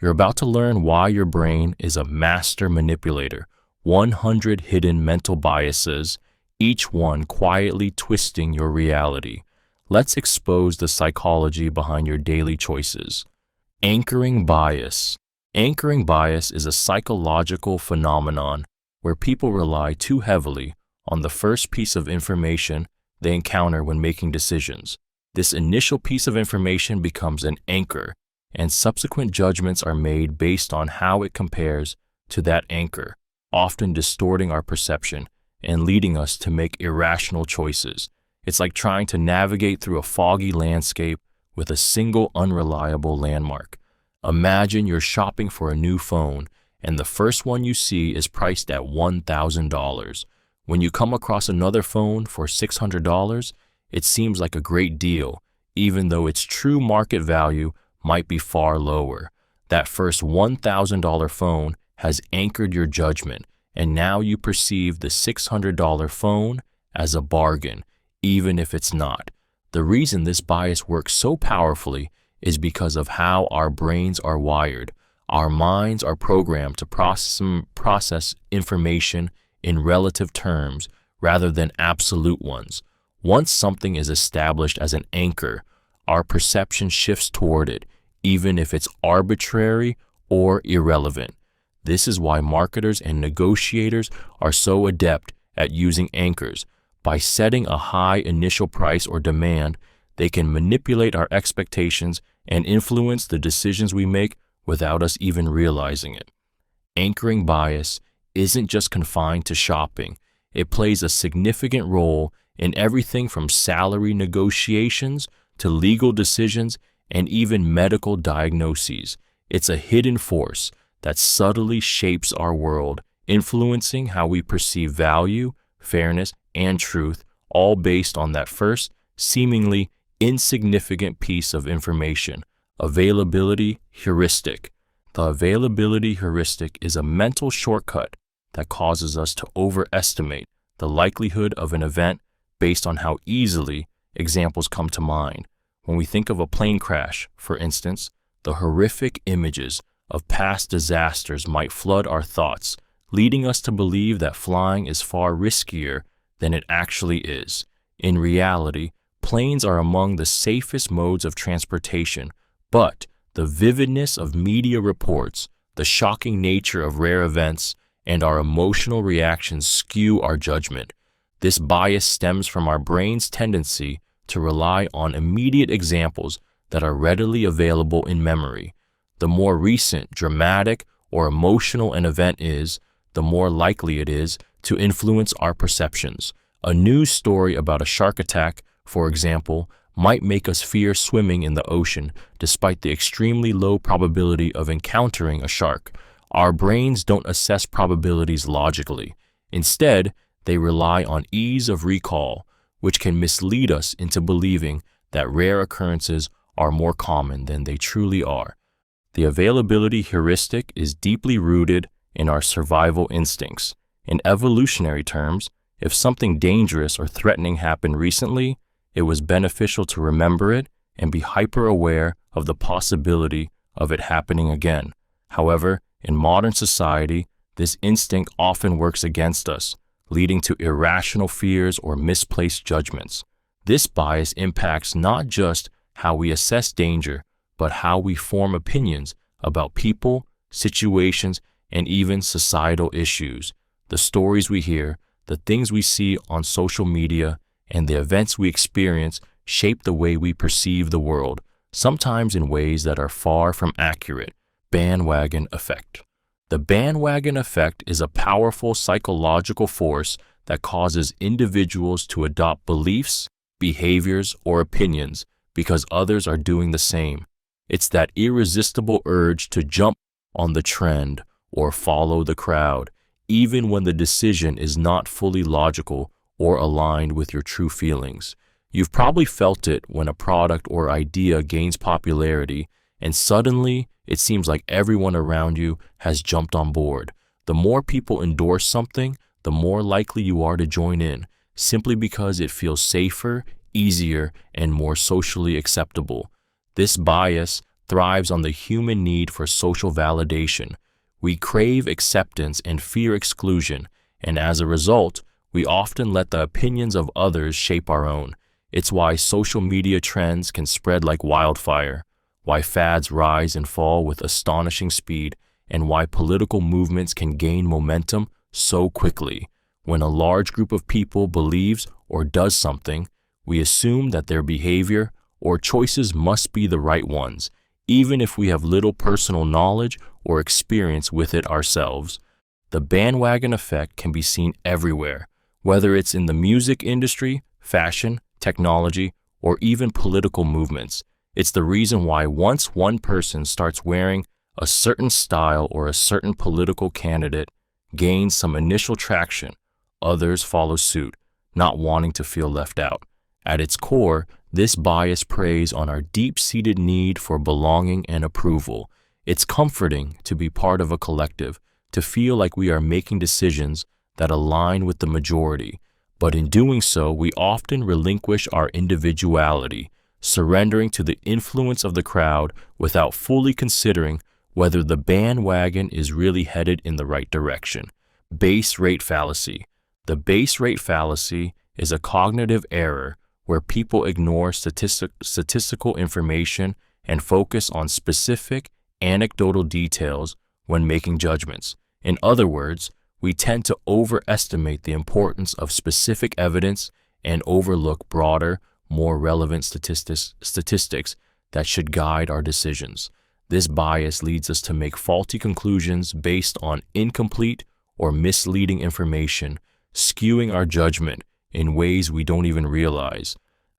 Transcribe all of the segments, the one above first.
You're about to learn why your brain is a master manipulator, 100 hidden mental biases, each one quietly twisting your reality. Let's expose the psychology behind your daily choices. Anchoring bias. Anchoring bias is a psychological phenomenon where people rely too heavily on the first piece of information they encounter when making decisions. This initial piece of information becomes an anchor, and subsequent judgments are made based on how it compares to that anchor, often distorting our perception and leading us to make irrational choices. It's like trying to navigate through a foggy landscape with a single unreliable landmark. Imagine you're shopping for a new phone, and the first one you see is priced at $1,000. When you come across another phone for $600, it seems like a great deal, even though its true market value might be far lower. That first $1,000 phone has anchored your judgment, and now you perceive the $600 phone as a bargain, even if it's not. The reason this bias works so powerfully is because of how our brains are wired. Our minds are programmed to process information in relative terms rather than absolute ones. Once something is established as an anchor, our perception shifts toward it, even if it's arbitrary or irrelevant. This is why marketers and negotiators are so adept at using anchors. By setting a high initial price or demand, they can manipulate our expectations and influence the decisions we make without us even realizing it. Anchoring bias isn't just confined to shopping. It plays a significant role in everything from salary negotiations to legal decisions and even medical diagnoses. It's a hidden force that subtly shapes our world, influencing how we perceive value, fairness, and truth, all based on that first, seemingly insignificant piece of information. Availability heuristic. The availability heuristic is a mental shortcut that causes us to overestimate the likelihood of an event based on how easily examples come to mind. When we think of a plane crash, for instance, the horrific images of past disasters might flood our thoughts, leading us to believe that flying is far riskier than it actually is. In reality, planes are among the safest modes of transportation, but the vividness of media reports, the shocking nature of rare events, and our emotional reactions skew our judgment. This bias stems from our brain's tendency to rely on immediate examples that are readily available in memory. The more recent, dramatic, or emotional an event is, the more likely it is to influence our perceptions. A news story about a shark attack, for example, might make us fear swimming in the ocean despite the extremely low probability of encountering a shark. Our brains don't assess probabilities logically. Instead, they rely on ease of recall, which can mislead us into believing that rare occurrences are more common than they truly are. The availability heuristic is deeply rooted in our survival instincts. In evolutionary terms, if something dangerous or threatening happened recently, it was beneficial to remember it and be hyper-aware of the possibility of it happening again. However, in modern society, this instinct often works against us, leading to irrational fears or misplaced judgments. This bias impacts not just how we assess danger, but how we form opinions about people, situations, and even societal issues. The stories we hear, the things we see on social media, and the events we experience shape the way we perceive the world, sometimes in ways that are far from accurate. Bandwagon effect. The bandwagon effect is a powerful psychological force that causes individuals to adopt beliefs, behaviors, or opinions because others are doing the same. It's that irresistible urge to jump on the trend or follow the crowd, even when the decision is not fully logical or aligned with your true feelings. You've probably felt it when a product or idea gains popularity and suddenly it seems like everyone around you has jumped on board. The more people endorse something, the more likely you are to join in, simply because it feels safer, easier, and more socially acceptable. This bias, thrives on the human need for social validation. We crave acceptance and fear exclusion, and as a result, we often let the opinions of others shape our own. It's why social media trends can spread like wildfire, why fads rise and fall with astonishing speed, and why political movements can gain momentum so quickly. When a large group of people believes or does something, we assume that their behavior or choices must be the right ones, even if we have little personal knowledge or experience with it ourselves. The bandwagon effect can be seen everywhere, whether it's in the music industry, fashion, technology, or even political movements. It's the reason why once one person starts wearing a certain style or a certain political candidate gains some initial traction, others follow suit, not wanting to feel left out. At its core, this bias preys on our deep-seated need for belonging and approval. It's comforting to be part of a collective, to feel like we are making decisions that align with the majority, but in doing so, we often relinquish our individuality, surrendering to the influence of the crowd without fully considering whether the bandwagon is really headed in the right direction. Base rate fallacy. The base rate fallacy is a cognitive error where people ignore statistical information and focus on specific anecdotal details when making judgments. In other words, we tend to overestimate the importance of specific evidence and overlook broader, more relevant statistics that should guide our decisions. This bias leads us to make faulty conclusions based on incomplete or misleading information, skewing our judgment in ways we don't even realize.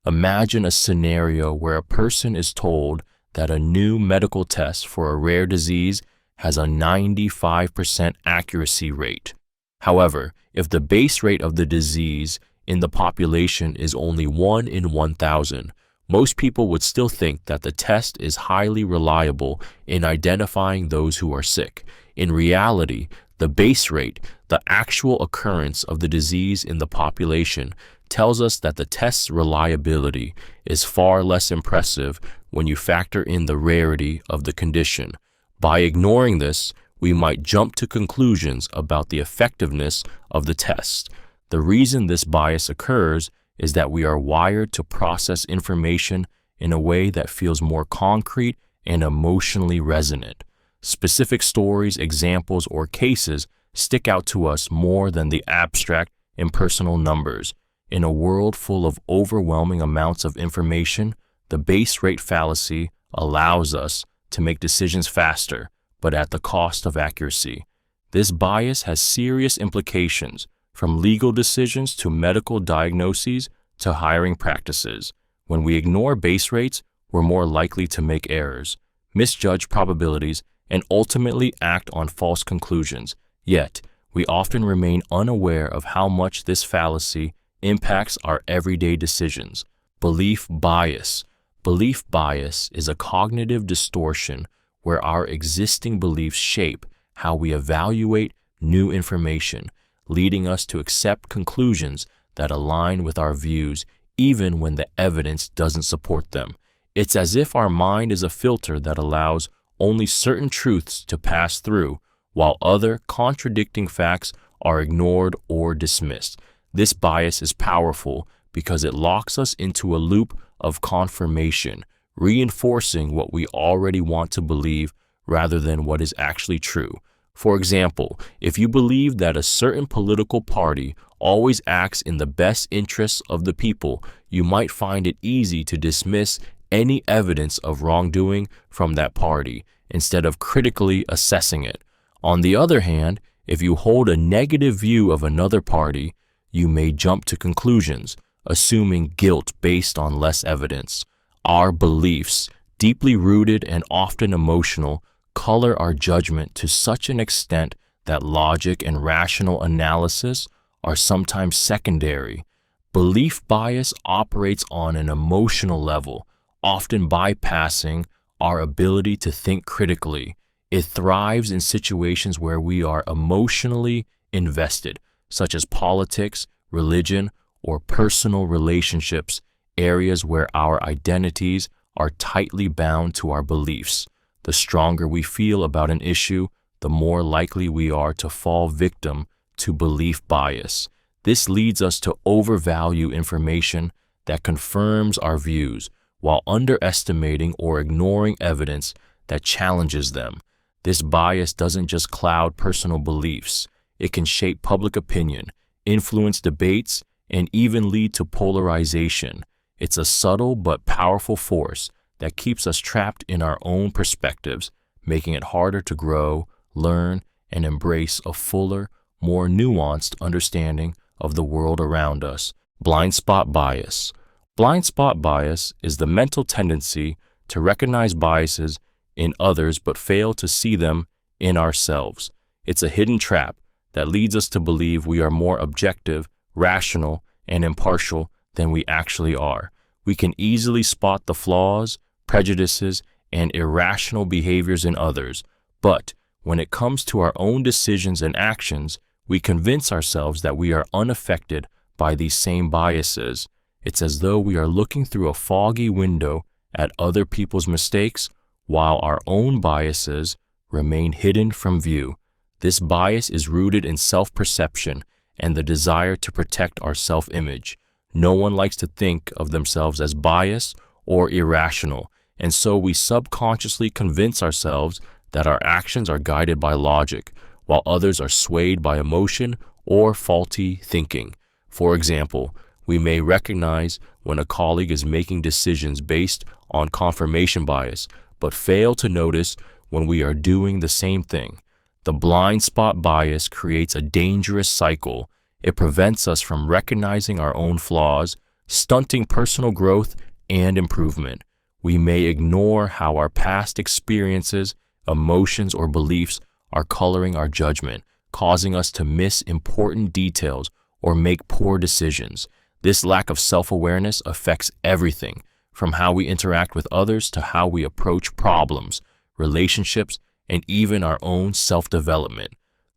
Imagine a scenario where a person is told that a new medical test for a rare disease has a 95% accuracy rate. However, if the base rate of the disease in the population is only 1 in 1,000, most people would still think that the test is highly reliable in identifying those who are sick. In reality, the base rate, the actual occurrence of the disease in the population, tells us that the test's reliability is far less impressive when you factor in the rarity of the condition. By ignoring this, we might jump to conclusions about the effectiveness of the test. The reason this bias occurs is that we are wired to process information in a way that feels more concrete and emotionally resonant. Specific stories, examples, or cases stick out to us more than the abstract, impersonal numbers. In a world full of overwhelming amounts of information, the base rate fallacy allows us to make decisions faster, but at the cost of accuracy. This bias has serious implications, from legal decisions to medical diagnoses to hiring practices. When we ignore base rates, we're more likely to make errors, misjudge probabilities, and ultimately act on false conclusions. Yet, we often remain unaware of how much this fallacy impacts our everyday decisions. Belief bias. Belief bias is a cognitive distortion where our existing beliefs shape how we evaluate new information, leading us to accept conclusions that align with our views even when the evidence doesn't support them. It's as if our mind is a filter that allows only certain truths to pass through, while other contradicting facts are ignored or dismissed. This bias is powerful because it locks us into a loop of confirmation, reinforcing what we already want to believe rather than what is actually true. For example, if you believe that a certain political party always acts in the best interests of the people, you might find it easy to dismiss any evidence of wrongdoing from that party instead of critically assessing it. On the other hand, if you hold a negative view of another party, you may jump to conclusions, assuming guilt based on less evidence. Our beliefs, deeply rooted and often emotional, color our judgment to such an extent that logic and rational analysis are sometimes secondary. Belief bias operates on an emotional level, often bypassing our ability to think critically. It thrives in situations where we are emotionally invested, such as politics, religion, or personal relationships, areas where our identities are tightly bound to our beliefs. The stronger we feel about an issue, the more likely we are to fall victim to belief bias. This leads us to overvalue information that confirms our views while underestimating or ignoring evidence that challenges them. This bias doesn't just cloud personal beliefs. It can shape public opinion, influence debates, and even lead to polarization. It's a subtle but powerful force that keeps us trapped in our own perspectives, making it harder to grow, learn, and embrace a fuller, more nuanced understanding of the world around us. Blind spot bias. Blind spot bias is the mental tendency to recognize biases in others but fail to see them in ourselves. It's a hidden trap that leads us to believe we are more objective, rational, and impartial than we actually are. We can easily spot the flaws, prejudices, and irrational behaviors in others, but when it comes to our own decisions and actions, we convince ourselves that we are unaffected by these same biases. It's as though we are looking through a foggy window at other people's mistakes while our own biases remain hidden from view. This bias is rooted in self-perception and the desire to protect our self-image. No one likes to think of themselves as biased or irrational, and so we subconsciously convince ourselves that our actions are guided by logic, while others are swayed by emotion or faulty thinking. For example, we may recognize when a colleague is making decisions based on confirmation bias, but fail to notice when we are doing the same thing. The blind spot bias creates a dangerous cycle. It prevents us from recognizing our own flaws, stunting personal growth and improvement. We may ignore how our past experiences, emotions, or beliefs are coloring our judgment, causing us to miss important details or make poor decisions. This lack of self-awareness affects everything, from how we interact with others to how we approach problems, relationships, and even our own self-development.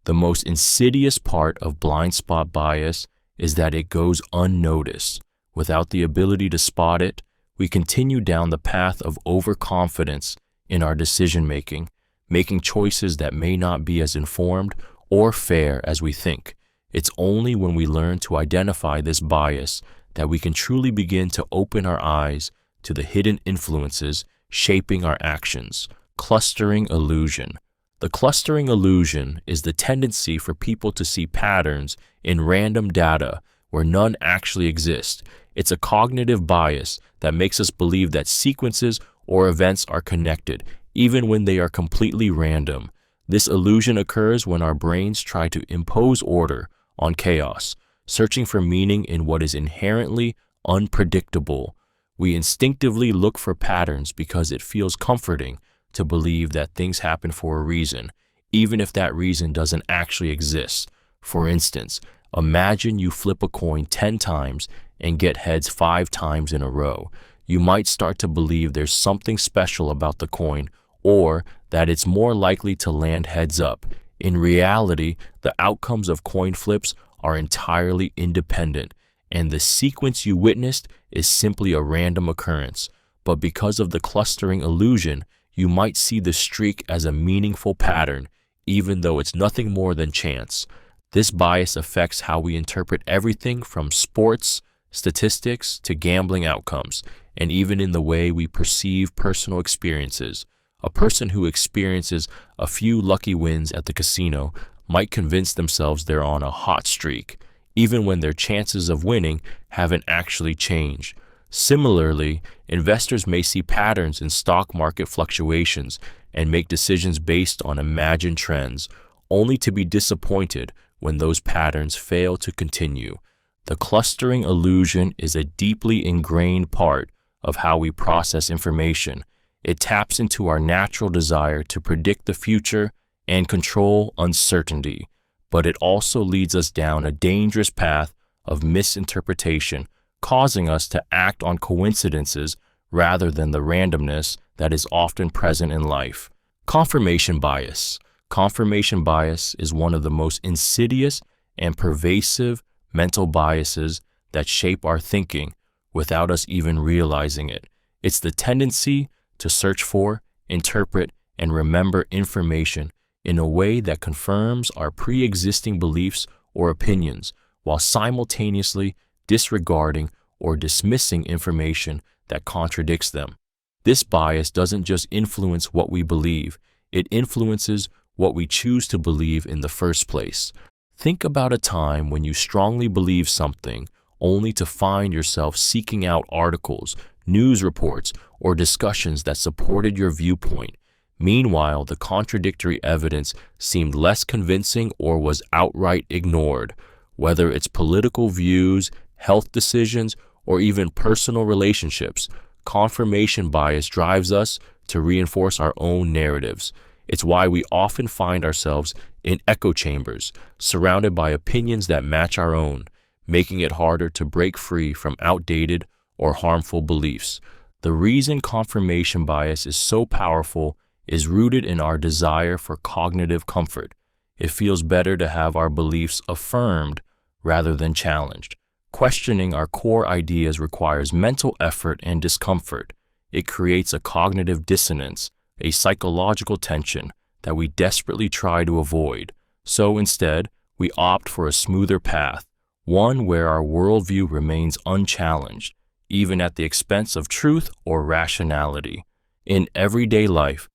The most insidious part of blind spot bias is that it goes unnoticed. Without the ability to spot it, we continue down the path of overconfidence in our decision-making, making choices that may not be as informed or fair as we think. It's only when we learn to identify this bias that we can truly begin to open our eyes to the hidden influences shaping our actions. Clustering illusion. The clustering illusion is the tendency for people to see patterns in random data where none actually exist. It's a cognitive bias that makes us believe that sequences or events are connected, even when they are completely random. This illusion occurs when our brains try to impose order on chaos, searching for meaning in what is inherently unpredictable. We instinctively look for patterns because it feels comforting to believe that things happen for a reason, even if that reason doesn't actually exist. For instance, imagine you flip a coin 10 times and get heads 5 times in a row. You might start to believe there's something special about the coin, or that it's more likely to land heads up. In reality, the outcomes of coin flips are entirely independent, and the sequence you witnessed is simply a random occurrence. But because of the clustering illusion, you might see the streak as a meaningful pattern, even though it's nothing more than chance. This bias affects how we interpret everything from sports, statistics, to gambling outcomes, and even in the way we perceive personal experiences. A person who experiences a few lucky wins at the casino might convince themselves they're on a hot streak, even when their chances of winning haven't actually changed. Similarly, investors may see patterns in stock market fluctuations and make decisions based on imagined trends, only to be disappointed when those patterns fail to continue. The clustering illusion is a deeply ingrained part of how we process information. It taps into our natural desire to predict the future and control uncertainty, but it also leads us down a dangerous path of misinterpretation, causing us to act on coincidences rather than the randomness that is often present in life. Confirmation bias. Confirmation bias is one of the most insidious and pervasive mental biases that shape our thinking without us even realizing it. It's the tendency to search for, interpret, and remember information in a way that confirms our pre-existing beliefs or opinions, while simultaneously disregarding or dismissing information that contradicts them. This bias doesn't just influence what we believe, it influences what we choose to believe in the first place. Think about a time when you strongly believe something only to find yourself seeking out articles, news reports, or discussions that supported your viewpoint. Meanwhile, the contradictory evidence seemed less convincing or was outright ignored. Whether it's political views, health decisions, or even personal relationships, confirmation bias drives us to reinforce our own narratives. It's why we often find ourselves in echo chambers, surrounded by opinions that match our own, making it harder to break free from outdated or harmful beliefs. The reason confirmation bias is so powerful is rooted in our desire for cognitive comfort. It feels better to have our beliefs affirmed rather than challenged. Questioning our core ideas requires mental effort and discomfort. It creates a cognitive dissonance, a psychological tension that we desperately try to avoid. So instead, we opt for a smoother path, one where our worldview remains unchallenged, even at the expense of truth or rationality. In everyday life,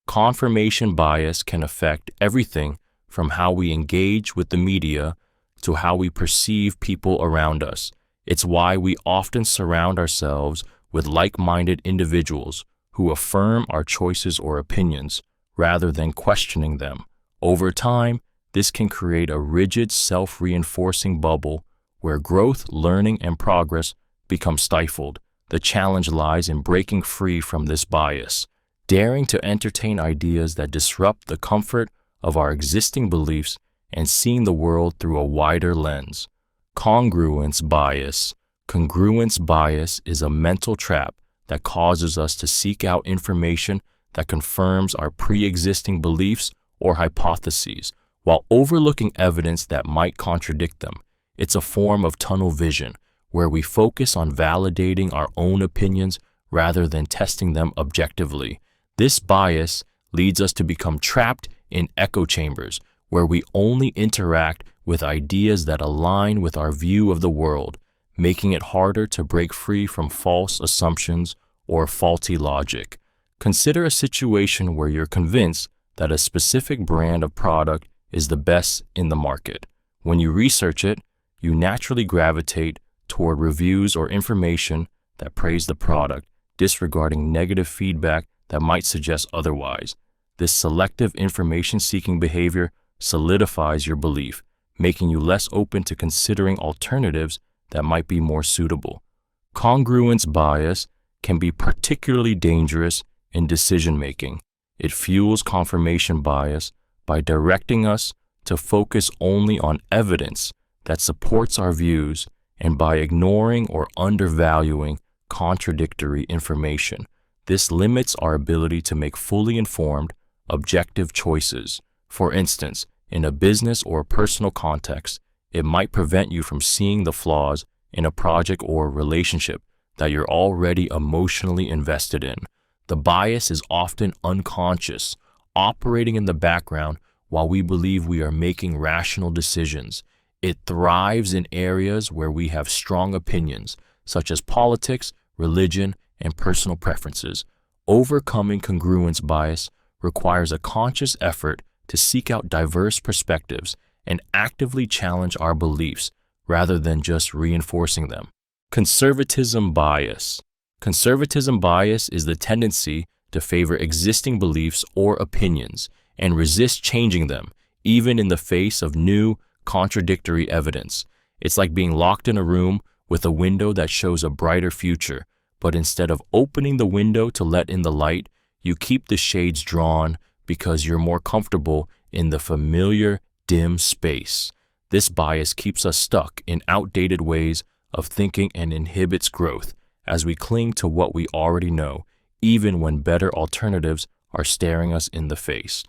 confirmation bias can affect everything from how we engage with the media to how we perceive people around us. It's why we often surround ourselves with like-minded individuals who affirm our choices or opinions rather than questioning them. Over time, this can create a rigid, self-reinforcing bubble where growth, learning, and progress become stifled. The challenge lies in breaking free from this bias, daring to entertain ideas that disrupt the comfort of our existing beliefs and seeing the world through a wider lens. Congruence bias. Congruence bias is a mental trap that causes us to seek out information that confirms our pre-existing beliefs or hypotheses, while overlooking evidence that might contradict them. It's a form of tunnel vision, where we focus on validating our own opinions rather than testing them objectively. This bias leads us to become trapped in echo chambers, where we only interact with ideas that align with our view of the world, making it harder to break free from false assumptions or faulty logic. Consider a situation where you're convinced that a specific brand of product is the best in the market. When you research it, you naturally gravitate toward reviews or information that praise the product, disregarding negative feedback that might suggest otherwise. This selective information-seeking behavior solidifies your belief, making you less open to considering alternatives that might be more suitable. Congruence bias can be particularly dangerous in decision-making. It fuels confirmation bias by directing us to focus only on evidence that supports our views and by ignoring or undervaluing contradictory information. This limits our ability to make fully informed, objective choices. For instance, in a business or personal context, it might prevent you from seeing the flaws in a project or relationship that you're already emotionally invested in. The bias is often unconscious, operating in the background while we believe we are making rational decisions. It thrives in areas where we have strong opinions, such as politics, religion, and personal preferences. Overcoming congruence bias requires a conscious effort to seek out diverse perspectives and actively challenge our beliefs rather than just reinforcing them. Conservatism bias. Conservatism bias is the tendency to favor existing beliefs or opinions and resist changing them, even in the face of new, contradictory evidence. It's like being locked in a room with a window that shows a brighter future, but instead of opening the window to let in the light, you keep the shades drawn because you're more comfortable in the familiar, dim space. This bias keeps us stuck in outdated ways of thinking and inhibits growth as we cling to what we already know, even when better alternatives are staring us in the face.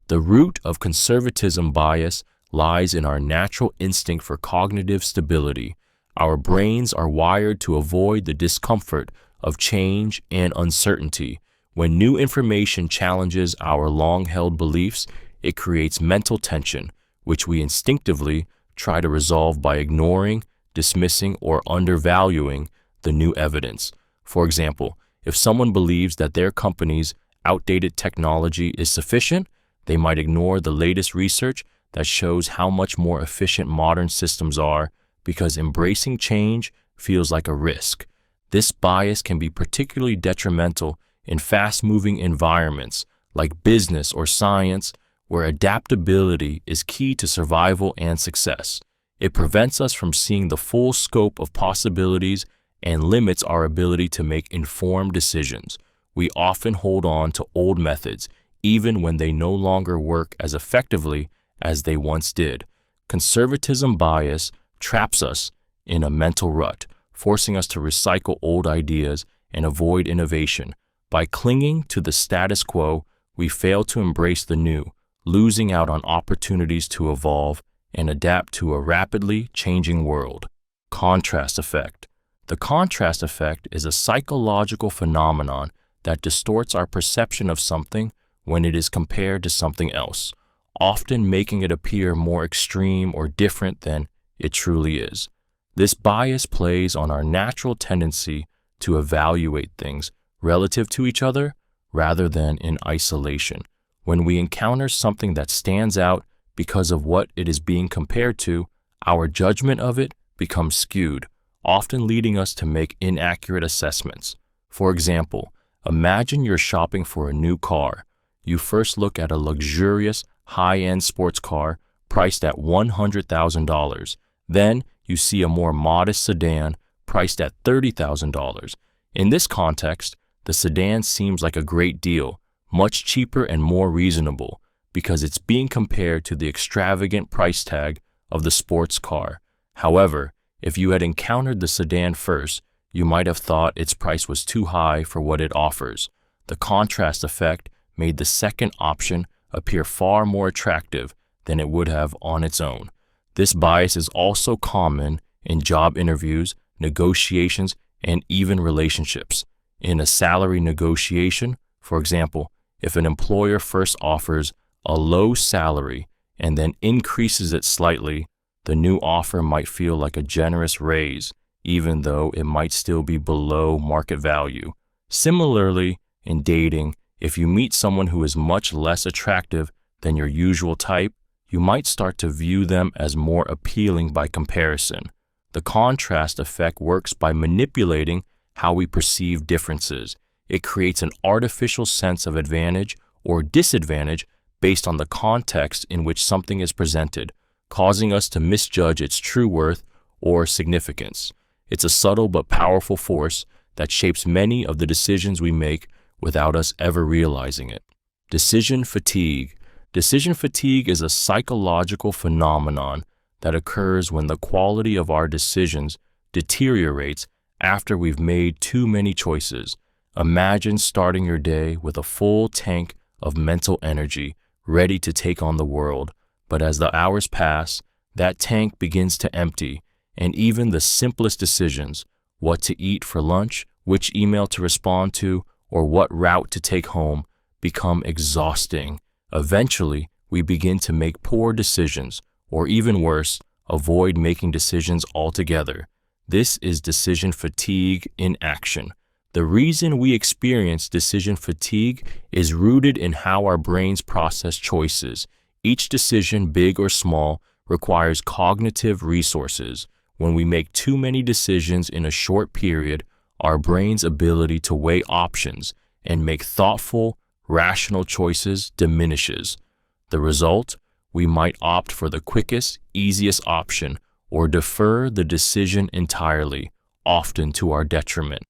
The root of conservatism bias lies in our natural instinct for cognitive stability. Our brains are wired to avoid the discomfort of change and uncertainty. When new information challenges our long-held beliefs, it creates mental tension, which we instinctively try to resolve by ignoring, dismissing, or undervaluing the new evidence. For example, if someone believes that their company's outdated technology is sufficient, they might ignore the latest research that shows how much more efficient modern systems are because embracing change feels like a risk. This bias can be particularly detrimental in fast-moving environments like business or science, where adaptability is key to survival and success. It prevents us from seeing the full scope of possibilities and limits our ability to make informed decisions. We often hold on to old methods, even when they no longer work as effectively as they once did. Conservatism bias traps us in a mental rut, forcing us to recycle old ideas and avoid innovation. By clinging to the status quo, we fail to embrace the new, losing out on opportunities to evolve and adapt to a rapidly changing world. Contrast effect. The contrast effect is a psychological phenomenon that distorts our perception of something when it is compared to something else, often making it appear more extreme or different than it truly is. This bias plays on our natural tendency to evaluate things relative to each other rather than in isolation. When we encounter something that stands out because of what it is being compared to, our judgment of it becomes skewed, often leading us to make inaccurate assessments. For example, imagine you're shopping for a new car. You first look at a luxurious, high-end sports car priced at $100,000. Then you see a more modest sedan priced at $30,000. In this context, the sedan seems like a great deal, much cheaper and more reasonable, because it's being compared to the extravagant price tag of the sports car. However, if you had encountered the sedan first, you might have thought its price was too high for what it offers. The contrast effect made the second option appear far more attractive than it would have on its own. This bias is also common in job interviews, negotiations, and even relationships. In a salary negotiation, for example, if an employer first offers a low salary and then increases it slightly, the new offer might feel like a generous raise, even though it might still be below market value. Similarly, in dating, if you meet someone who is much less attractive than your usual type, you might start to view them as more appealing by comparison. The contrast effect works by manipulating how we perceive differences. It creates an artificial sense of advantage or disadvantage based on the context in which something is presented, causing us to misjudge its true worth or significance. It's a subtle but powerful force that shapes many of the decisions we make without us ever realizing it. Decision fatigue. Decision fatigue is a psychological phenomenon that occurs when the quality of our decisions deteriorates after we've made too many choices. Imagine starting your day with a full tank of mental energy, ready to take on the world. But as the hours pass, that tank begins to empty, and even the simplest decisions, what to eat for lunch, which email to respond to, or what route to take home, become exhausting. Eventually, we begin to make poor decisions, or even worse, avoid making decisions altogether. This is decision fatigue in action. The reason we experience decision fatigue is rooted in how our brains process choices. Each decision, big or small, requires cognitive resources. When we make too many decisions in a short period, our brain's ability to weigh options and make thoughtful, rational choices diminishes. The result? We might opt for the quickest, easiest option or defer the decision entirely, often to our detriment.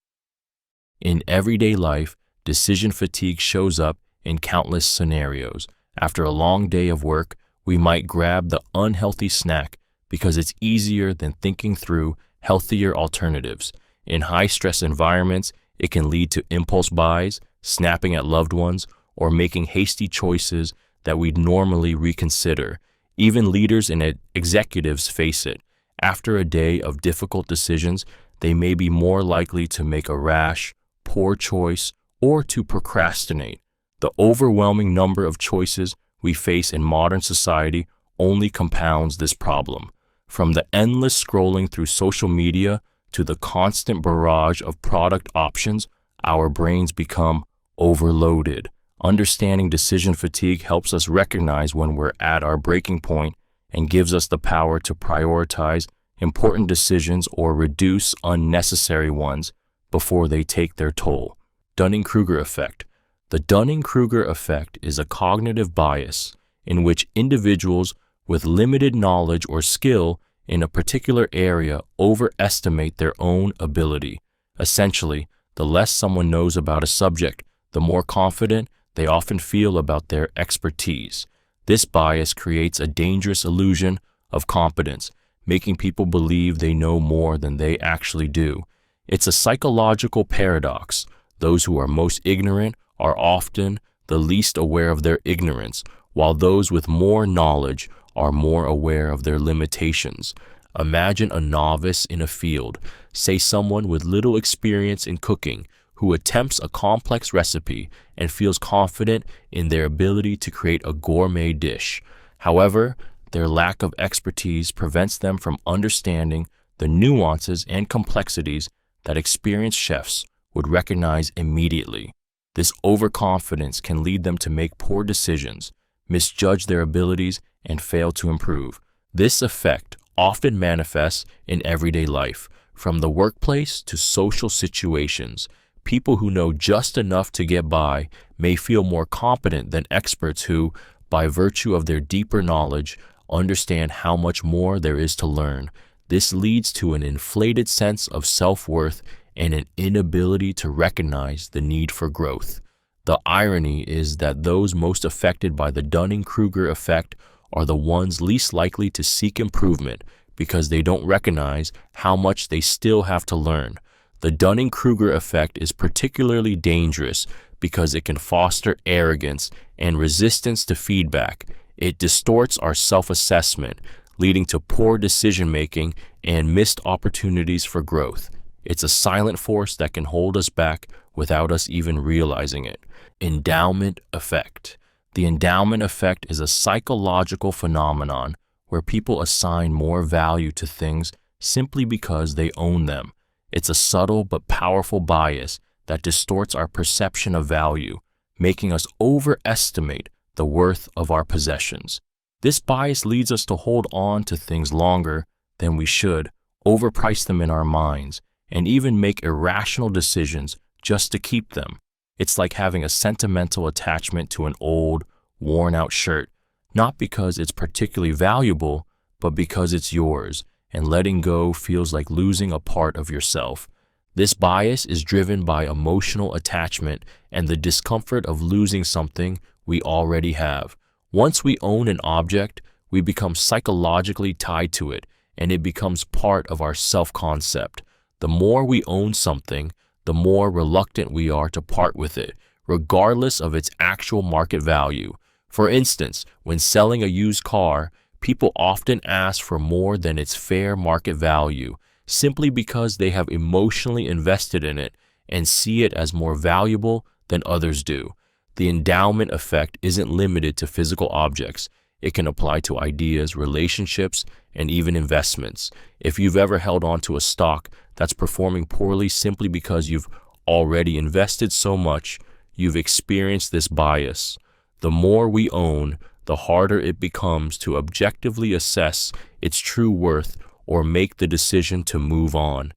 In everyday life, decision fatigue shows up in countless scenarios. After a long day of work, we might grab the unhealthy snack because it's easier than thinking through healthier alternatives. In high-stress environments, it can lead to impulse buys, snapping at loved ones, or making hasty choices that we'd normally reconsider. Even leaders and executives face it. After a day of difficult decisions, they may be more likely to make a rash, poor choice, or to procrastinate. The overwhelming number of choices we face in modern society only compounds this problem. From the endless scrolling through social media to the constant barrage of product options, our brains become overloaded. Understanding decision fatigue helps us recognize when we're at our breaking point and gives us the power to prioritize important decisions or reduce unnecessary ones before they take their toll. Dunning-Kruger effect. The Dunning-Kruger effect is a cognitive bias in which individuals with limited knowledge or skill in a particular area overestimate their own ability. Essentially, the less someone knows about a subject, the more confident they often feel about their expertise. This bias creates a dangerous illusion of competence, making people believe they know more than they actually do. It's a psychological paradox. Those who are most ignorant are often the least aware of their ignorance, while those with more knowledge are more aware of their limitations. Imagine a novice in a field, say someone with little experience in cooking, who attempts a complex recipe and feels confident in their ability to create a gourmet dish. However, their lack of expertise prevents them from understanding the nuances and complexities that experienced chefs would recognize immediately. This overconfidence can lead them to make poor decisions, misjudge their abilities, and fail to improve. This effect often manifests in everyday life, from the workplace to social situations. People who know just enough to get by may feel more competent than experts who, by virtue of their deeper knowledge, understand how much more there is to learn. This leads to an inflated sense of self-worth and an inability to recognize the need for growth. The irony is that those most affected by the Dunning-Kruger effect are the ones least likely to seek improvement because they don't recognize how much they still have to learn. The Dunning-Kruger effect is particularly dangerous because it can foster arrogance and resistance to feedback. It distorts our self-assessment, leading to poor decision-making and missed opportunities for growth. It's a silent force that can hold us back without us even realizing it. Endowment effect. The endowment effect is a psychological phenomenon where people assign more value to things simply because they own them. It's a subtle but powerful bias that distorts our perception of value, making us overestimate the worth of our possessions. This bias leads us to hold on to things longer than we should, overprice them in our minds, and even make irrational decisions just to keep them. It's like having a sentimental attachment to an old, worn-out shirt, not because it's particularly valuable, but because it's yours, and letting go feels like losing a part of yourself. This bias is driven by emotional attachment and the discomfort of losing something we already have. Once we own an object, we become psychologically tied to it, and it becomes part of our self-concept. The more we own something, the more reluctant we are to part with it, regardless of its actual market value. For instance, when selling a used car, people often ask for more than its fair market value, simply because they have emotionally invested in it and see it as more valuable than others do. The endowment effect isn't limited to physical objects. It can apply to ideas, relationships, and even investments. If you've ever held on to a stock that's performing poorly simply because you've already invested so much, you've experienced this bias. The more we own, the harder it becomes to objectively assess its true worth or make the decision to move on.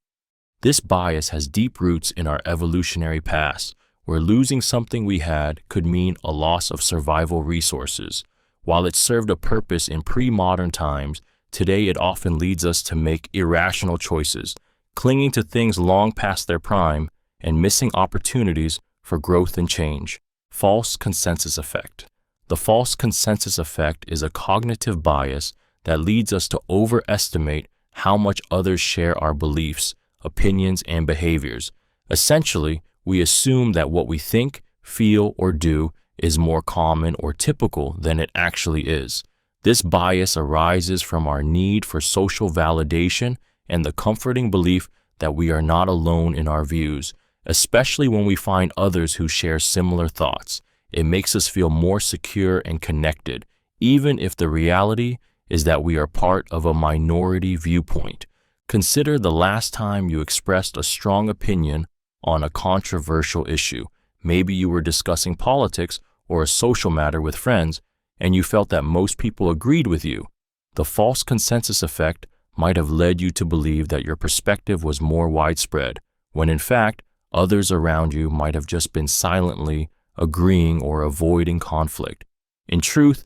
This bias has deep roots in our evolutionary past, where losing something we had could mean a loss of survival resources. While it served a purpose in pre-modern times, today it often leads us to make irrational choices, clinging to things long past their prime and missing opportunities for growth and change. False consensus effect. The false consensus effect is a cognitive bias that leads us to overestimate how much others share our beliefs, opinions, and behaviors. Essentially, we assume that what we think, feel, or do is more common or typical than it actually is. This bias arises from our need for social validation and the comforting belief that we are not alone in our views, especially when we find others who share similar thoughts. It makes us feel more secure and connected, even if the reality is that we are part of a minority viewpoint. Consider the last time you expressed a strong opinion on a controversial issue. Maybe you were discussing politics or a social matter with friends, and you felt that most people agreed with you. The false consensus effect might have led you to believe that your perspective was more widespread, when in fact, others around you might have just been silently agreeing or avoiding conflict. In truth,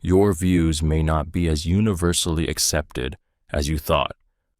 your views may not be as universally accepted as you thought.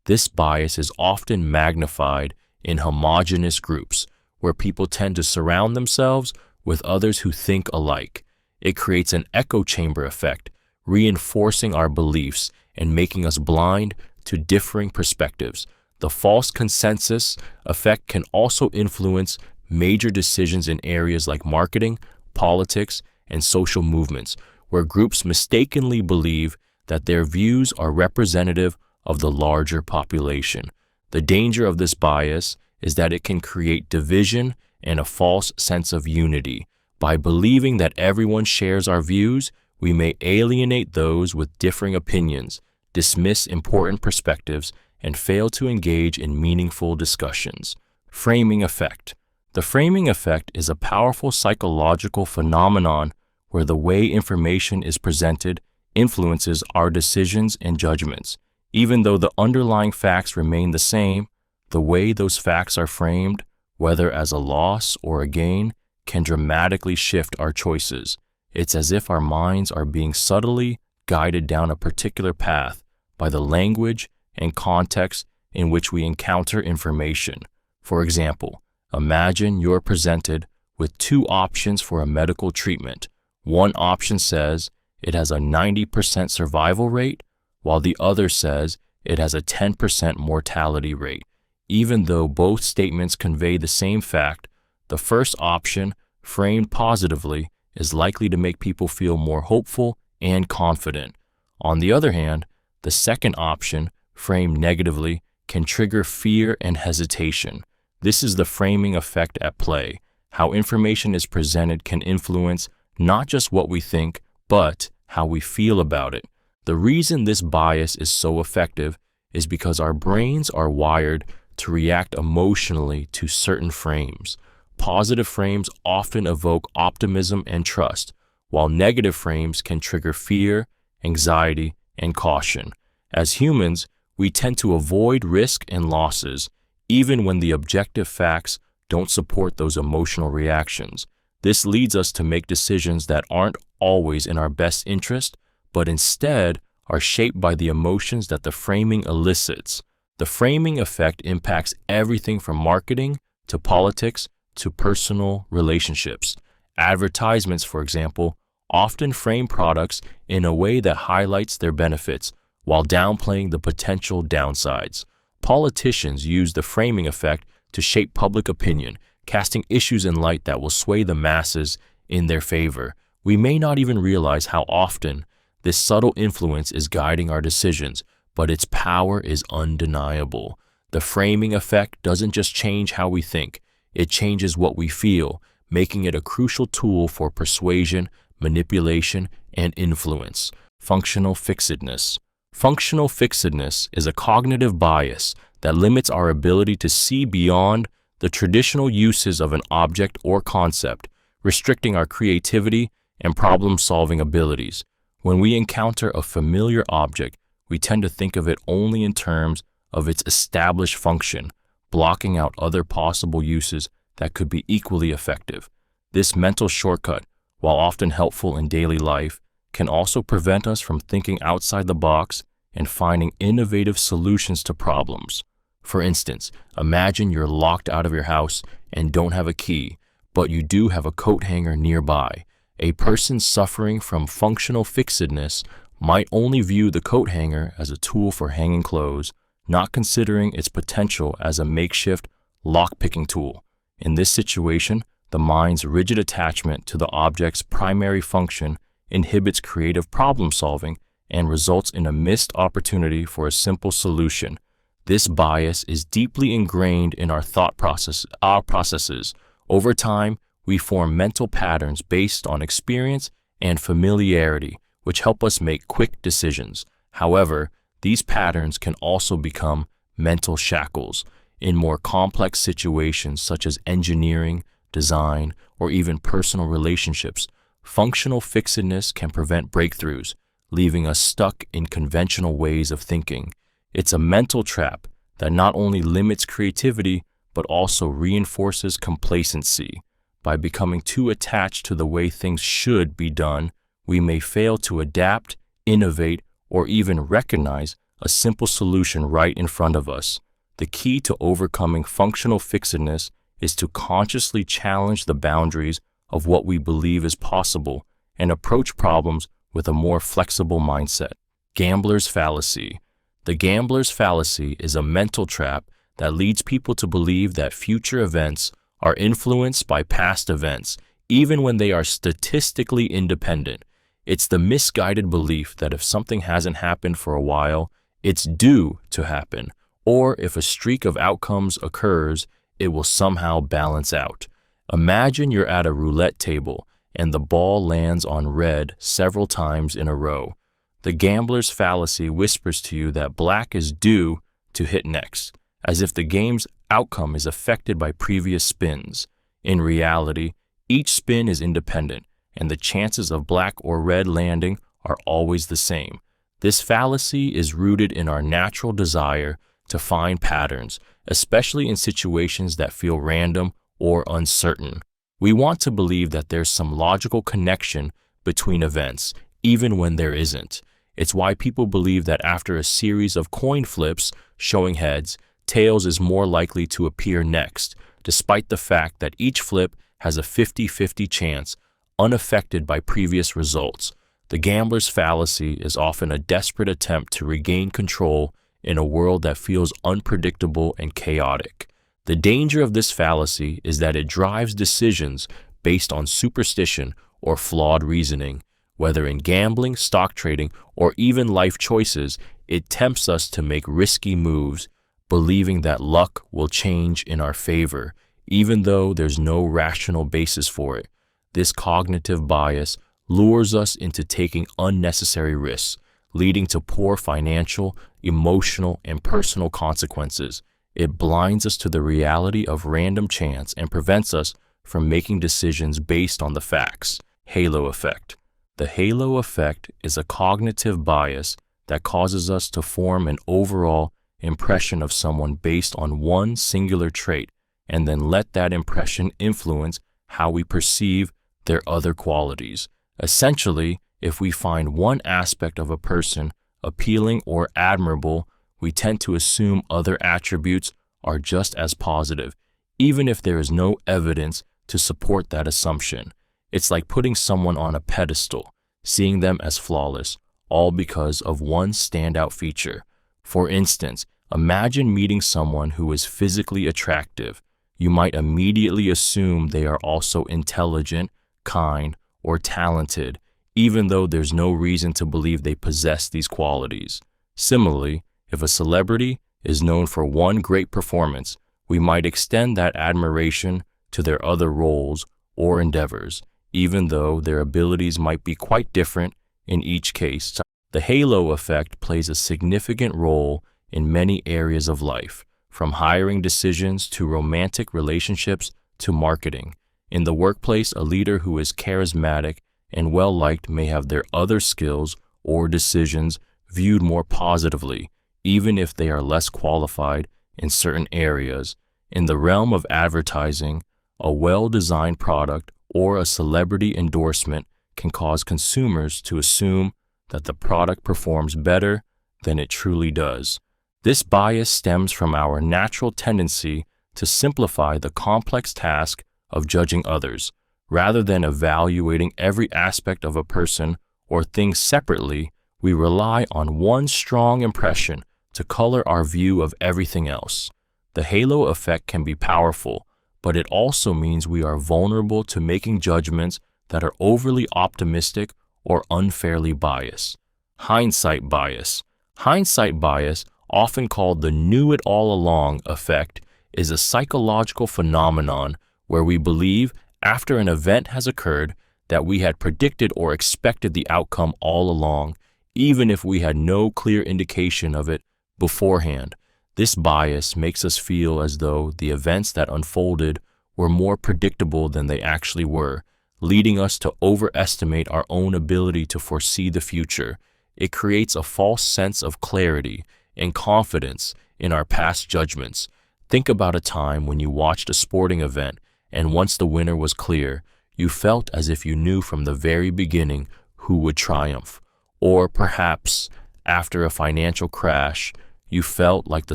This bias is often magnified in homogeneous groups, where people tend to surround themselves with others who think alike. It creates an echo chamber effect, reinforcing our beliefs and making us blind to differing perspectives. The false consensus effect can also influence major decisions in areas like marketing, politics, and social movements, where groups mistakenly believe that their views are representative of the larger population. The danger of this bias is that it can create division and a false sense of unity. By believing that everyone shares our views, we may alienate those with differing opinions, dismiss important perspectives, and fail to engage in meaningful discussions. Framing effect. The framing effect is a powerful psychological phenomenon where the way information is presented influences our decisions and judgments. Even though the underlying facts remain the same, the way those facts are framed, whether as a loss or a gain, can dramatically shift our choices. It's as if our minds are being subtly guided down a particular path by the language and context in which we encounter information. For example, imagine you're presented with two options for a medical treatment. One option says it has a 90% survival rate, while the other says it has a 10% mortality rate. Even though both statements convey the same fact, the first option, framed positively, is likely to make people feel more hopeful and confident. On the other hand, the second option, framed negatively, can trigger fear and hesitation. This is the framing effect at play. How information is presented can influence not just what we think, but how we feel about it. The reason this bias is so effective is because our brains are wired to react emotionally to certain frames. Positive frames often evoke optimism and trust, while negative frames can trigger fear, anxiety, and caution. As humans, we tend to avoid risk and losses, even when the objective facts don't support those emotional reactions. This leads us to make decisions that aren't always in our best interest, but instead are shaped by the emotions that the framing elicits. The framing effect impacts everything from marketing to politics to personal relationships. Advertisements, for example, often frame products in a way that highlights their benefits while downplaying the potential downsides. Politicians use the framing effect to shape public opinion, casting issues in light that will sway the masses in their favor. We may not even realize how often this subtle influence is guiding our decisions, but its power is undeniable. The framing effect doesn't just change how we think, it changes what we feel, making it a crucial tool for persuasion, manipulation, and influence. Functional fixedness. Functional fixedness is a cognitive bias that limits our ability to see beyond the traditional uses of an object or concept, restricting our creativity and problem-solving abilities. When we encounter a familiar object, we tend to think of it only in terms of its established function, blocking out other possible uses that could be equally effective. This mental shortcut, while often helpful in daily life, can also prevent us from thinking outside the box and finding innovative solutions to problems. For instance, imagine you're locked out of your house and don't have a key, but you do have a coat hanger nearby. A person suffering from functional fixedness might only view the coat hanger as a tool for hanging clothes, not considering its potential as a makeshift lock-picking tool. In this situation, the mind's rigid attachment to the object's primary function inhibits creative problem-solving and results in a missed opportunity for a simple solution. This bias is deeply ingrained in our processes. Over time, we form mental patterns based on experience and familiarity, which help us make quick decisions. However, these patterns can also become mental shackles in more complex situations such as engineering, design, or even personal relationships. Functional fixedness can prevent breakthroughs, leaving us stuck in conventional ways of thinking. It's a mental trap that not only limits creativity, but also reinforces complacency. By becoming too attached to the way things should be done, we may fail to adapt, innovate, or even recognize a simple solution right in front of us. The key to overcoming functional fixedness is to consciously challenge the boundaries of what we believe is possible and approach problems with a more flexible mindset. Gambler's fallacy. The gambler's fallacy is a mental trap that leads people to believe that future events are influenced by past events, even when they are statistically independent. It's the misguided belief that if something hasn't happened for a while, it's due to happen, or if a streak of outcomes occurs, it will somehow balance out. Imagine you're at a roulette table and the ball lands on red several times in a row. The gambler's fallacy whispers to you that black is due to hit next, as if the game's outcome is affected by previous spins. In reality, each spin is independent, and the chances of black or red landing are always the same. This fallacy is rooted in our natural desire to find patterns, especially in situations that feel random or uncertain. We want to believe that there's some logical connection between events, even when there isn't. It's why people believe that after a series of coin flips showing heads, tails is more likely to appear next, despite the fact that each flip has a 50-50 chance, unaffected by previous results. The gambler's fallacy is often a desperate attempt to regain control in a world that feels unpredictable and chaotic. The danger of this fallacy is that it drives decisions based on superstition or flawed reasoning. Whether in gambling, stock trading, or even life choices, it tempts us to make risky moves, believing that luck will change in our favor, even though there's no rational basis for it. This cognitive bias lures us into taking unnecessary risks, leading to poor financial, emotional, and personal consequences. It blinds us to the reality of random chance and prevents us from making decisions based on the facts. Halo effect. The halo effect is a cognitive bias that causes us to form an overall impression of someone based on one singular trait, and then let that impression influence how we perceive their other qualities. Essentially, if we find one aspect of a person appealing or admirable, we tend to assume other attributes are just as positive, even if there is no evidence to support that assumption. It's like putting someone on a pedestal, seeing them as flawless, all because of one standout feature. For instance, imagine meeting someone who is physically attractive. You might immediately assume they are also intelligent, kind, or talented, even though there's no reason to believe they possess these qualities. Similarly, if a celebrity is known for one great performance, we might extend that admiration to their other roles or endeavors, even though their abilities might be quite different in each case. The halo effect plays a significant role in many areas of life, from hiring decisions to romantic relationships to marketing. In the workplace, a leader who is charismatic and well-liked may have their other skills or decisions viewed more positively, even if they are less qualified in certain areas. In the realm of advertising, a well-designed product or a celebrity endorsement can cause consumers to assume that the product performs better than it truly does. This bias stems from our natural tendency to simplify the complex task of judging others. Rather than evaluating every aspect of a person or thing separately, we rely on one strong impression to color our view of everything else. The halo effect can be powerful, but it also means we are vulnerable to making judgments that are overly optimistic or unfairly biased. Hindsight bias. Hindsight bias, often called the knew it all along effect, is a psychological phenomenon where we believe, after an event has occurred, that we had predicted or expected the outcome all along, even if we had no clear indication of it beforehand. This bias makes us feel as though the events that unfolded were more predictable than they actually were, leading us to overestimate our own ability to foresee the future. It creates a false sense of clarity and confidence in our past judgments. Think about a time when you watched a sporting event, and once the winner was clear, you felt as if you knew from the very beginning who would triumph. Or perhaps, after a financial crash, you felt like the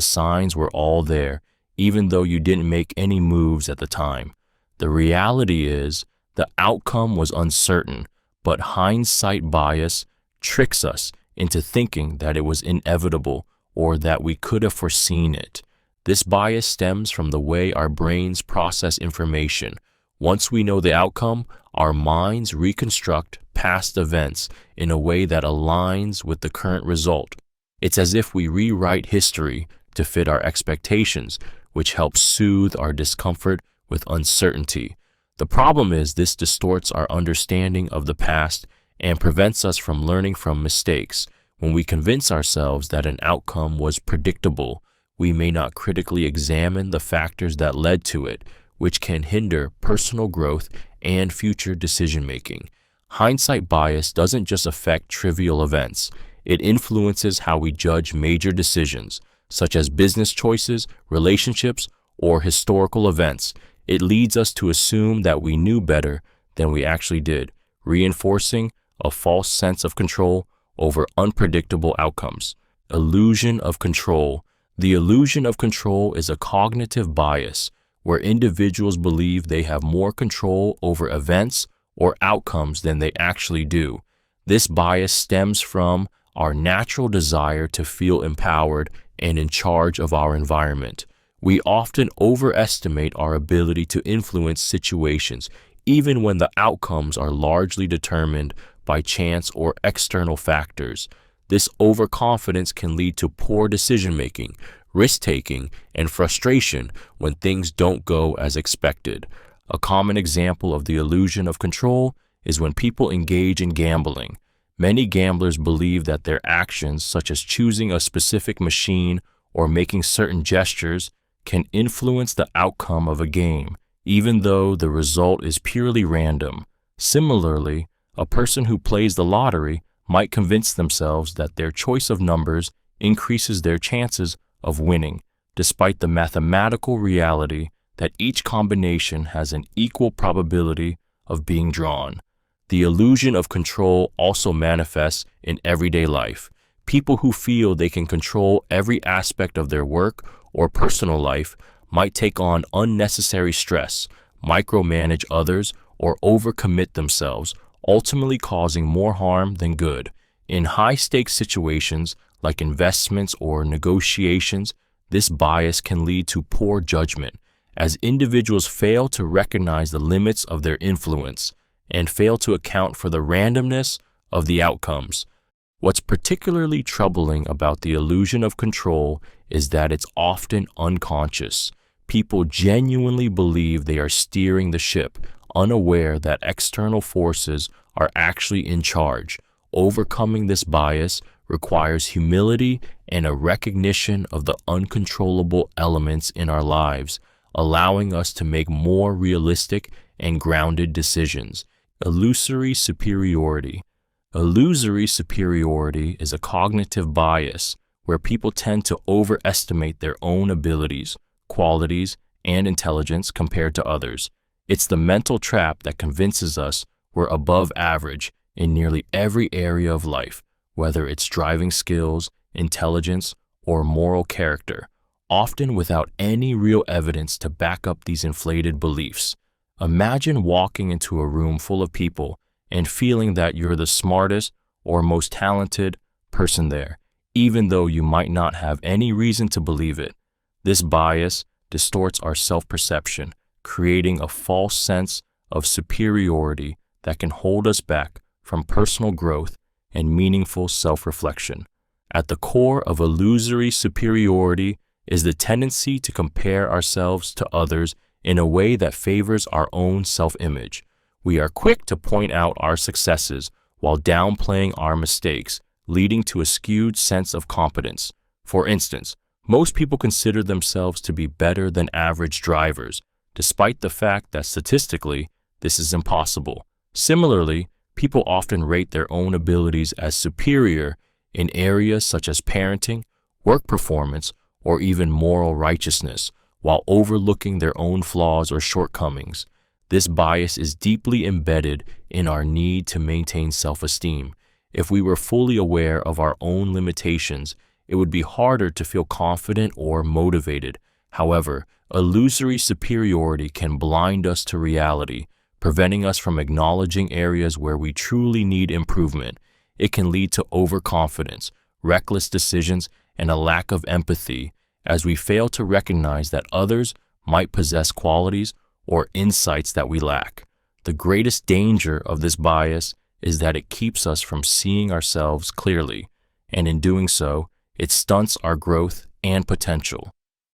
signs were all there, even though you didn't make any moves at the time. The reality is, the outcome was uncertain, but hindsight bias tricks us into thinking that it was inevitable or that we could have foreseen it. This bias stems from the way our brains process information. Once we know the outcome, our minds reconstruct past events in a way that aligns with the current result. It's as if we rewrite history to fit our expectations, which helps soothe our discomfort with uncertainty. The problem is this distorts our understanding of the past and prevents us from learning from mistakes. When we convince ourselves that an outcome was predictable, we may not critically examine the factors that led to it, which can hinder personal growth and future decision-making. Hindsight bias doesn't just affect trivial events. It influences how we judge major decisions, such as business choices, relationships, or historical events. It leads us to assume that we knew better than we actually did, reinforcing a false sense of control over unpredictable outcomes. Illusion of control. The illusion of control is a cognitive bias where individuals believe they have more control over events or outcomes than they actually do. This bias stems from our natural desire to feel empowered and in charge of our environment. We often overestimate our ability to influence situations, even when the outcomes are largely determined by chance or external factors. This overconfidence can lead to poor decision-making, risk-taking, and frustration when things don't go as expected. A common example of the illusion of control is when people engage in gambling. Many gamblers believe that their actions, such as choosing a specific machine or making certain gestures, can influence the outcome of a game, even though the result is purely random. Similarly, a person who plays the lottery might convince themselves that their choice of numbers increases their chances of winning, despite the mathematical reality that each combination has an equal probability of being drawn. The illusion of control also manifests in everyday life. People who feel they can control every aspect of their work or personal life might take on unnecessary stress, micromanage others, or overcommit themselves, ultimately causing more harm than good. In high-stakes situations like investments or negotiations, this bias can lead to poor judgment, as individuals fail to recognize the limits of their influence and fail to account for the randomness of the outcomes. What's particularly troubling about the illusion of control is that it's often unconscious. People genuinely believe they are steering the ship, unaware that external forces are actually in charge. Overcoming this bias requires humility and a recognition of the uncontrollable elements in our lives, allowing us to make more realistic and grounded decisions. Illusory superiority. Illusory superiority is a cognitive bias where people tend to overestimate their own abilities, qualities, and intelligence compared to others. It's the mental trap that convinces us we're above average in nearly every area of life, whether it's driving skills, intelligence, or moral character, often without any real evidence to back up these inflated beliefs. Imagine walking into a room full of people and feeling that you're the smartest or most talented person there, even though you might not have any reason to believe it. This bias distorts our self-perception, creating a false sense of superiority that can hold us back from personal growth and meaningful self-reflection. At the core of illusory superiority is the tendency to compare ourselves to others in a way that favors our own self-image. We are quick to point out our successes while downplaying our mistakes, leading to a skewed sense of competence. For instance, most people consider themselves to be better than average drivers, despite the fact that statistically, this is impossible. Similarly, people often rate their own abilities as superior in areas such as parenting, work performance, or even moral righteousness, while overlooking their own flaws or shortcomings. This bias is deeply embedded in our need to maintain self-esteem. If we were fully aware of our own limitations, it would be harder to feel confident or motivated. However, illusory superiority can blind us to reality, preventing us from acknowledging areas where we truly need improvement. It can lead to overconfidence, reckless decisions, and a lack of empathy, as we fail to recognize that others might possess qualities or insights that we lack. The greatest danger of this bias is that it keeps us from seeing ourselves clearly, and in doing so, it stunts our growth and potential.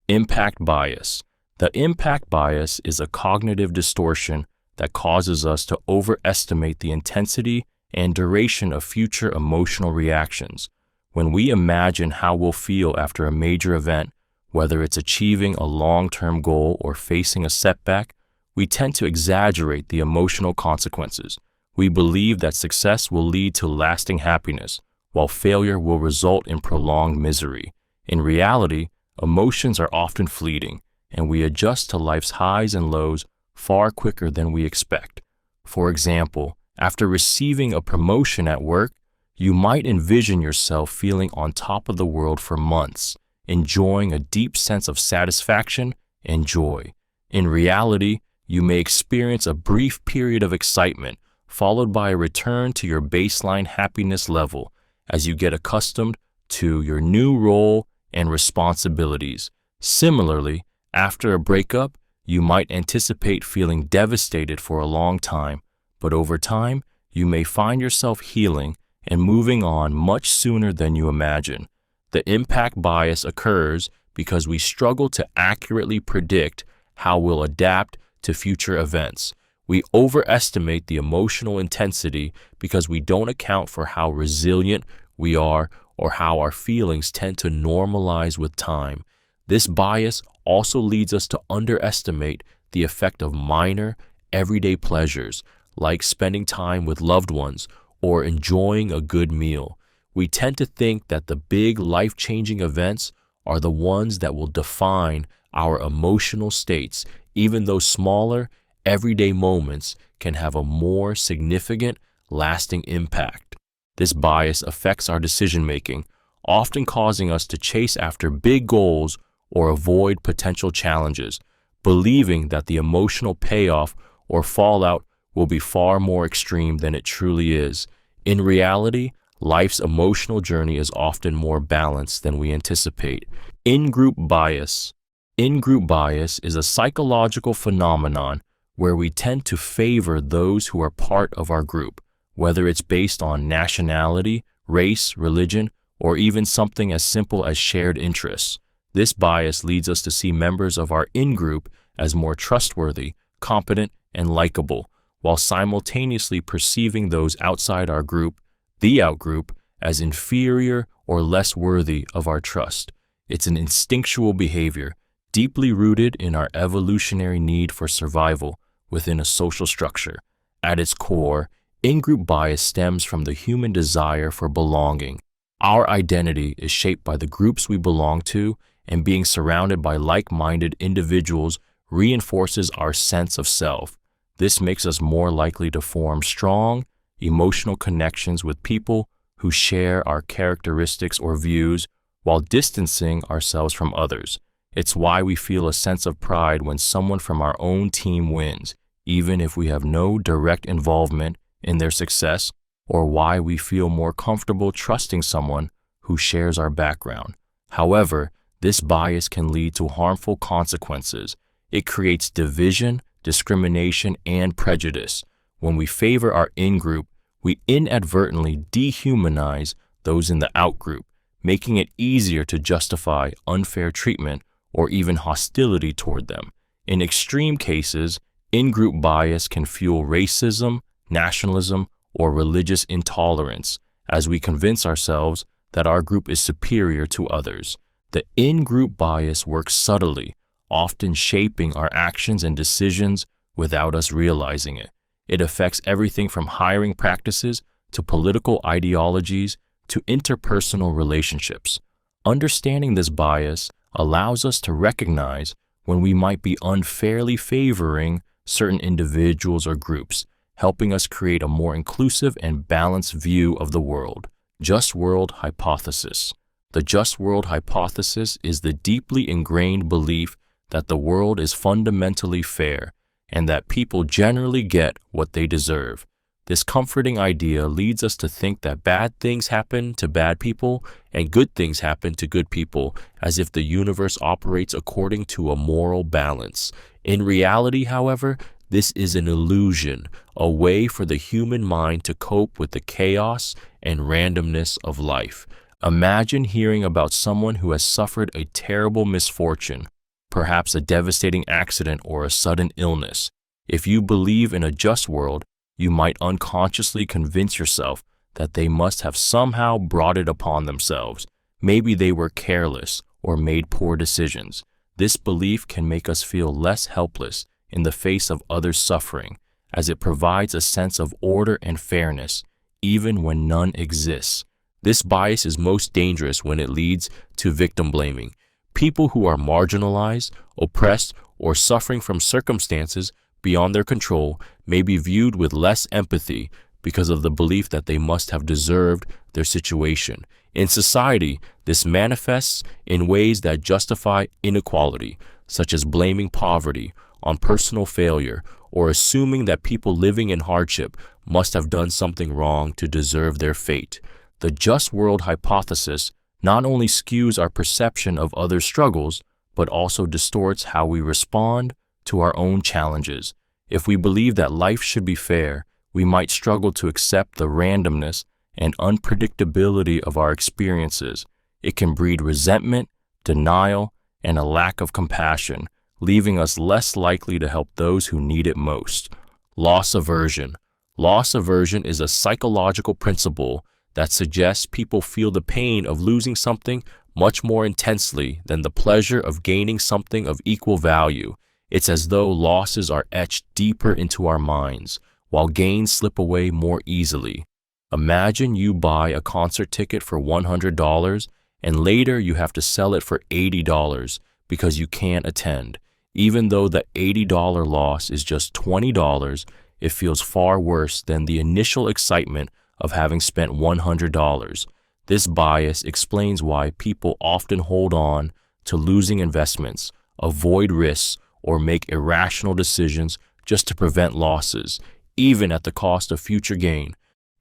Impact bias. The impact bias is a cognitive distortion that causes us to overestimate the intensity and duration of future emotional reactions. When we imagine how we'll feel after a major event, whether it's achieving a long-term goal or facing a setback, we tend to exaggerate the emotional consequences. We believe that success will lead to lasting happiness, while failure will result in prolonged misery. In reality, emotions are often fleeting, and we adjust to life's highs and lows far quicker than we expect. For example, after receiving a promotion at work, you might envision yourself feeling on top of the world for months, enjoying a deep sense of satisfaction and joy. In reality, you may experience a brief period of excitement, followed by a return to your baseline happiness level as you get accustomed to your new role and responsibilities. Similarly, after a breakup, you might anticipate feeling devastated for a long time, but over time, you may find yourself healing and moving on much sooner than you imagine. The impact bias occurs because we struggle to accurately predict how we'll adapt to future events. We overestimate the emotional intensity because we don't account for how resilient we are or how our feelings tend to normalize with time. This bias also leads us to underestimate the effect of minor, everyday pleasures, like spending time with loved ones or enjoying a good meal. We tend to think that the big life-changing events are the ones that will define our emotional states, even though smaller, everyday moments can have a more significant, lasting impact. This bias affects our decision-making, often causing us to chase after big goals or avoid potential challenges, believing that the emotional payoff or fallout will be far more extreme than it truly is. In reality, life's emotional journey is often more balanced than we anticipate. In-group bias. In-group bias is a psychological phenomenon where we tend to favor those who are part of our group, whether it's based on nationality, race, religion, or even something as simple as shared interests. This bias leads us to see members of our in-group as more trustworthy, competent, and likable, while simultaneously perceiving those outside our group, the outgroup, as inferior or less worthy of our trust. It's an instinctual behavior, deeply rooted in our evolutionary need for survival within a social structure. At its core, in-group bias stems from the human desire for belonging. Our identity is shaped by the groups we belong to, and being surrounded by like-minded individuals reinforces our sense of self. This makes us more likely to form strong, emotional connections with people who share our characteristics or views while distancing ourselves from others. It's why we feel a sense of pride when someone from our own team wins, even if we have no direct involvement in their success, or why we feel more comfortable trusting someone who shares our background. However, this bias can lead to harmful consequences. It creates division, discrimination, and prejudice. When we favor our in-group, we inadvertently dehumanize those in the out-group, making it easier to justify unfair treatment or even hostility toward them. In extreme cases, in-group bias can fuel racism, nationalism, or religious intolerance as we convince ourselves that our group is superior to others. The in-group bias works subtly, often shaping our actions and decisions without us realizing it. It affects everything from hiring practices to political ideologies to interpersonal relationships. Understanding this bias allows us to recognize when we might be unfairly favoring certain individuals or groups, helping us create a more inclusive and balanced view of the world. Just world hypothesis. The just world hypothesis is the deeply ingrained belief that the world is fundamentally fair and that people generally get what they deserve. This comforting idea leads us to think that bad things happen to bad people and good things happen to good people, as if the universe operates according to a moral balance. In reality, however, this is an illusion, a way for the human mind to cope with the chaos and randomness of life. Imagine hearing about someone who has suffered a terrible misfortune, perhaps a devastating accident or a sudden illness. If you believe in a just world, you might unconsciously convince yourself that they must have somehow brought it upon themselves. Maybe they were careless or made poor decisions. This belief can make us feel less helpless in the face of others' suffering, as it provides a sense of order and fairness, even when none exists. This bias is most dangerous when it leads to victim blaming. People who are marginalized, oppressed, or suffering from circumstances beyond their control may be viewed with less empathy because of the belief that they must have deserved their situation. In society, this manifests in ways that justify inequality, such as blaming poverty on personal failure or assuming that people living in hardship must have done something wrong to deserve their fate. The just world hypothesis not only skews our perception of other struggles, but also distorts how we respond to our own challenges. If we believe that life should be fair, we might struggle to accept the randomness and unpredictability of our experiences. It can breed resentment, denial, and a lack of compassion, leaving us less likely to help those who need it most. Loss aversion. Loss aversion is a psychological principle that suggests people feel the pain of losing something much more intensely than the pleasure of gaining something of equal value. It's as though losses are etched deeper into our minds, while gains slip away more easily. Imagine you buy a concert ticket for $100 and later you have to sell it for $80 because you can't attend. Even though the $80 loss is just $20, it feels far worse than the initial excitement of having spent $100. This bias explains why people often hold on to losing investments, avoid risks, or make irrational decisions just to prevent losses, even at the cost of future gain.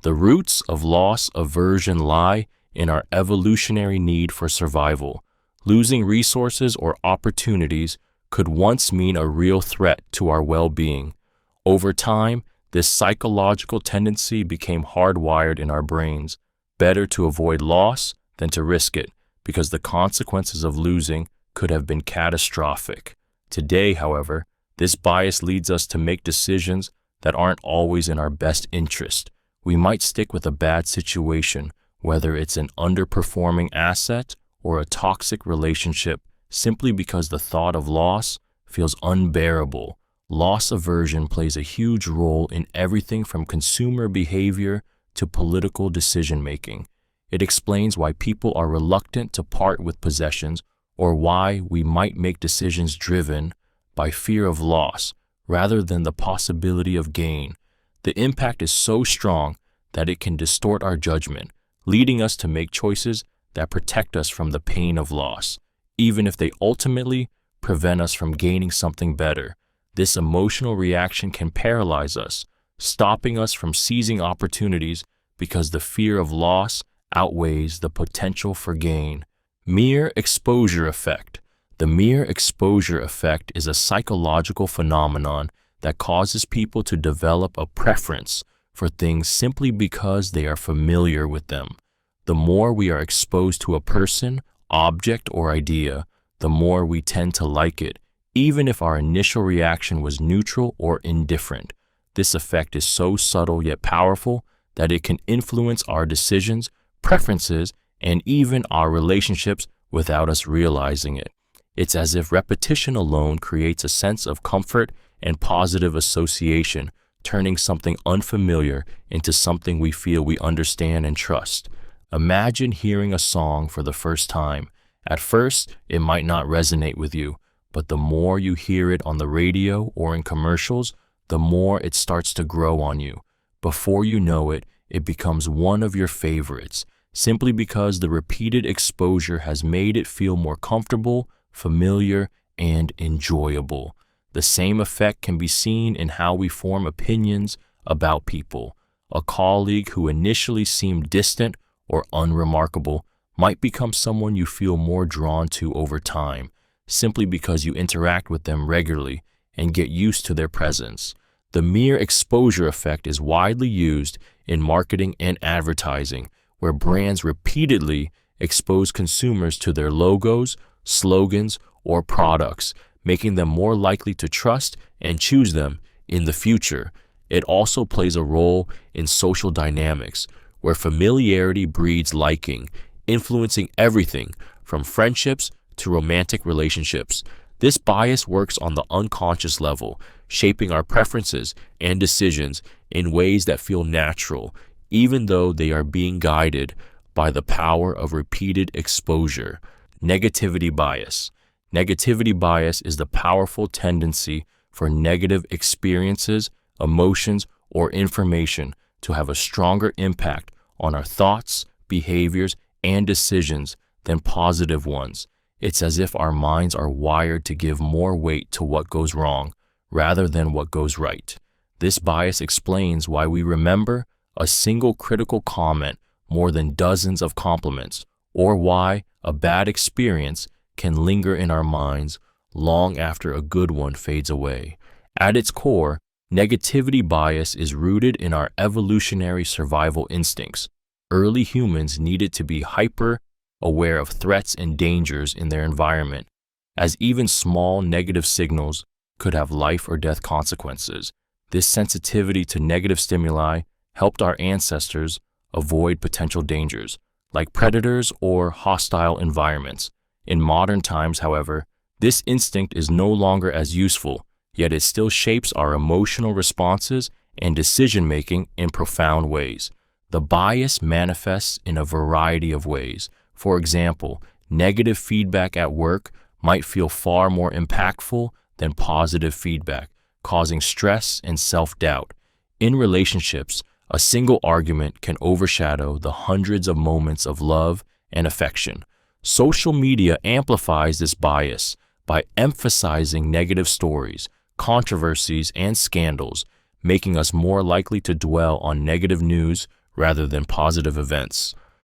The roots of loss aversion lie in our evolutionary need for survival. Losing resources or opportunities could once mean a real threat to our well-being. Over time, this psychological tendency became hardwired in our brains. Better to avoid loss than to risk it, because the consequences of losing could have been catastrophic. Today, however, this bias leads us to make decisions that aren't always in our best interest. We might stick with a bad situation, whether it's an underperforming asset or a toxic relationship, simply because the thought of loss feels unbearable. Loss aversion plays a huge role in everything from consumer behavior to political decision-making. It explains why people are reluctant to part with possessions, or why we might make decisions driven by fear of loss rather than the possibility of gain. The impact is so strong that it can distort our judgment, leading us to make choices that protect us from the pain of loss, even if they ultimately prevent us from gaining something better. This emotional reaction can paralyze us, stopping us from seizing opportunities because the fear of loss outweighs the potential for gain. Mere exposure effect. The mere exposure effect is a psychological phenomenon that causes people to develop a preference for things simply because they are familiar with them. The more we are exposed to a person, object, or idea, the more we tend to like it, even if our initial reaction was neutral or indifferent. This effect is so subtle yet powerful that it can influence our decisions, preferences, and even our relationships without us realizing it. It's as if repetition alone creates a sense of comfort and positive association, turning something unfamiliar into something we feel we understand and trust. Imagine hearing a song for the first time. At first, it might not resonate with you, but the more you hear it on the radio or in commercials, the more it starts to grow on you. Before you know it, it becomes one of your favorites, simply because the repeated exposure has made it feel more comfortable, familiar, and enjoyable. The same effect can be seen in how we form opinions about people. A colleague who initially seemed distant or unremarkable might become someone you feel more drawn to over time, simply because you interact with them regularly and get used to their presence. The mere exposure effect is widely used in marketing and advertising, where brands repeatedly expose consumers to their logos, slogans, or products, making them more likely to trust and choose them in the future. It also plays a role in social dynamics, where familiarity breeds liking, influencing everything from friendships to romantic relationships. This bias works on the unconscious level, shaping our preferences and decisions in ways that feel natural, even though they are being guided by the power of repeated exposure. Negativity bias. Negativity bias is the powerful tendency for negative experiences, emotions, or information to have a stronger impact on our thoughts, behaviors, and decisions than positive ones. It's as if our minds are wired to give more weight to what goes wrong rather than what goes right. This bias explains why we remember a single critical comment more than dozens of compliments, or why a bad experience can linger in our minds long after a good one fades away. At its core, negativity bias is rooted in our evolutionary survival instincts. Early humans needed to be hyper-aware of threats and dangers in their environment, as even small negative signals could have life or death consequences. This sensitivity to negative stimuli helped our ancestors avoid potential dangers, like predators or hostile environments. In modern times, however, this instinct is no longer as useful, yet it still shapes our emotional responses and decision-making in profound ways. The bias manifests in a variety of ways. For example, negative feedback at work might feel far more impactful than positive feedback, causing stress and self-doubt. In relationships, a single argument can overshadow the hundreds of moments of love and affection. Social media amplifies this bias by emphasizing negative stories, controversies, and scandals, making us more likely to dwell on negative news rather than positive events.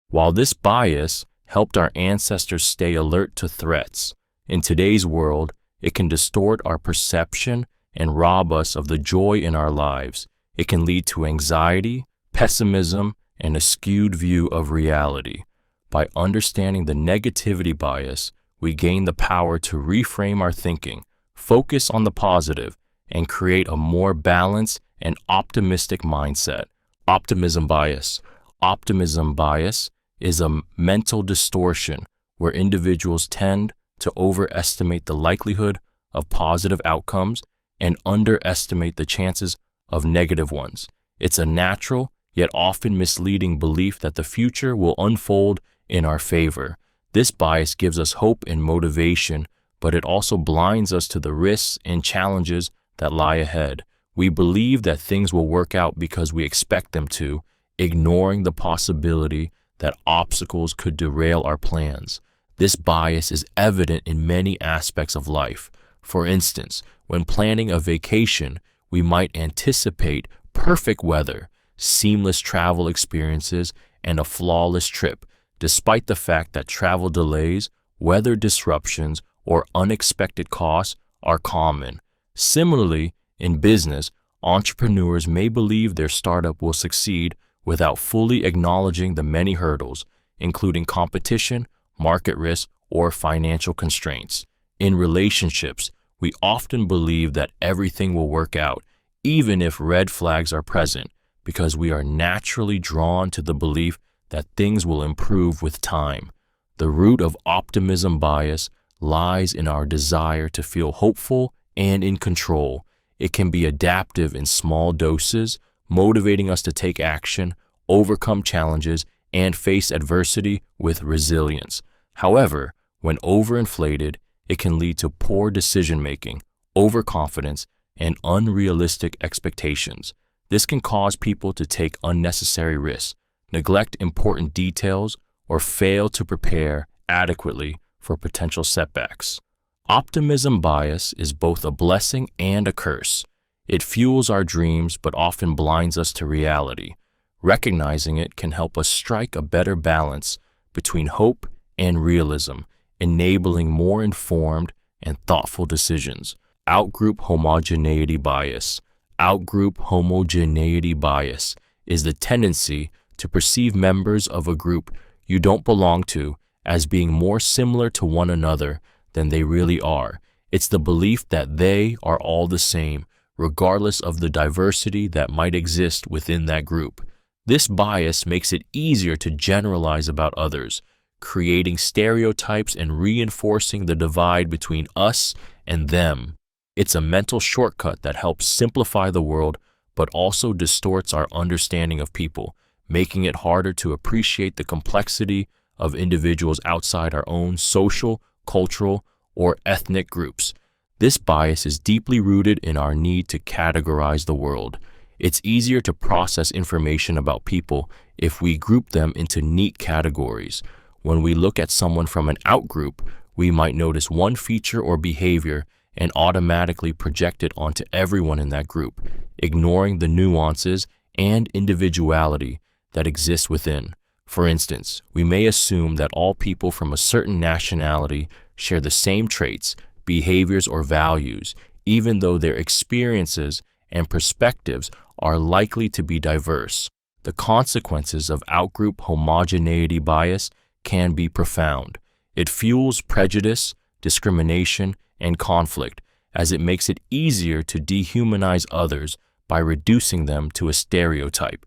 While this bias helped our ancestors stay alert to threats, in today's world, it can distort our perception and rob us of the joy in our lives. It can lead to anxiety, pessimism, and a skewed view of reality. By understanding the negativity bias, we gain the power to reframe our thinking, focus on the positive, and create a more balanced and optimistic mindset. Optimism bias. Optimism bias is a mental distortion where individuals tend to overestimate the likelihood of positive outcomes and underestimate the chances of negative ones. It's a natural, yet often misleading belief that the future will unfold in our favor. This bias gives us hope and motivation, but it also blinds us to the risks and challenges that lie ahead. We believe that things will work out because we expect them to, ignoring the possibility that obstacles could derail our plans. This bias is evident in many aspects of life. For instance, when planning a vacation, we might anticipate perfect weather, seamless travel experiences, and a flawless trip, despite the fact that travel delays, weather disruptions, or unexpected costs are common. Similarly, in business, entrepreneurs may believe their startup will succeed without fully acknowledging the many hurdles, including competition, market risk, or financial constraints. In relationships, we often believe that everything will work out, even if red flags are present, because we are naturally drawn to the belief that things will improve with time. The root of optimism bias lies in our desire to feel hopeful and in control. It can be adaptive in small doses, motivating us to take action, overcome challenges, and face adversity with resilience. However, when overinflated, it can lead to poor decision-making, overconfidence, and unrealistic expectations. This can cause people to take unnecessary risks, neglect important details, or fail to prepare adequately for potential setbacks. Optimism bias is both a blessing and a curse. It fuels our dreams but often blinds us to reality. Recognizing it can help us strike a better balance between hope and realism, enabling more informed and thoughtful decisions. Outgroup homogeneity bias. Outgroup homogeneity bias is the tendency to perceive members of a group you don't belong to as being more similar to one another than they really are. It's the belief that they are all the same, regardless of the diversity that might exist within that group. This bias makes it easier to generalize about others, creating stereotypes and reinforcing the divide between us and them. It's a mental shortcut that helps simplify the world, but also distorts our understanding of people, making it harder to appreciate the complexity of individuals outside our own social, cultural, or ethnic groups. This bias is deeply rooted in our need to categorize the world. It's easier to process information about people if we group them into neat categories. When we look at someone from an outgroup, we might notice one feature or behavior and automatically project it onto everyone in that group, ignoring the nuances and individuality that exists within. For instance, we may assume that all people from a certain nationality share the same traits, behaviors, or values, even though their experiences and perspectives are likely to be diverse. The consequences of outgroup homogeneity bias can be profound. It fuels prejudice, discrimination, and conflict, as it makes it easier to dehumanize others by reducing them to a stereotype.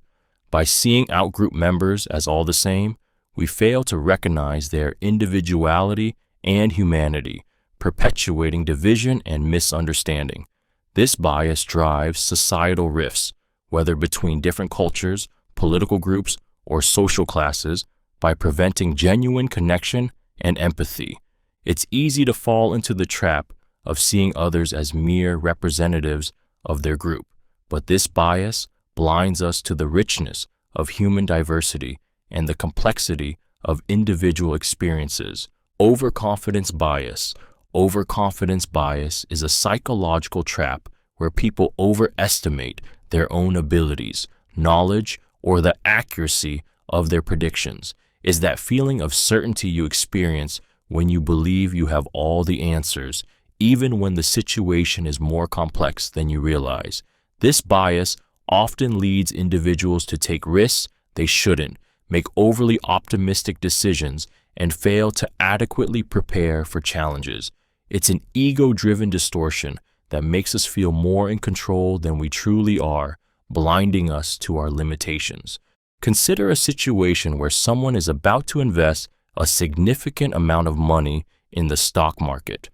By seeing outgroup members as all the same, we fail to recognize their individuality and humanity, perpetuating division and misunderstanding. This bias drives societal rifts, whether between different cultures, political groups, or social classes, by preventing genuine connection and empathy. It's easy to fall into the trap of seeing others as mere representatives of their group, but this bias blinds us to the richness of human diversity and the complexity of individual experiences. Overconfidence bias. Overconfidence bias is a psychological trap where people overestimate their own abilities, knowledge, or the accuracy of their predictions. Is that feeling of certainty you experience when you believe you have all the answers, even when the situation is more complex than you realize. This bias often leads individuals to take risks they shouldn't, make overly optimistic decisions, and fail to adequately prepare for challenges. It's an ego-driven distortion that makes us feel more in control than we truly are, blinding us to our limitations. Consider a situation where someone is about to invest a significant amount of money in the stock market.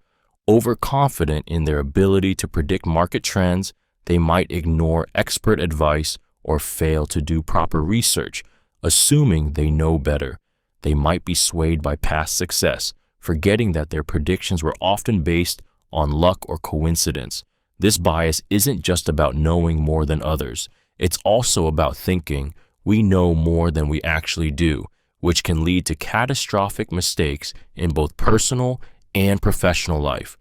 Overconfident in their ability to predict market trends, they might ignore expert advice or fail to do proper research, assuming they know better. They might be swayed by past success, forgetting that their predictions were often based on luck or coincidence. This bias isn't just about knowing more than others. It's also about thinking we know more than we actually do, which can lead to catastrophic mistakes in both personal and professional life.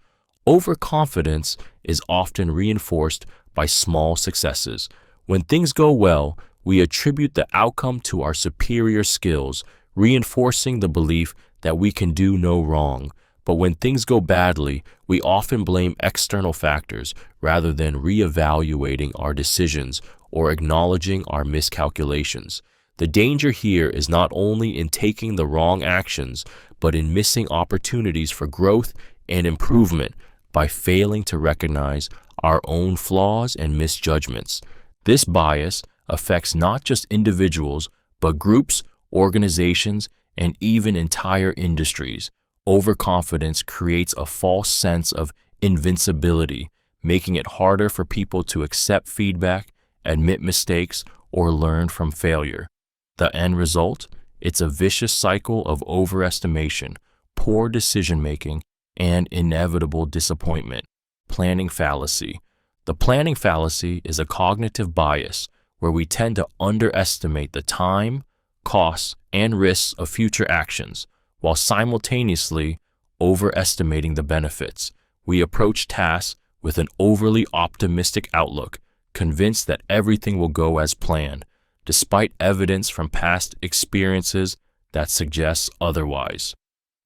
Overconfidence is often reinforced by small successes. When things go well, we attribute the outcome to our superior skills, reinforcing the belief that we can do no wrong. But when things go badly, we often blame external factors rather than reevaluating our decisions or acknowledging our miscalculations. The danger here is not only in taking the wrong actions, but in missing opportunities for growth and improvement by failing to recognize our own flaws and misjudgments. This bias affects not just individuals, but groups, organizations, and even entire industries. Overconfidence creates a false sense of invincibility, making it harder for people to accept feedback, admit mistakes, or learn from failure. The end result? It's a vicious cycle of overestimation, poor decision-making, and inevitable disappointment. Planning fallacy. The planning fallacy is a cognitive bias where we tend to underestimate the time, costs, and risks of future actions, while simultaneously overestimating the benefits. We approach tasks with an overly optimistic outlook, convinced that everything will go as planned, despite evidence from past experiences that suggests otherwise.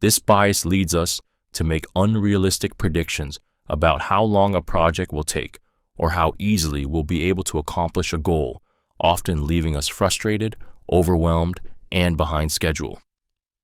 This bias leads us to make unrealistic predictions about how long a project will take or how easily we'll be able to accomplish a goal, often leaving us frustrated, overwhelmed, and behind schedule.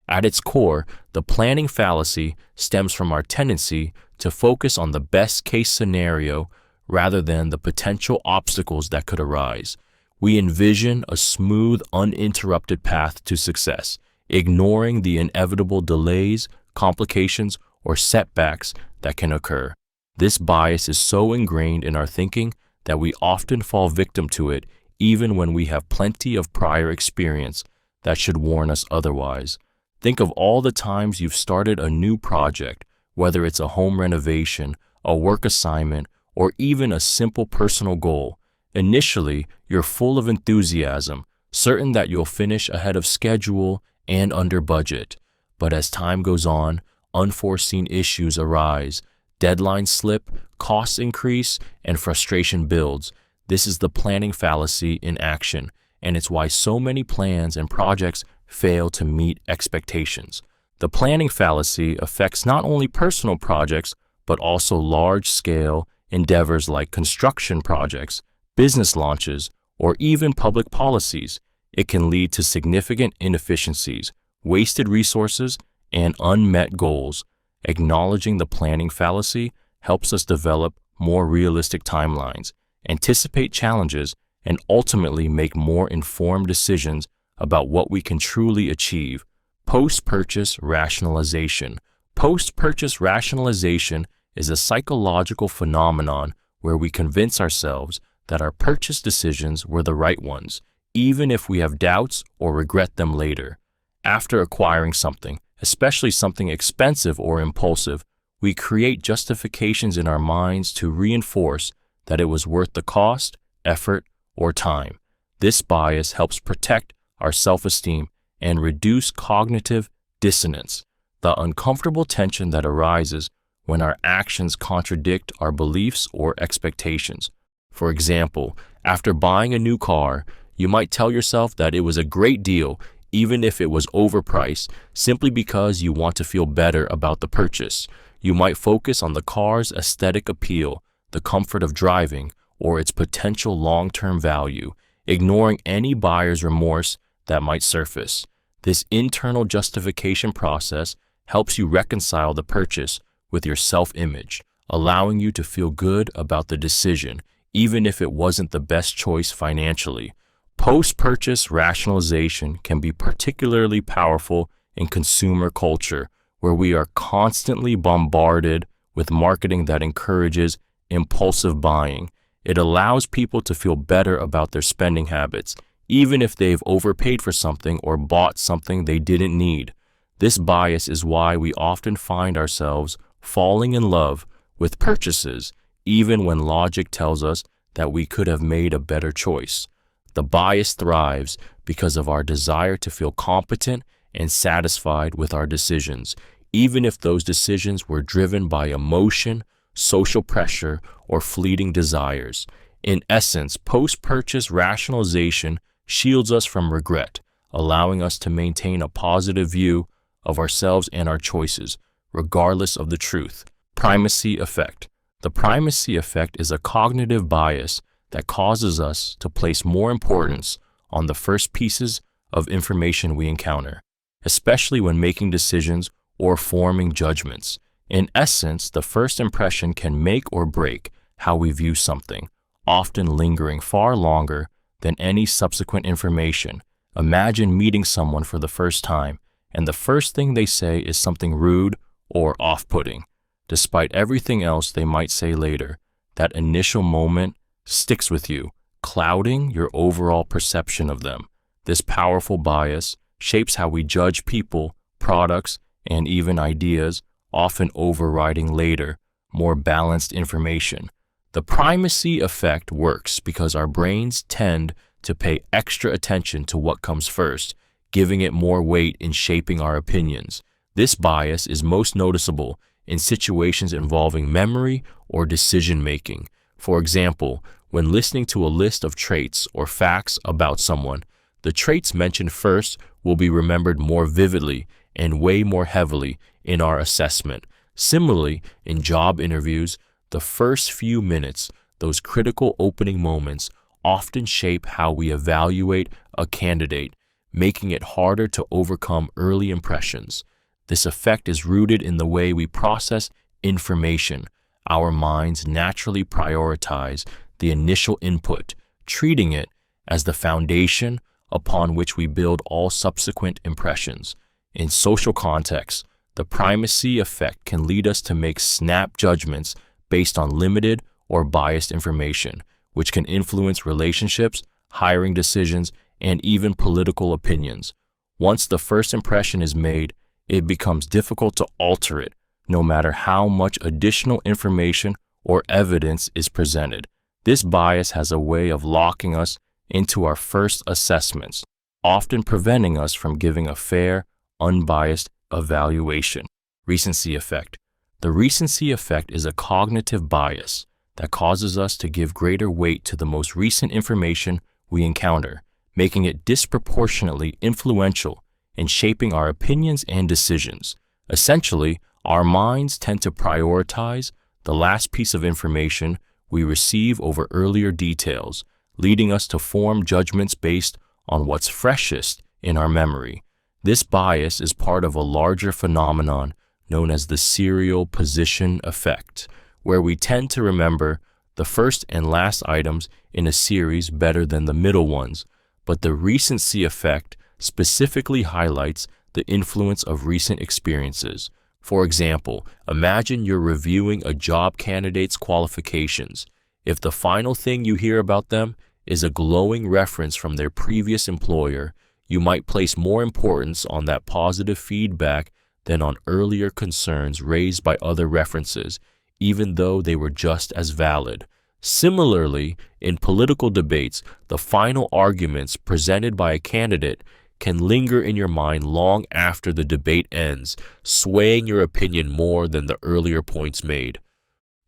At its core, the planning fallacy stems from our tendency to focus on the best-case scenario rather than the potential obstacles that could arise. We envision a smooth, uninterrupted path to success, ignoring the inevitable delays, complications, or setbacks that can occur. This bias is so ingrained in our thinking that we often fall victim to it even when we have plenty of prior experience that should warn us otherwise. Think of all the times you've started a new project, whether it's a home renovation, a work assignment, or even a simple personal goal. Initially, you're full of enthusiasm, certain that you'll finish ahead of schedule and under budget. But as time goes on, unforeseen issues arise, deadlines slip, costs increase, and frustration builds. This is the planning fallacy in action, and it's why so many plans and projects fail to meet expectations. The planning fallacy affects not only personal projects, but also large-scale endeavors like construction projects, business launches, or even public policies. It can lead to significant inefficiencies, wasted resources, and unmet goals. Acknowledging the planning fallacy helps us develop more realistic timelines, anticipate challenges, and ultimately make more informed decisions about what we can truly achieve. Post-purchase rationalization. Post-purchase rationalization is a psychological phenomenon where we convince ourselves that our purchase decisions were the right ones, even if we have doubts or regret them later. After acquiring something, especially something expensive or impulsive, we create justifications in our minds to reinforce that it was worth the cost, effort, or time. This bias helps protect our self-esteem and reduce cognitive dissonance, the uncomfortable tension that arises when our actions contradict our beliefs or expectations. For example, after buying a new car, you might tell yourself that it was a great deal even if it was overpriced, simply because you want to feel better about the purchase. You might focus on the car's aesthetic appeal, the comfort of driving, or its potential long-term value, ignoring any buyer's remorse that might surface. This internal justification process helps you reconcile the purchase with your self-image, allowing you to feel good about the decision, even if it wasn't the best choice financially. Post-purchase rationalization can be particularly powerful in consumer culture, where we are constantly bombarded with marketing that encourages impulsive buying. It allows people to feel better about their spending habits, even if they've overpaid for something or bought something they didn't need. This bias is why we often find ourselves falling in love with purchases, even when logic tells us that we could have made a better choice. The bias thrives because of our desire to feel competent and satisfied with our decisions, even if those decisions were driven by emotion, social pressure, or fleeting desires. In essence, post-purchase rationalization shields us from regret, allowing us to maintain a positive view of ourselves and our choices, regardless of the truth. Primacy effect. The primacy effect is a cognitive bias that causes us to place more importance on the first pieces of information we encounter, especially when making decisions or forming judgments. In essence, the first impression can make or break how we view something, often lingering far longer than any subsequent information. Imagine meeting someone for the first time, and the first thing they say is something rude or off-putting. Despite everything else they might say later, that initial moment sticks with you, clouding your overall perception of them. This powerful bias shapes how we judge people, products, and even ideas, often overriding later, more balanced information. The primacy effect works because our brains tend to pay extra attention to what comes first, giving it more weight in shaping our opinions. This bias is most noticeable in situations involving memory or decision-making. For example, when listening to a list of traits or facts about someone, the traits mentioned first will be remembered more vividly and weigh more heavily in our assessment. Similarly, in job interviews, the first few minutes, those critical opening moments, often shape how we evaluate a candidate, making it harder to overcome early impressions. This effect is rooted in the way we process information. Our minds naturally prioritize the initial input, treating it as the foundation upon which we build all subsequent impressions. In social contexts, the primacy effect can lead us to make snap judgments based on limited or biased information, which can influence relationships, hiring decisions, and even political opinions. Once the first impression is made, it becomes difficult to alter it, no matter how much additional information or evidence is presented. This bias has a way of locking us into our first assessments, often preventing us from giving a fair, unbiased evaluation. Recency effect. The recency effect is a cognitive bias that causes us to give greater weight to the most recent information we encounter, making it disproportionately influential in shaping our opinions and decisions. Essentially, our minds tend to prioritize the last piece of information we receive over earlier details, leading us to form judgments based on what's freshest in our memory. This bias is part of a larger phenomenon known as the serial position effect, where we tend to remember the first and last items in a series better than the middle ones, but the recency effect specifically highlights the influence of recent experiences. For example, imagine you're reviewing a job candidate's qualifications. If the final thing you hear about them is a glowing reference from their previous employer, you might place more importance on that positive feedback than on earlier concerns raised by other references, even though they were just as valid. Similarly, in political debates, the final arguments presented by a candidate can linger in your mind long after the debate ends, swaying your opinion more than the earlier points made.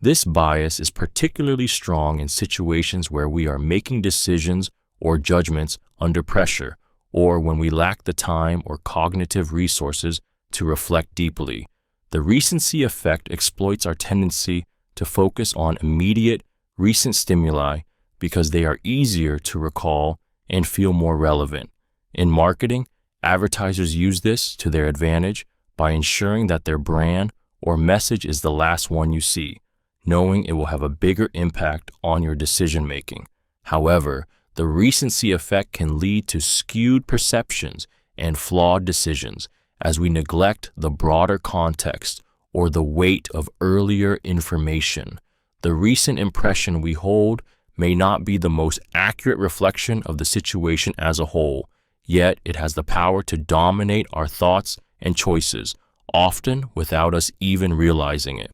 This bias is particularly strong in situations where we are making decisions or judgments under pressure, or when we lack the time or cognitive resources to reflect deeply. The recency effect exploits our tendency to focus on immediate, recent stimuli because they are easier to recall and feel more relevant. In marketing, advertisers use this to their advantage by ensuring that their brand or message is the last one you see, knowing it will have a bigger impact on your decision-making. However, the recency effect can lead to skewed perceptions and flawed decisions as we neglect the broader context or the weight of earlier information. The recent impression we hold may not be the most accurate reflection of the situation as a whole, yet it has the power to dominate our thoughts and choices, often without us even realizing it.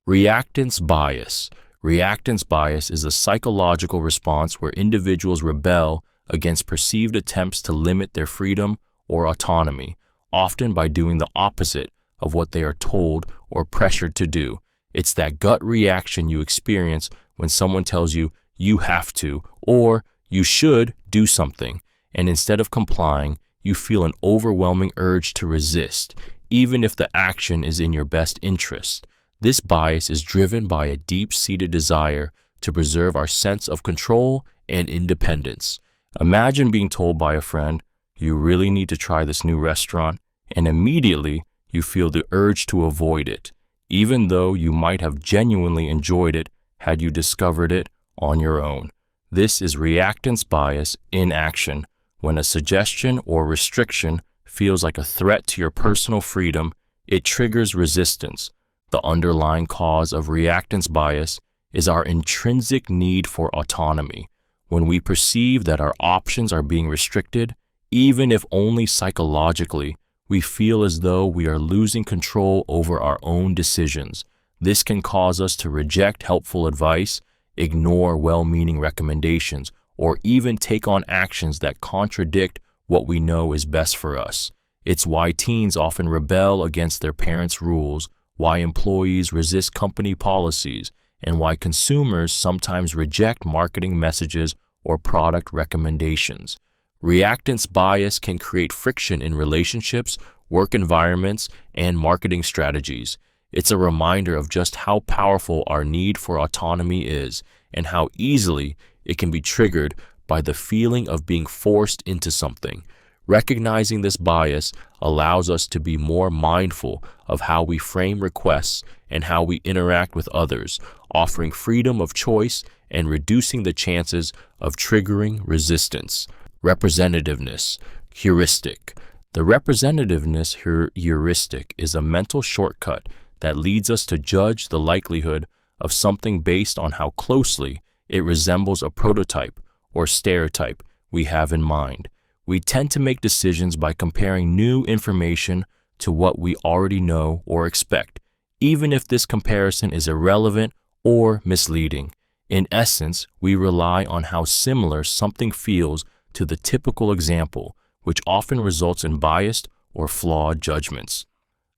Reactance bias. Reactance bias is a psychological response where individuals rebel against perceived attempts to limit their freedom or autonomy, often by doing the opposite of what they are told or pressured to do. It's that gut reaction you experience when someone tells you you have to or you should do something, and instead of complying, you feel an overwhelming urge to resist, even if the action is in your best interest. This bias is driven by a deep-seated desire to preserve our sense of control and independence. Imagine being told by a friend, you really need to try this new restaurant, and immediately you feel the urge to avoid it, even though you might have genuinely enjoyed it had you discovered it on your own. This is reactance bias in action. When a suggestion or restriction feels like a threat to your personal freedom, it triggers resistance. The underlying cause of reactance bias is our intrinsic need for autonomy. When we perceive that our options are being restricted, even if only psychologically, we feel as though we are losing control over our own decisions. This can cause us to reject helpful advice, ignore well-meaning recommendations, or even take on actions that contradict what we know is best for us. It's why teens often rebel against their parents' rules, why employees resist company policies, and why consumers sometimes reject marketing messages or product recommendations. Reactance bias can create friction in relationships, work environments, and marketing strategies. It's a reminder of just how powerful our need for autonomy is and how easily it can be triggered by the feeling of being forced into something. Recognizing this bias allows us to be more mindful of how we frame requests and how we interact with others, offering freedom of choice and reducing the chances of triggering resistance. Representativeness heuristic. The representativeness heuristic is a mental shortcut that leads us to judge the likelihood of something based on how closely it resembles a prototype or stereotype we have in mind. We tend to make decisions by comparing new information to what we already know or expect, even if this comparison is irrelevant or misleading. In essence, we rely on how similar something feels to the typical example, which often results in biased or flawed judgments.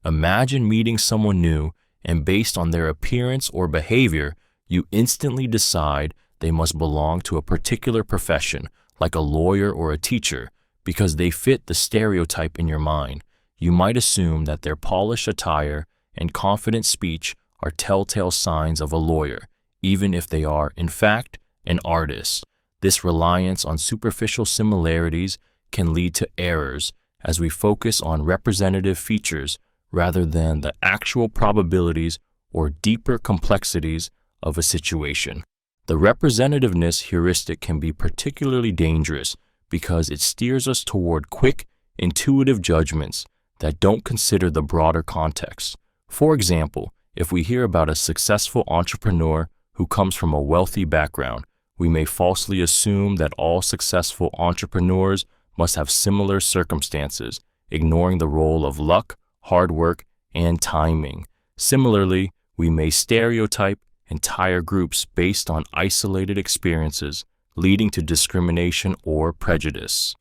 Imagine meeting someone new, and based on their appearance or behavior, you instantly decide they must belong to a particular profession, like a lawyer or a teacher, because they fit the stereotype in your mind. You might assume that their polished attire and confident speech are telltale signs of a lawyer, even if they are, in fact, an artist. This reliance on superficial similarities can lead to errors as we focus on representative features rather than the actual probabilities or deeper complexities of a situation. The representativeness heuristic can be particularly dangerous because it steers us toward quick, intuitive judgments that don't consider the broader context. For example, if we hear about a successful entrepreneur who comes from a wealthy background, we may falsely assume that all successful entrepreneurs must have similar circumstances, ignoring the role of luck, hard work, and timing. Similarly, we may stereotype entire groups based on isolated experiences, leading to discrimination or prejudice.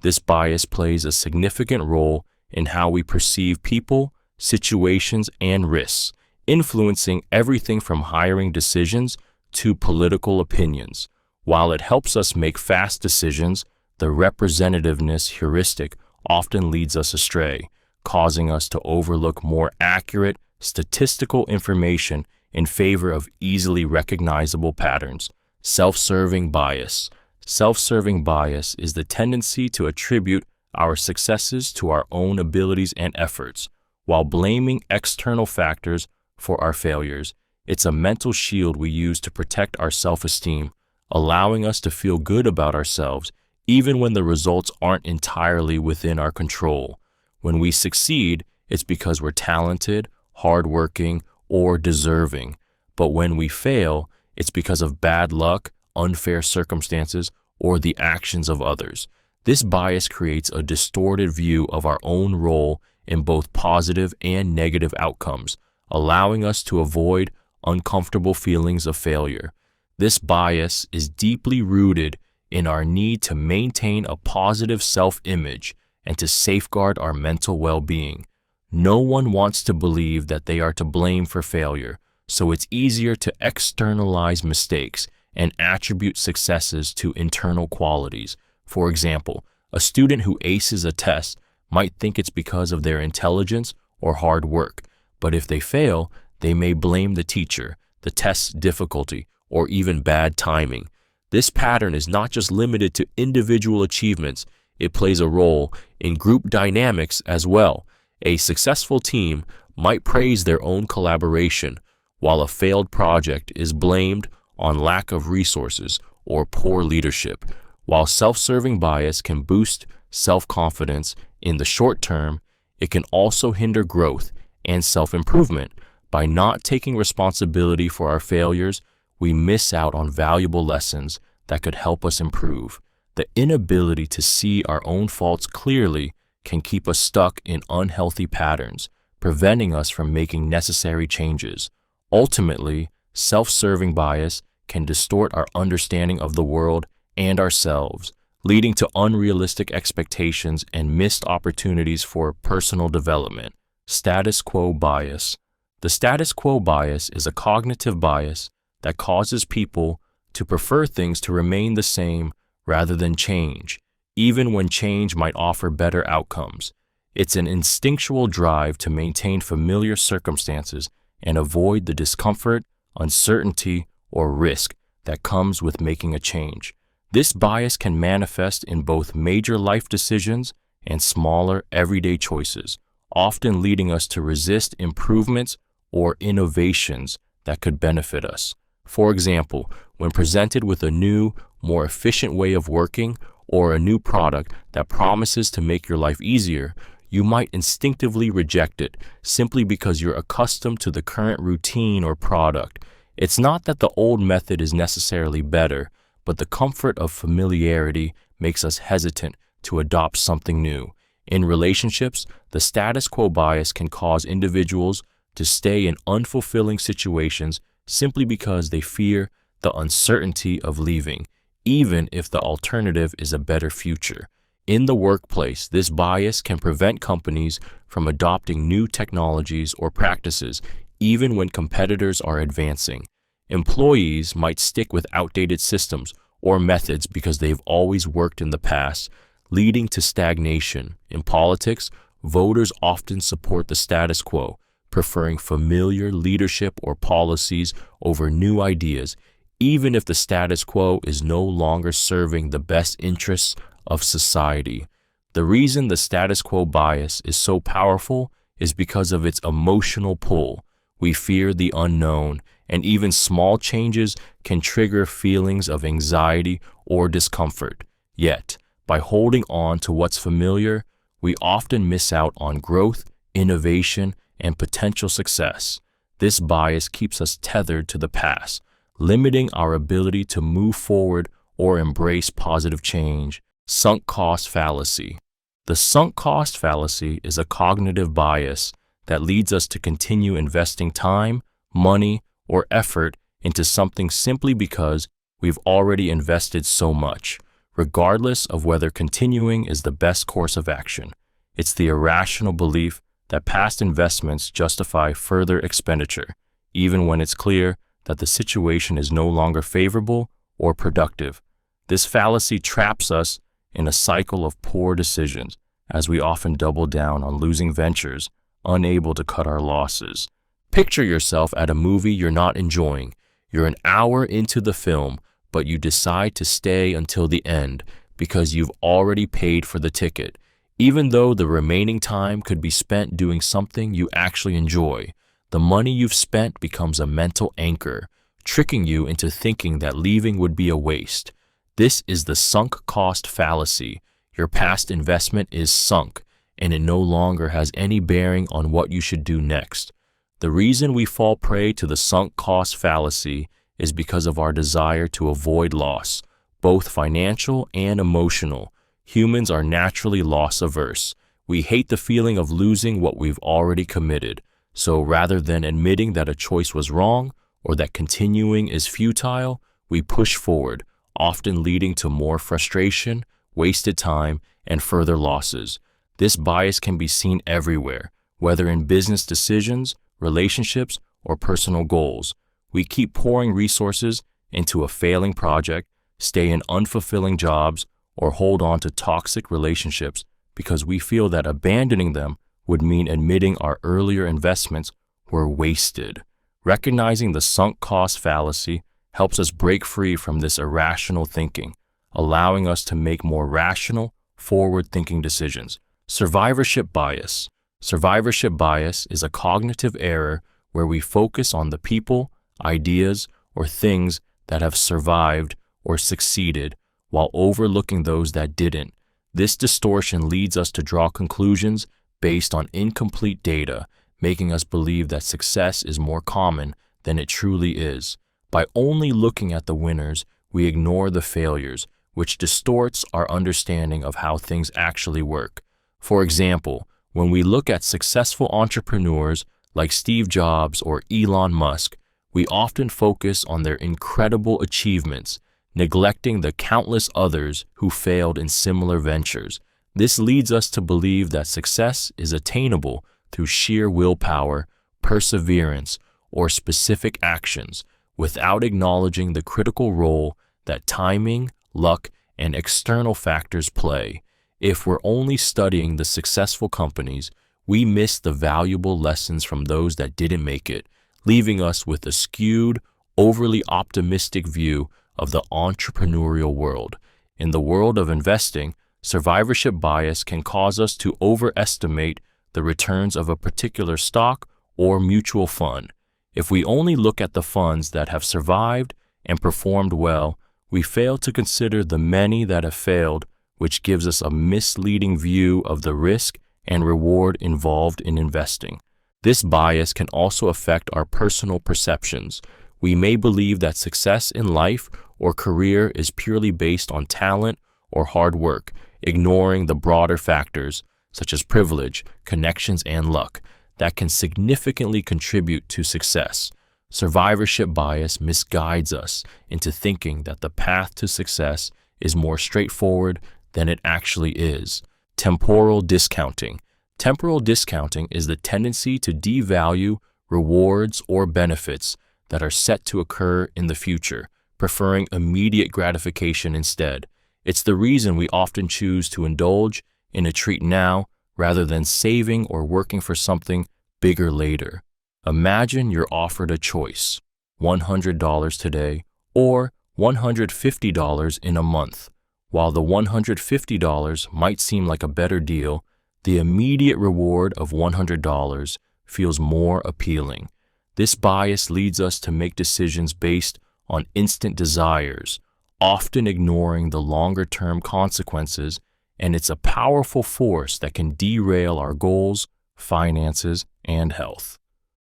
This bias plays a significant role in how we perceive people, situations, and risks, influencing everything from hiring decisions to political opinions. While it helps us make fast decisions, the representativeness heuristic often leads us astray, causing us to overlook more accurate, statistical information in favor of easily recognizable patterns. Self-serving bias. Self-serving bias is the tendency to attribute our successes to our own abilities and efforts, while blaming external factors for our failures. It's a mental shield we use to protect our self-esteem, allowing us to feel good about ourselves even when the results aren't entirely within our control. When we succeed, it's because we're talented, hardworking, or deserving. But when we fail, it's because of bad luck, unfair circumstances, or the actions of others. This bias creates a distorted view of our own role in both positive and negative outcomes, allowing us to avoid uncomfortable feelings of failure. This bias is deeply rooted in our need to maintain a positive self-image and to safeguard our mental well-being. No one wants to believe that they are to blame for failure, so it's easier to externalize mistakes and attribute successes to internal qualities. For example, a student who aces a test might think it's because of their intelligence or hard work, but if they fail, they may blame the teacher, the test's difficulty, or even bad timing. This pattern is not just limited to individual achievements, It plays a role in group dynamics as well. A successful team might praise their own collaboration, while a failed project is blamed on lack of resources or poor leadership. While self-serving bias can boost self-confidence in the short term, it can also hinder growth and self-improvement. By not taking responsibility for our failures, we miss out on valuable lessons that could help us improve. The inability to see our own faults clearly can keep us stuck in unhealthy patterns, preventing us from making necessary changes. Ultimately, self-serving bias can distort our understanding of the world and ourselves, leading to unrealistic expectations and missed opportunities for personal development. Status quo bias. The status quo bias is a cognitive bias that causes people to prefer things to remain the same rather than change, even when change might offer better outcomes. It's an instinctual drive to maintain familiar circumstances and avoid the discomfort, uncertainty, or risk that comes with making a change. This bias can manifest in both major life decisions and smaller everyday choices, often leading us to resist improvements or innovations that could benefit us. For example, when presented with a new, more efficient way of working or a new product that promises to make your life easier, you might instinctively reject it simply because you're accustomed to the current routine or product. It's not that the old method is necessarily better, but the comfort of familiarity makes us hesitant to adopt something new. In relationships, the status quo bias can cause individuals to stay in unfulfilling situations simply because they fear the uncertainty of leaving, even if the alternative is a better future. In the workplace, this bias can prevent companies from adopting new technologies or practices, even when competitors are advancing. Employees might stick with outdated systems or methods because they've always worked in the past, leading to stagnation. In politics, voters often support the status quo, preferring familiar leadership or policies over new ideas, even if the status quo is no longer serving the best interests of society. The reason the status quo bias is so powerful is because of its emotional pull. We fear the unknown, and even small changes can trigger feelings of anxiety or discomfort. Yet, by holding on to what's familiar, we often miss out on growth, innovation, and potential success. This bias keeps us tethered to the past, limiting our ability to move forward or embrace positive change. Sunk cost fallacy. The sunk cost fallacy is a cognitive bias that leads us to continue investing time, money, or effort into something simply because we've already invested so much, regardless of whether continuing is the best course of action. It's the irrational belief that past investments justify further expenditure, even when it's clear that the situation is no longer favorable or productive. This fallacy traps us in a cycle of poor decisions, as we often double down on losing ventures, unable to cut our losses. Picture yourself at a movie you're not enjoying. You're an hour into the film, but you decide to stay until the end because you've already paid for the ticket, even though the remaining time could be spent doing something you actually enjoy. The money you've spent becomes a mental anchor, tricking you into thinking that leaving would be a waste. This is the sunk cost fallacy. Your past investment is sunk, and it no longer has any bearing on what you should do next. The reason we fall prey to the sunk cost fallacy is because of our desire to avoid loss, both financial and emotional. Humans are naturally loss-averse. We hate the feeling of losing what we've already committed. So rather than admitting that a choice was wrong or that continuing is futile, we push forward, often leading to more frustration, wasted time, and further losses. This bias can be seen everywhere, whether in business decisions, relationships, or personal goals. We keep pouring resources into a failing project, stay in unfulfilling jobs, or hold on to toxic relationships because we feel that abandoning them would mean admitting our earlier investments were wasted. Recognizing the sunk cost fallacy helps us break free from this irrational thinking, allowing us to make more rational, forward-thinking decisions. Survivorship bias. Survivorship bias is a cognitive error where we focus on the people, ideas, or things that have survived or succeeded while overlooking those that didn't. This distortion leads us to draw conclusions based on incomplete data, making us believe that success is more common than it truly is. By only looking at the winners, we ignore the failures, which distorts our understanding of how things actually work. For example, when we look at successful entrepreneurs like Steve Jobs or Elon Musk, we often focus on their incredible achievements, neglecting the countless others who failed in similar ventures. This leads us to believe that success is attainable through sheer willpower, perseverance, or specific actions, without acknowledging the critical role that timing, luck, and external factors play. If we're only studying the successful companies, we miss the valuable lessons from those that didn't make it, leaving us with a skewed, overly optimistic view of the entrepreneurial world. In the world of investing, survivorship bias can cause us to overestimate the returns of a particular stock or mutual fund. If we only look at the funds that have survived and performed well, we fail to consider the many that have failed, which gives us a misleading view of the risk and reward involved in investing. This bias can also affect our personal perceptions. We may believe that success in life or career is purely based on talent or hard work, ignoring the broader factors such as privilege, connections, and luck that can significantly contribute to success. Survivorship bias misguides us into thinking that the path to success is more straightforward than it actually is. Temporal discounting. Temporal discounting is the tendency to devalue rewards or benefits that are set to occur in the future, preferring immediate gratification instead. It's the reason we often choose to indulge in a treat now rather than saving or working for something bigger later. Imagine you're offered a choice, $100 today or $150 in a month. While the $150 might seem like a better deal, the immediate reward of $100 feels more appealing. This bias leads us to make decisions based on instant desires, often ignoring the longer-term consequences, and it's a powerful force that can derail our goals, finances, and health.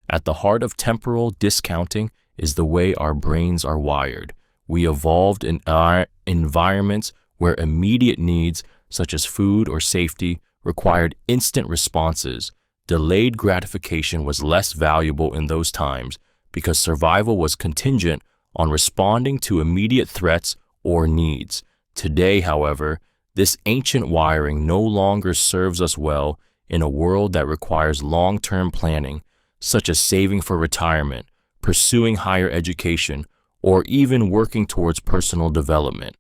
At the heart of temporal discounting is the way our brains are wired. We evolved in our environments where immediate needs, such as food or safety, required instant responses. Delayed gratification was less valuable in those times because survival was contingent on responding to immediate threats or needs. Today, however, this ancient wiring no longer serves us well in a world that requires long-term planning, such as saving for retirement, pursuing higher education, or even working towards personal development.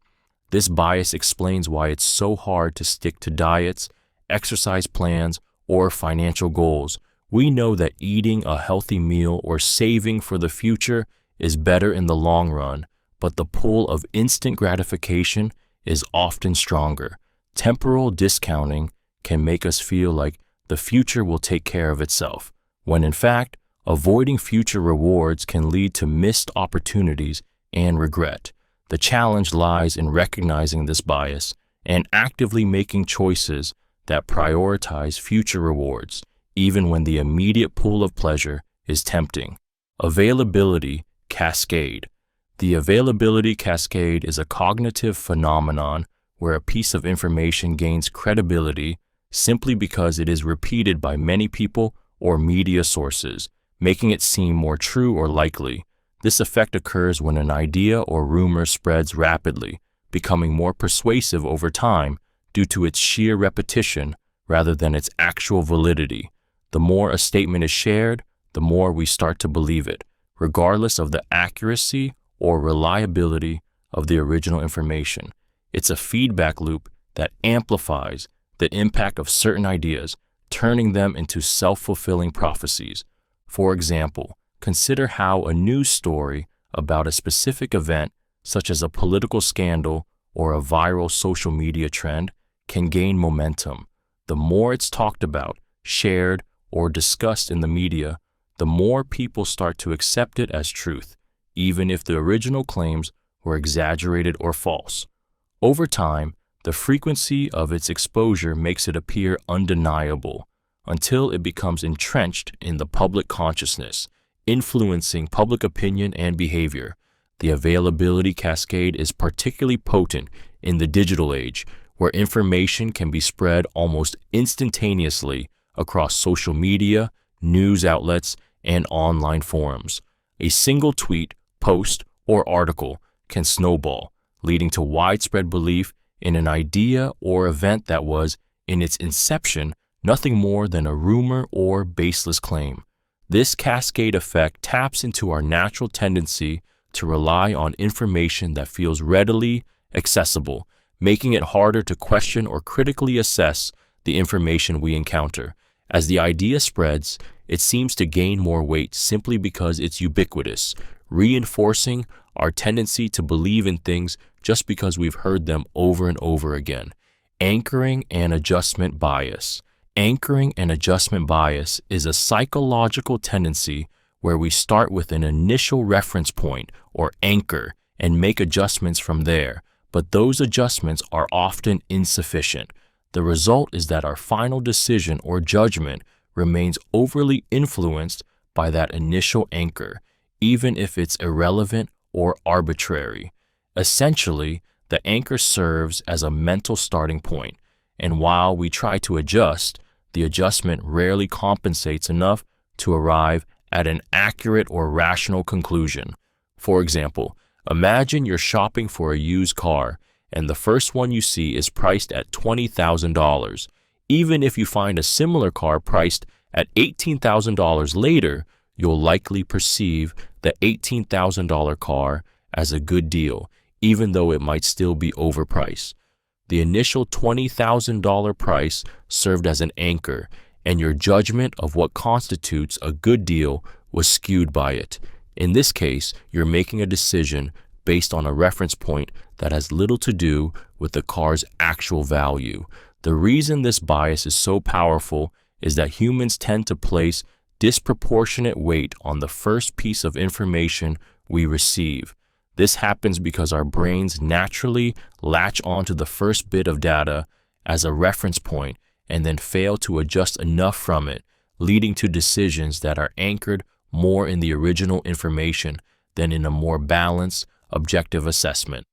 This bias explains why it's so hard to stick to diets, exercise plans, or financial goals. We know that eating a healthy meal or saving for the future is better in the long run, but the pull of instant gratification is often stronger. Temporal discounting can make us feel like the future will take care of itself, when in fact, avoiding future rewards can lead to missed opportunities and regret. The challenge lies in recognizing this bias and actively making choices that prioritize future rewards, even when the immediate pool of pleasure is tempting. Availability cascade. The availability cascade is a cognitive phenomenon where a piece of information gains credibility simply because it is repeated by many people or media sources, making it seem more true or likely. This effect occurs when an idea or rumor spreads rapidly, becoming more persuasive over time due to its sheer repetition rather than its actual validity. The more a statement is shared, the more we start to believe it, regardless of the accuracy or reliability of the original information. It's a feedback loop that amplifies the impact of certain ideas, turning them into self-fulfilling prophecies. For example, consider how a news story about a specific event, such as a political scandal or a viral social media trend, can gain momentum. The more it's talked about, shared, or discussed in the media, the more people start to accept it as truth, even if the original claims were exaggerated or false. Over time, the frequency of its exposure makes it appear undeniable, until it becomes entrenched in the public consciousness, influencing public opinion and behavior. The availability cascade is particularly potent in the digital age, where information can be spread almost instantaneously across social media, news outlets, and online forums. A single tweet, post, or article can snowball, leading to widespread belief in an idea or event that was, in its inception, nothing more than a rumor or baseless claim. This cascade effect taps into our natural tendency to rely on information that feels readily accessible, making it harder to question or critically assess the information we encounter. As the idea spreads, it seems to gain more weight simply because it's ubiquitous, reinforcing our tendency to believe in things just because we've heard them over and over again. Anchoring and adjustment bias. Anchoring and adjustment bias is a psychological tendency where we start with an initial reference point or anchor and make adjustments from there, but those adjustments are often insufficient. The result is that our final decision or judgment remains overly influenced by that initial anchor, even if it's irrelevant or arbitrary. Essentially, the anchor serves as a mental starting point, and while we try to adjust, the adjustment rarely compensates enough to arrive at an accurate or rational conclusion. For example, imagine you're shopping for a used car, and the first one you see is priced at $20,000. Even if you find a similar car priced at $18,000 later, you'll likely perceive the $18,000 car as a good deal, even though it might still be overpriced. The initial $20,000 price served as an anchor, and your judgment of what constitutes a good deal was skewed by it. In this case, you're making a decision based on a reference point that has little to do with the car's actual value. The reason this bias is so powerful is that humans tend to place disproportionate weight on the first piece of information we receive. This happens because our brains naturally latch onto the first bit of data as a reference point and then fail to adjust enough from it, leading to decisions that are anchored more in the original information than in a more balanced, objective assessment.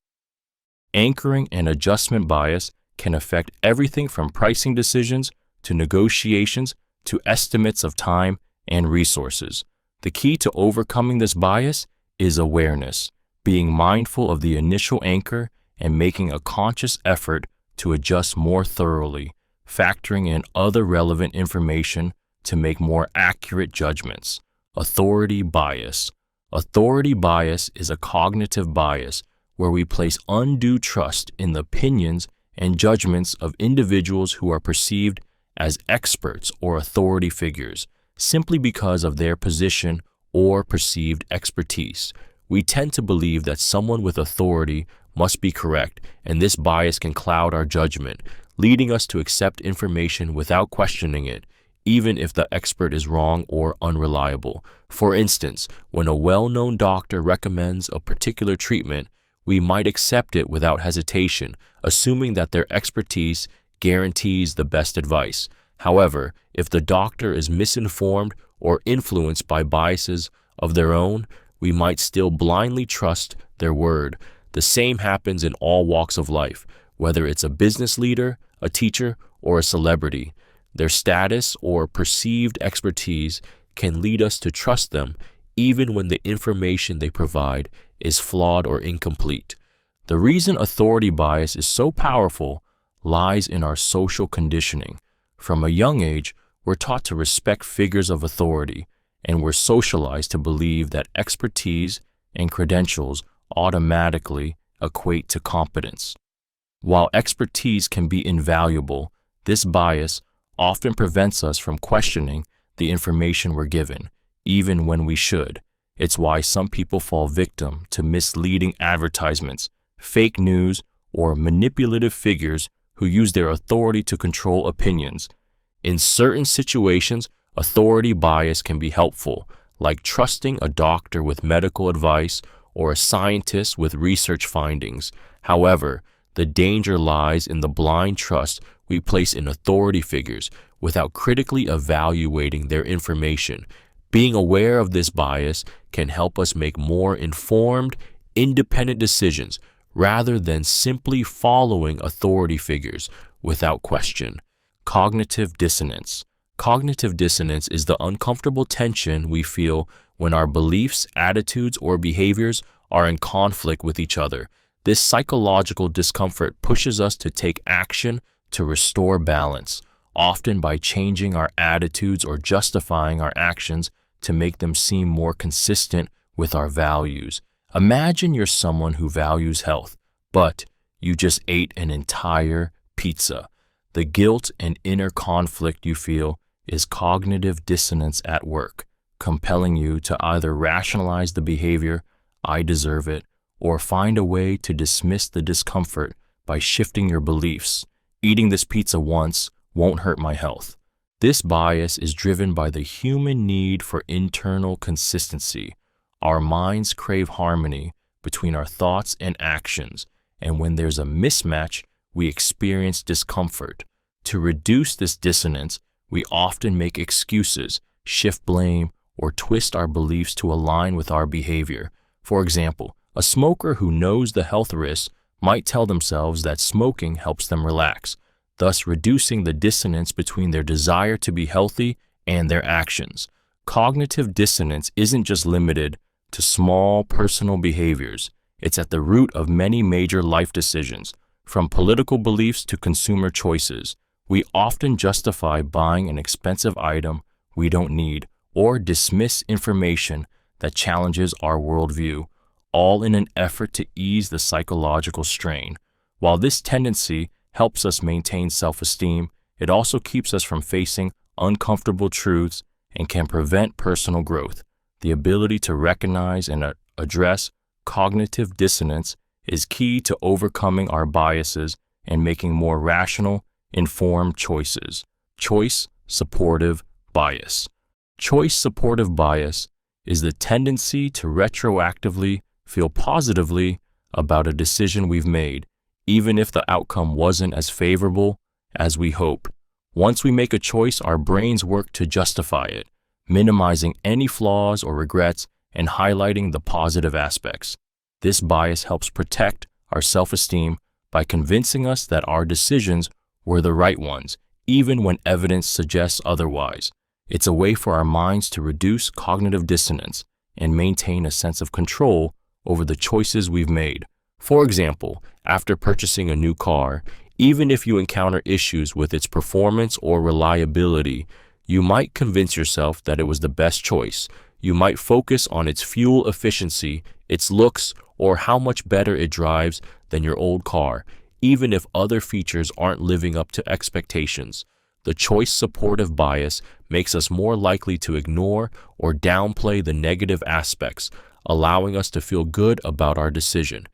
Anchoring and adjustment bias can affect everything from pricing decisions to negotiations to estimates of time and resources. The key to overcoming this bias is awareness, being mindful of the initial anchor and making a conscious effort to adjust more thoroughly, factoring in other relevant information to make more accurate judgments. Authority bias. Authority bias is a cognitive bias where we place undue trust in the opinions and judgments of individuals who are perceived as experts or authority figures, simply because of their position or perceived expertise. We tend to believe that someone with authority must be correct, and this bias can cloud our judgment, leading us to accept information without questioning it, even if the expert is wrong or unreliable. For instance, when a well-known doctor recommends a particular treatment, we might accept it without hesitation, assuming that their expertise guarantees the best advice. However, if the doctor is misinformed or influenced by biases of their own, we might still blindly trust their word. The same happens in all walks of life, whether it's a business leader, a teacher, or a celebrity. Their status or perceived expertise can lead us to trust them even when the information they provide is flawed or incomplete. The reason authority bias is so powerful lies in our social conditioning. From a young age, we're taught to respect figures of authority, and we're socialized to believe that expertise and credentials automatically equate to competence. While expertise can be invaluable, this bias often prevents us from questioning the information we're given, even when we should. It's why some people fall victim to misleading advertisements, fake news, or manipulative figures who who use their authority to control opinions. In certain situations, authority bias can be helpful, like trusting a doctor with medical advice or a scientist with research findings. However, the danger lies in the blind trust we place in authority figures without critically evaluating their information. Being aware of this bias can help us make more informed, independent decisions rather than simply following authority figures without question. Cognitive dissonance. Cognitive dissonance is the uncomfortable tension we feel when our beliefs, attitudes, or behaviors are in conflict with each other. This psychological discomfort pushes us to take action to restore balance, often by changing our attitudes or justifying our actions to make them seem more consistent with our values. Imagine you're someone who values health, but you just ate an entire pizza. The guilt and inner conflict you feel is cognitive dissonance at work, compelling you to either rationalize the behavior, "I deserve it," or find a way to dismiss the discomfort by shifting your beliefs. Eating this pizza once won't hurt my health. This bias is driven by the human need for internal consistency. Our minds crave harmony between our thoughts and actions, and when there's a mismatch, we experience discomfort. To reduce this dissonance, we often make excuses, shift blame, or twist our beliefs to align with our behavior. For example, a smoker who knows the health risks might tell themselves that smoking helps them relax, thus reducing the dissonance between their desire to be healthy and their actions. Cognitive dissonance isn't just limited to small personal behaviors. It's at the root of many major life decisions, from political beliefs to consumer choices. We often justify buying an expensive item we don't need or dismiss information that challenges our worldview, all in an effort to ease the psychological strain. While this tendency helps us maintain self-esteem, it also keeps us from facing uncomfortable truths and can prevent personal growth. The ability to recognize and address cognitive dissonance is key to overcoming our biases and making more rational, informed choices. Choice-supportive bias. Choice-supportive bias is the tendency to retroactively feel positively about a decision we've made, even if the outcome wasn't as favorable as we hoped. Once we make a choice, our brains work to justify it, minimizing any flaws or regrets and highlighting the positive aspects. This bias helps protect our self-esteem by convincing us that our decisions were the right ones, even when evidence suggests otherwise. It's a way for our minds to reduce cognitive dissonance and maintain a sense of control over the choices we've made. For example, after purchasing a new car, even if you encounter issues with its performance or reliability, you might convince yourself that it was the best choice. You might focus on its fuel efficiency, its looks, or how much better it drives than your old car, even if other features aren't living up to expectations. The choice-supportive bias makes us more likely to ignore or downplay the negative aspects, allowing us to feel good about our decision.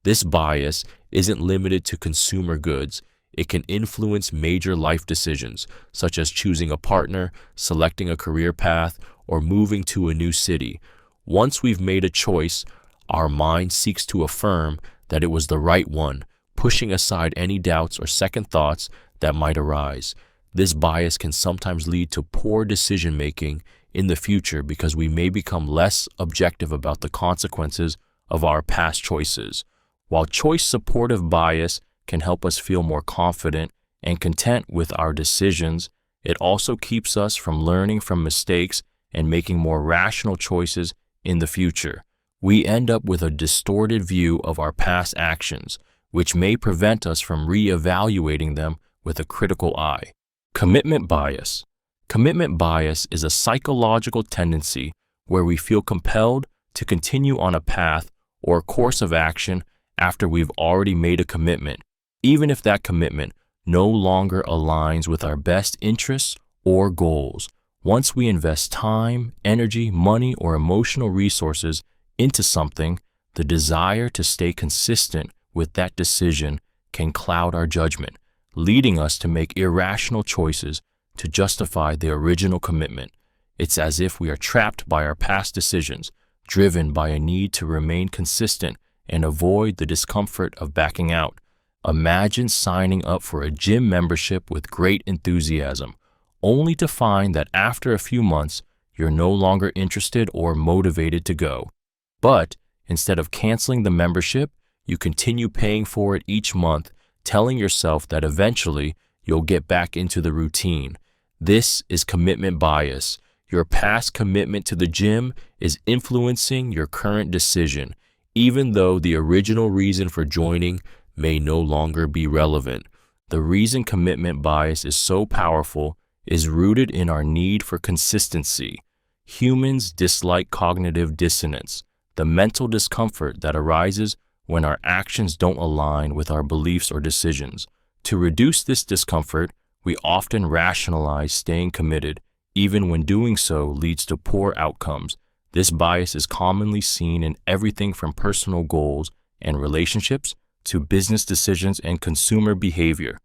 This bias isn't limited to consumer goods. It can influence major life decisions, such as choosing a partner, selecting a career path, or moving to a new city. Once we've made a choice, our mind seeks to affirm that it was the right one, pushing aside any doubts or second thoughts that might arise. This bias can sometimes lead to poor decision-making in the future because we may become less objective about the consequences of our past choices. While choice-supportive bias can help us feel more confident and content with our decisions, it also keeps us from learning from mistakes and making more rational choices in the future. We end up with a distorted view of our past actions, which may prevent us from re-evaluating them with a critical eye. Commitment bias. Commitment bias is a psychological tendency where we feel compelled to continue on a path or a course of action after we've already made a commitment, even if that commitment no longer aligns with our best interests or goals. Once we invest time, energy, money, or emotional resources into something, the desire to stay consistent with that decision can cloud our judgment, leading us to make irrational choices to justify the original commitment. It's as if we are trapped by our past decisions, driven by a need to remain consistent and avoid the discomfort of backing out. Imagine signing up for a gym membership with great enthusiasm, only to find that after a few months, you're no longer interested or motivated to go. But instead of canceling the membership, you continue paying for it each month, telling yourself that eventually you'll get back into the routine. This is commitment bias. Your past commitment to the gym is influencing your current decision, even though the original reason for joining may no longer be relevant. The reason commitment bias is so powerful is rooted in our need for consistency. Humans dislike cognitive dissonance, the mental discomfort that arises when our actions don't align with our beliefs or decisions. To reduce this discomfort, we often rationalize staying committed, even when doing so leads to poor outcomes. This bias is commonly seen in everything from personal goals and relationships to business decisions and consumer behavior.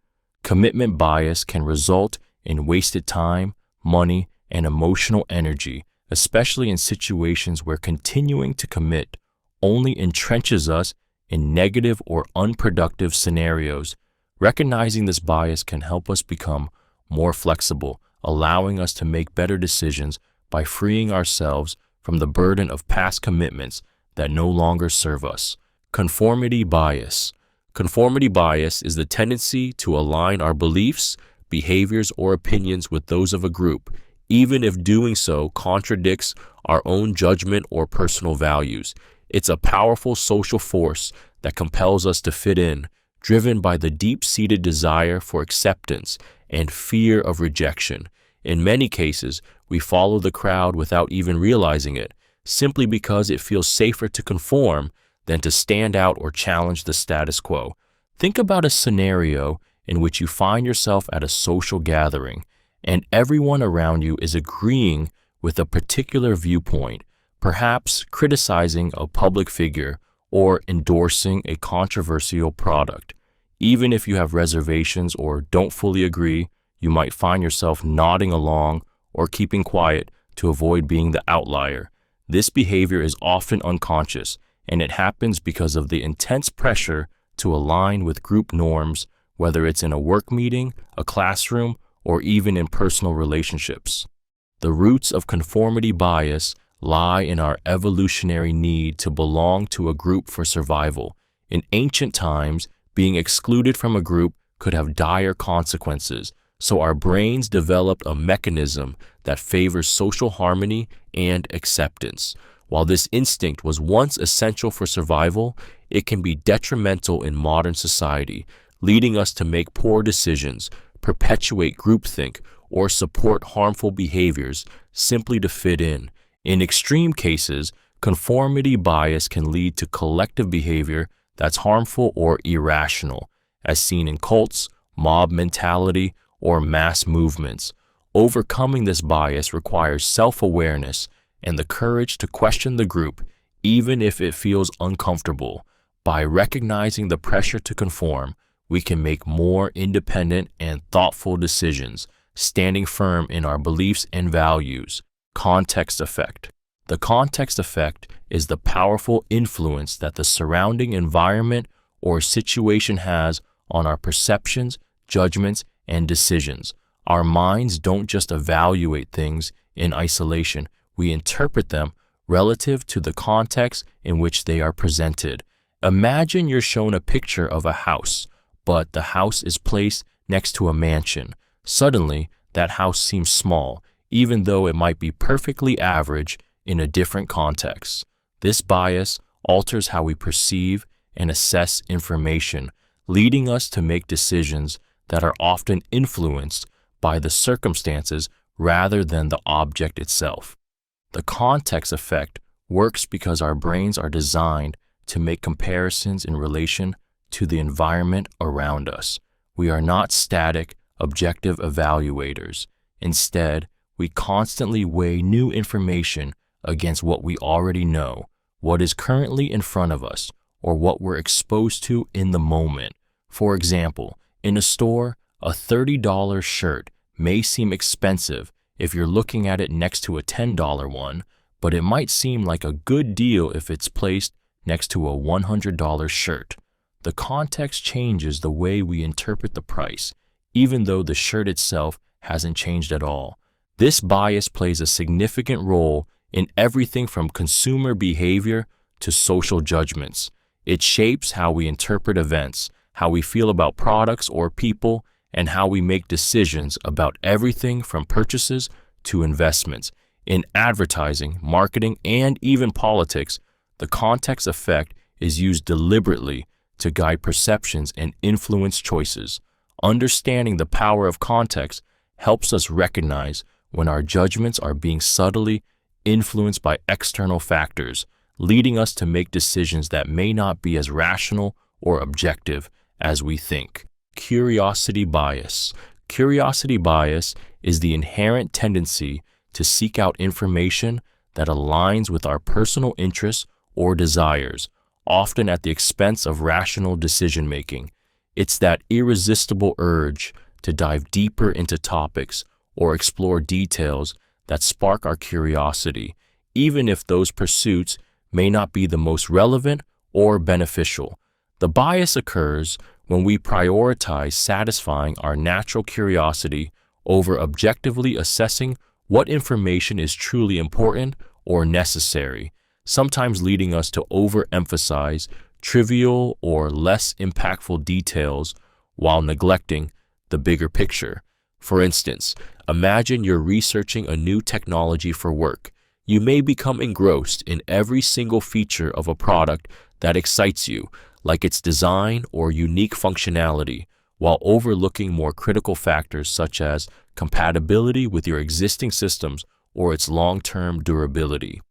Commitment bias can result in wasted time, money, and emotional energy, especially in situations where continuing to commit only entrenches us in negative or unproductive scenarios. Recognizing this bias can help us become more flexible, allowing us to make better decisions by freeing ourselves from the burden of past commitments that no longer serve us. Conformity bias. Conformity bias is the tendency to align our beliefs, behaviors, or opinions with those of a group, even if doing so contradicts our own judgment or personal values. It's a powerful social force that compels us to fit in, driven by the deep-seated desire for acceptance and fear of rejection. In many cases, we follow the crowd without even realizing it, simply because it feels safer to conform than to stand out or challenge the status quo. Think about a scenario in which you find yourself at a social gathering, and everyone around you is agreeing with a particular viewpoint, perhaps criticizing a public figure or endorsing a controversial product. Even if you have reservations or don't fully agree, you might find yourself nodding along or keeping quiet to avoid being the outlier. This behavior is often unconscious, and it happens because of the intense pressure to align with group norms, whether it's in a work meeting, a classroom, or even in personal relationships. The roots of conformity bias lie in our evolutionary need to belong to a group for survival. In ancient times, being excluded from a group could have dire consequences, so our brains developed a mechanism that favors social harmony and acceptance. While this instinct was once essential for survival, it can be detrimental in modern society, leading us to make poor decisions, perpetuate groupthink, or support harmful behaviors simply to fit in. In extreme cases, conformity bias can lead to collective behavior that's harmful or irrational, as seen in cults, mob mentality, or mass movements. Overcoming this bias requires self-awareness and the courage to question the group, even if it feels uncomfortable. By recognizing the pressure to conform, we can make more independent and thoughtful decisions, standing firm in our beliefs and values. Context effect. The context effect is the powerful influence that the surrounding environment or situation has on our perceptions, judgments, and decisions. Our minds don't just evaluate things in isolation, we interpret them relative to the context in which they are presented. Imagine you're shown a picture of a house, but the house is placed next to a mansion. Suddenly, that house seems small, even though it might be perfectly average in a different context. This bias alters how we perceive and assess information, leading us to make decisions that are often influenced by the circumstances rather than the object itself. The context effect works because our brains are designed to make comparisons in relation to the environment around us. We are not static, objective evaluators. Instead, we constantly weigh new information against what we already know, what is currently in front of us, or what we're exposed to in the moment. For example, in a store, A $30 shirt may seem expensive if you're looking at it next to a $10 one, but it might seem like a good deal if it's placed next to a $100 shirt. The context changes the way we interpret the price, even though the shirt itself hasn't changed at all. This bias plays a significant role in everything from consumer behavior to social judgments. It shapes how we interpret events, how we feel about products or people, and how we make decisions about everything from purchases to investments. In advertising, marketing, and even politics, the context effect is used deliberately to guide perceptions and influence choices. Understanding the power of context helps us recognize when our judgments are being subtly influenced by external factors, leading us to make decisions that may not be as rational or objective as we think. Curiosity bias. Curiosity bias is the inherent tendency to seek out information that aligns with our personal interests or desires, often at the expense of rational decision-making. It's that irresistible urge to dive deeper into topics or explore details that spark our curiosity, even if those pursuits may not be the most relevant or beneficial. The bias occurs when we prioritize satisfying our natural curiosity over objectively assessing what information is truly important or necessary, sometimes leading us to overemphasize trivial or less impactful details while neglecting the bigger picture. For instance, imagine you're researching a new technology for work. You may become engrossed in every single feature of a product that excites you, like its design or unique functionality, while overlooking more critical factors such as compatibility with your existing systems or its long-term durability.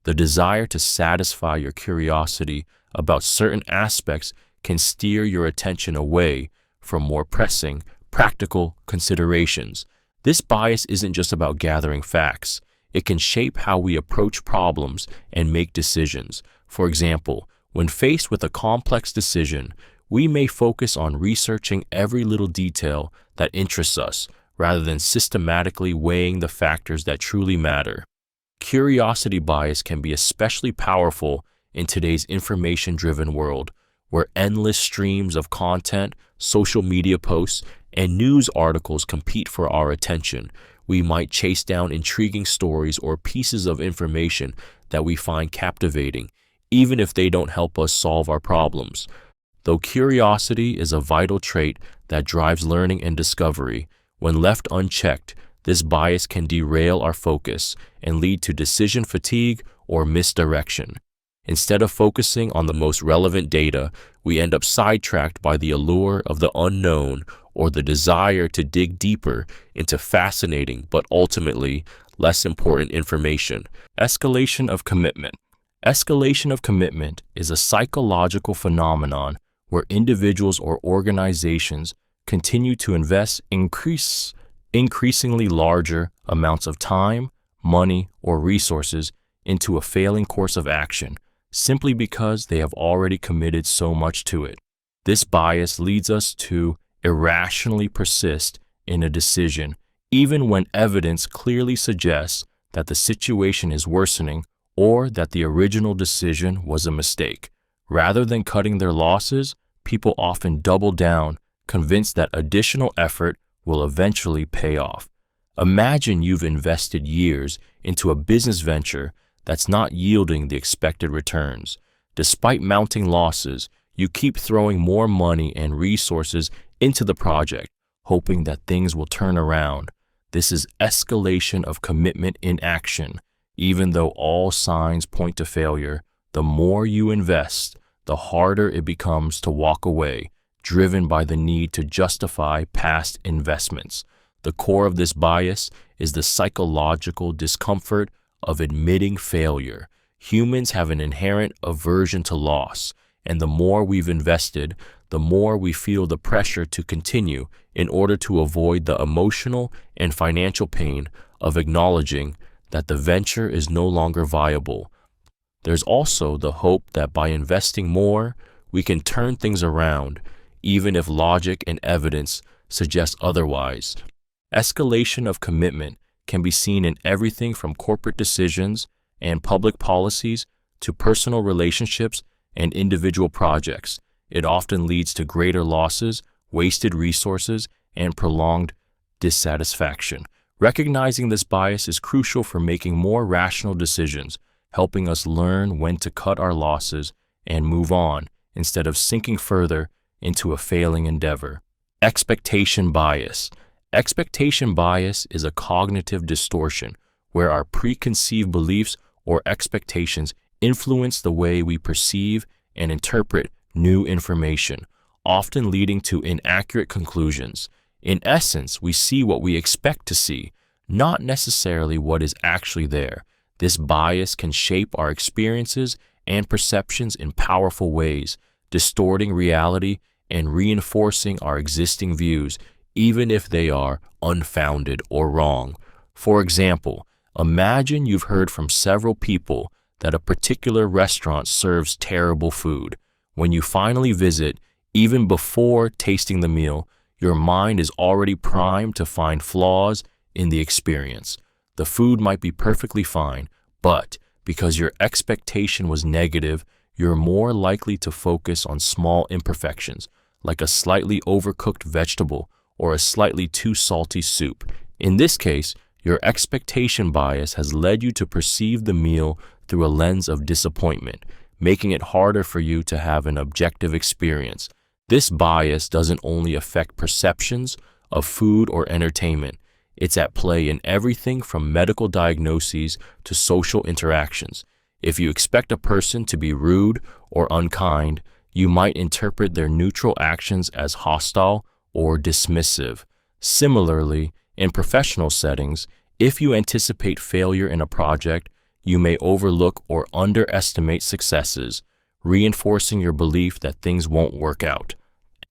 The desire to satisfy your curiosity about certain aspects can steer your attention away from more pressing, practical considerations. This bias isn't just about gathering facts. It can shape how we approach problems and make decisions. For example, when faced with a complex decision, we may focus on researching every little detail that interests us, rather than systematically weighing the factors that truly matter. Curiosity bias can be especially powerful in today's information-driven world, where endless streams of content, social media posts, and news articles compete for our attention. We might chase down intriguing stories or pieces of information that we find captivating, even if they don't help us solve our problems. Though curiosity is a vital trait that drives learning and discovery, when left unchecked, this bias can derail our focus and lead to decision fatigue or misdirection. Instead of focusing on the most relevant data, we end up sidetracked by the allure of the unknown or the desire to dig deeper into fascinating but ultimately less important information. Escalation of commitment. Escalation of commitment is a psychological phenomenon where individuals or organizations continue to invest increasingly larger amounts of time, money, or resources into a failing course of action, simply because they have already committed so much to it. This bias leads us to irrationally persist in a decision, even when evidence clearly suggests that the situation is worsening or that the original decision was a mistake. Rather than cutting their losses, people often double down, convinced that additional effort will eventually pay off. Imagine you've invested years into a business venture that's not yielding the expected returns. Despite mounting losses, you keep throwing more money and resources into the project, hoping that things will turn around. This is escalation of commitment in action. Even though all signs point to failure, the more you invest, the harder it becomes to walk away, driven by the need to justify past investments. The core of this bias is the psychological discomfort of admitting failure. Humans have an inherent aversion to loss, and the more we've invested, the more we feel the pressure to continue in order to avoid the emotional and financial pain of acknowledging that the venture is no longer viable. There's also the hope that by investing more, we can turn things around, even if logic and evidence suggest otherwise. Escalation of commitment can be seen in everything from corporate decisions and public policies to personal relationships and individual projects. It often leads to greater losses, wasted resources, and prolonged dissatisfaction. Recognizing this bias is crucial for making more rational decisions, helping us learn when to cut our losses and move on instead of sinking further into a failing endeavor. Expectation bias. Expectation bias is a cognitive distortion where our preconceived beliefs or expectations influence the way we perceive and interpret new information, often leading to inaccurate conclusions. In essence, we see what we expect to see, not necessarily what is actually there. This bias can shape our experiences and perceptions in powerful ways, distorting reality and reinforcing our existing views, even if they are unfounded or wrong. For example, imagine you've heard from several people that a particular restaurant serves terrible food. When you finally visit, even before tasting the meal, your mind is already primed to find flaws in the experience. The food might be perfectly fine, but because your expectation was negative, you're more likely to focus on small imperfections, like a slightly overcooked vegetable or a slightly too salty soup. In this case, your expectation bias has led you to perceive the meal through a lens of disappointment, making it harder for you to have an objective experience. This bias doesn't only affect perceptions of food or entertainment. It's at play in everything from medical diagnoses to social interactions. If you expect a person to be rude or unkind, you might interpret their neutral actions as hostile or dismissive. Similarly, in professional settings, if you anticipate failure in a project, you may overlook or underestimate successes, reinforcing your belief that things won't work out.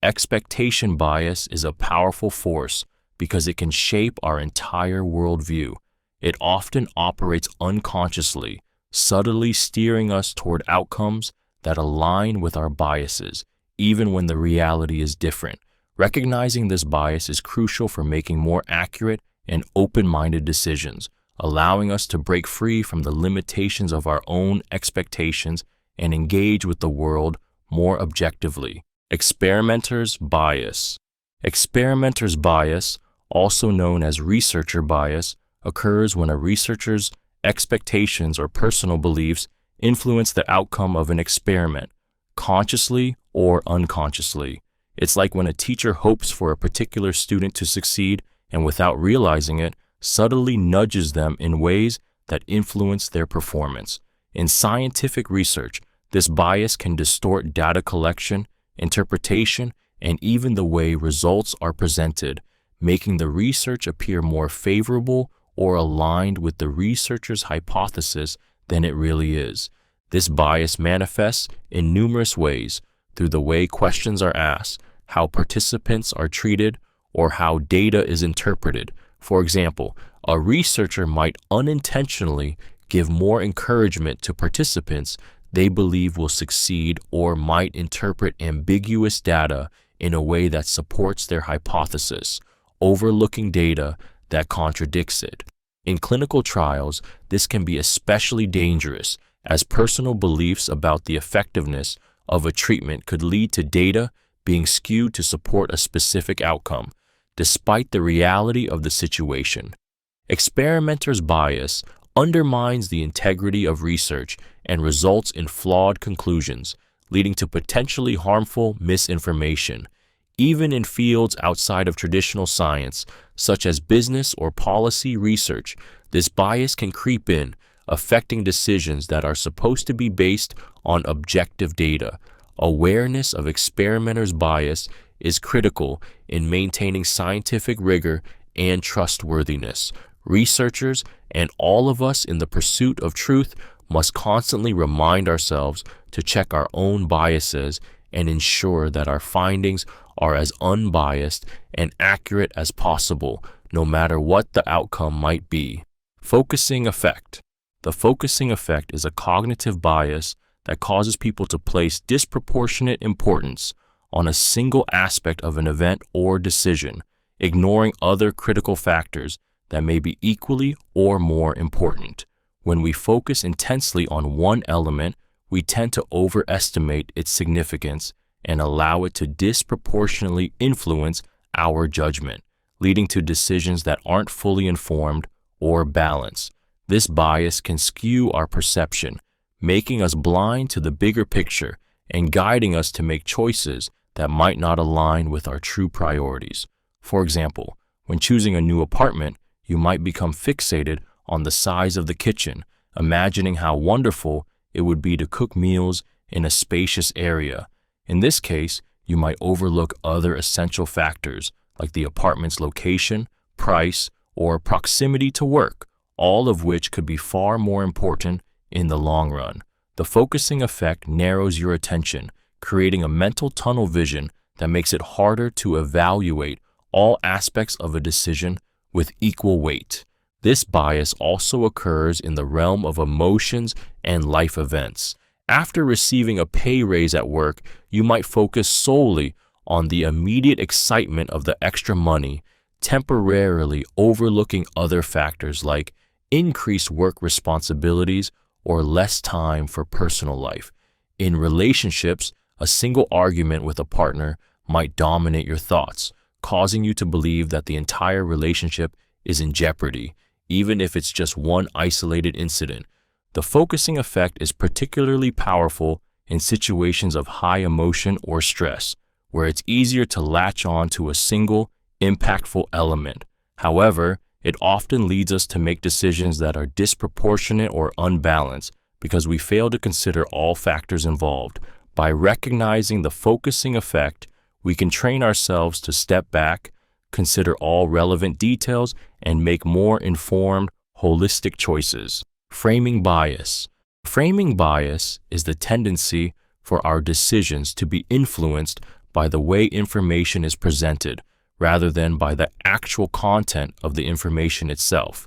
Expectation bias is a powerful force because it can shape our entire worldview. It often operates unconsciously, subtly steering us toward outcomes that align with our biases, even when the reality is different. Recognizing this bias is crucial for making more accurate and open-minded decisions, allowing us to break free from the limitations of our own expectations and engage with the world more objectively. Experimenter's bias. Experimenter's bias, also known as researcher bias, occurs when a researcher's expectations or personal beliefs influence the outcome of an experiment, consciously or unconsciously. It's like when a teacher hopes for a particular student to succeed and, without realizing it, subtly nudges them in ways that influence their performance. In scientific research, this bias can distort data collection, interpretation, and even the way results are presented, making the research appear more favorable or aligned with the researcher's hypothesis than it really is. This bias manifests in numerous ways through the way questions are asked, how participants are treated, or how data is interpreted. For example, a researcher might unintentionally give more encouragement to participants they believe will succeed, or might interpret ambiguous data in a way that supports their hypothesis, overlooking data that contradicts it. In clinical trials, this can be especially dangerous, as personal beliefs about the effectiveness of a treatment could lead to data being skewed to support a specific outcome, despite the reality of the situation. Experimenter's bias undermines the integrity of research and results in flawed conclusions, leading to potentially harmful misinformation. Even in fields outside of traditional science, such as business or policy research, this bias can creep in, affecting decisions that are supposed to be based on objective data. Awareness of experimenter's bias is critical in maintaining scientific rigor and trustworthiness. Researchers and all of us in the pursuit of truth must constantly remind ourselves to check our own biases and ensure that our findings are as unbiased and accurate as possible, no matter what the outcome might be. Focusing effect. The focusing effect is a cognitive bias that causes people to place disproportionate importance on a single aspect of an event or decision, ignoring other critical factors that may be equally or more important. When we focus intensely on one element, we tend to overestimate its significance and allow it to disproportionately influence our judgment, leading to decisions that aren't fully informed or balanced. This bias can skew our perception, making us blind to the bigger picture and guiding us to make choices that might not align with our true priorities. For example, when choosing a new apartment, you might become fixated on the size of the kitchen, imagining how wonderful it would be to cook meals in a spacious area. In this case, you might overlook other essential factors like the apartment's location, price, or proximity to work, all of which could be far more important in the long run. The focusing effect narrows your attention, creating a mental tunnel vision that makes it harder to evaluate all aspects of a decision with equal weight. This bias also occurs in the realm of emotions and life events. After receiving a pay raise at work, you might focus solely on the immediate excitement of the extra money, temporarily overlooking other factors like increased work responsibilities or less time for personal life. In relationships, a single argument with a partner might dominate your thoughts, causing you to believe that the entire relationship is in jeopardy, even if it's just one isolated incident. The focusing effect is particularly powerful in situations of high emotion or stress, where it's easier to latch on to a single, impactful element. However, it often leads us to make decisions that are disproportionate or unbalanced because we fail to consider all factors involved. By recognizing the focusing effect, we can train ourselves to step back, consider all relevant details, and make more informed, holistic choices. Framing bias. Framing bias is the tendency for our decisions to be influenced by the way information is presented, rather than by the actual content of the information itself.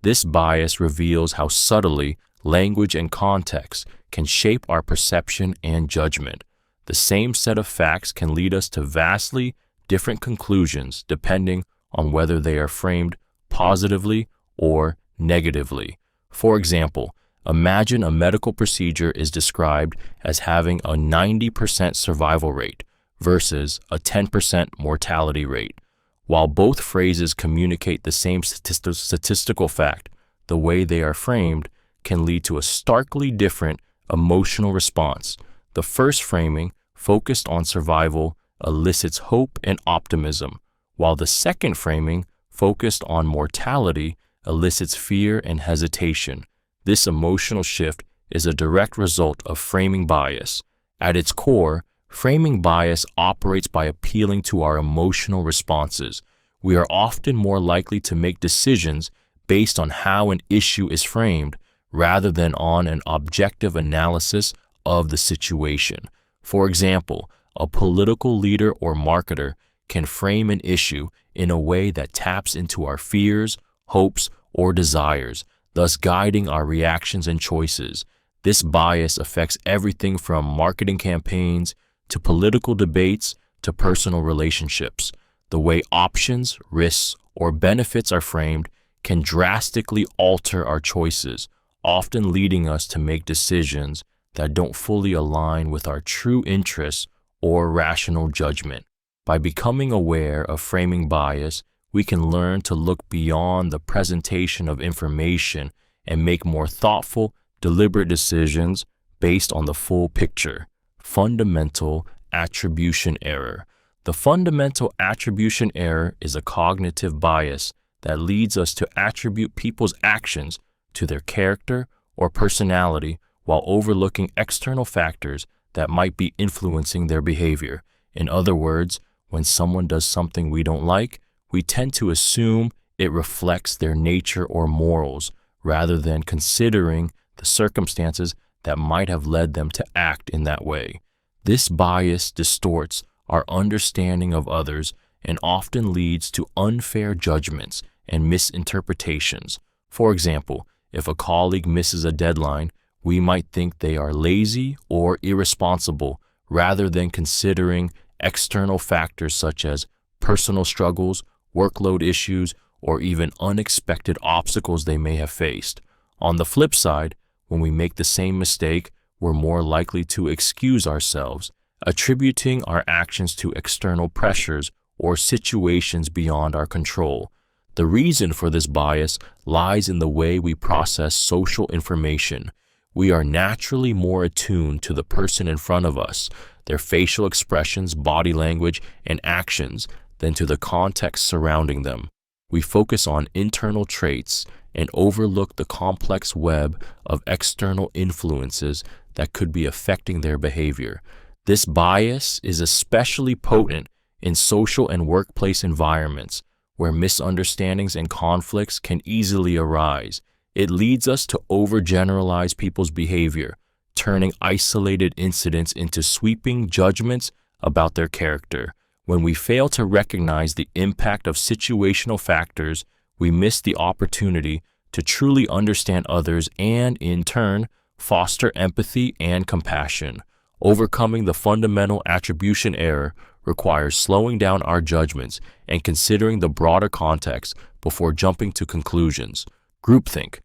This bias reveals how subtly language and context can shape our perception and judgment. The same set of facts can lead us to vastly different conclusions depending on whether they are framed positively or negatively. For example, imagine a medical procedure is described as having a 90% survival rate versus a 10% mortality rate. While both phrases communicate the same statistical fact, the way they are framed can lead to a starkly different emotional response. The first framing, focused on survival, elicits hope and optimism, while the second framing, focused on mortality, elicits fear and hesitation. This emotional shift is a direct result of framing bias. At its core, framing bias operates by appealing to our emotional responses. We are often more likely to make decisions based on how an issue is framed rather than on an objective analysis of the situation. For example, a political leader or marketer can frame an issue in a way that taps into our fears, hopes, or desires, thus guiding our reactions and choices. This bias affects everything from marketing campaigns to political debates to personal relationships. The way options, risks, or benefits are framed can drastically alter our choices, often leading us to make decisions that don't fully align with our true interests or rational judgment. By becoming aware of framing bias, we can learn to look beyond the presentation of information and make more thoughtful, deliberate decisions based on the full picture. Fundamental attribution error. The fundamental attribution error is a cognitive bias that leads us to attribute people's actions to their character or personality while overlooking external factors that might be influencing their behavior. In other words, when someone does something we don't like, we tend to assume it reflects their nature or morals, rather than considering the circumstances that might have led them to act in that way. This bias distorts our understanding of others and often leads to unfair judgments and misinterpretations. For example, if a colleague misses a deadline, we might think they are lazy or irresponsible rather than considering external factors such as personal struggles, workload issues, or even unexpected obstacles they may have faced. On the flip side, when we make the same mistake, we're more likely to excuse ourselves, attributing our actions to external pressures or situations beyond our control. The reason for this bias lies in the way we process social information. We are naturally more attuned to the person in front of us, their facial expressions, body language, and actions, than to the context surrounding them. We focus on internal traits and overlook the complex web of external influences that could be affecting their behavior. This bias is especially potent in social and workplace environments where misunderstandings and conflicts can easily arise. It leads us to overgeneralize people's behavior, turning isolated incidents into sweeping judgments about their character. When we fail to recognize the impact of situational factors, we miss the opportunity to truly understand others and, in turn, foster empathy and compassion. Overcoming the fundamental attribution error requires slowing down our judgments and considering the broader context before jumping to conclusions. Groupthink.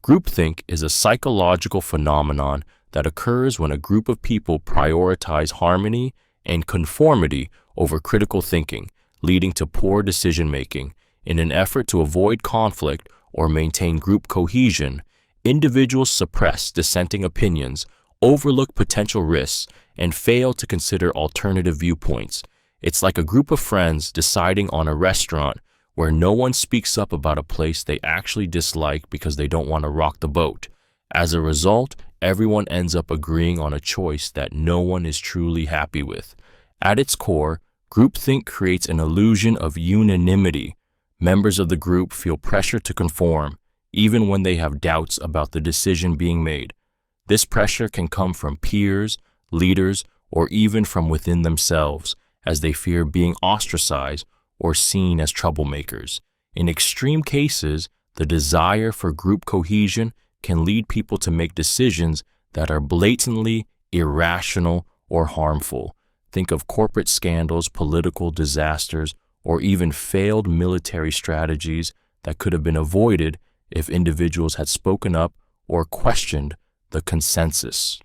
Groupthink is a psychological phenomenon that occurs when a group of people prioritize harmony and conformity over critical thinking, leading to poor decision-making. In an effort to avoid conflict or maintain group cohesion, individuals suppress dissenting opinions, overlook potential risks, and fail to consider alternative viewpoints. It's like a group of friends deciding on a restaurant where no one speaks up about a place they actually dislike because they don't want to rock the boat. As a result, everyone ends up agreeing on a choice that no one is truly happy with. At its core, groupthink creates an illusion of unanimity. Members of the group feel pressure to conform, even when they have doubts about the decision being made. This pressure can come from peers, leaders, or even from within themselves, as they fear being ostracized or seen as troublemakers. In extreme cases, the desire for group cohesion can lead people to make decisions that are blatantly irrational or harmful. Think of corporate scandals, political disasters, or even failed military strategies that could have been avoided if individuals had spoken up or questioned the consensus.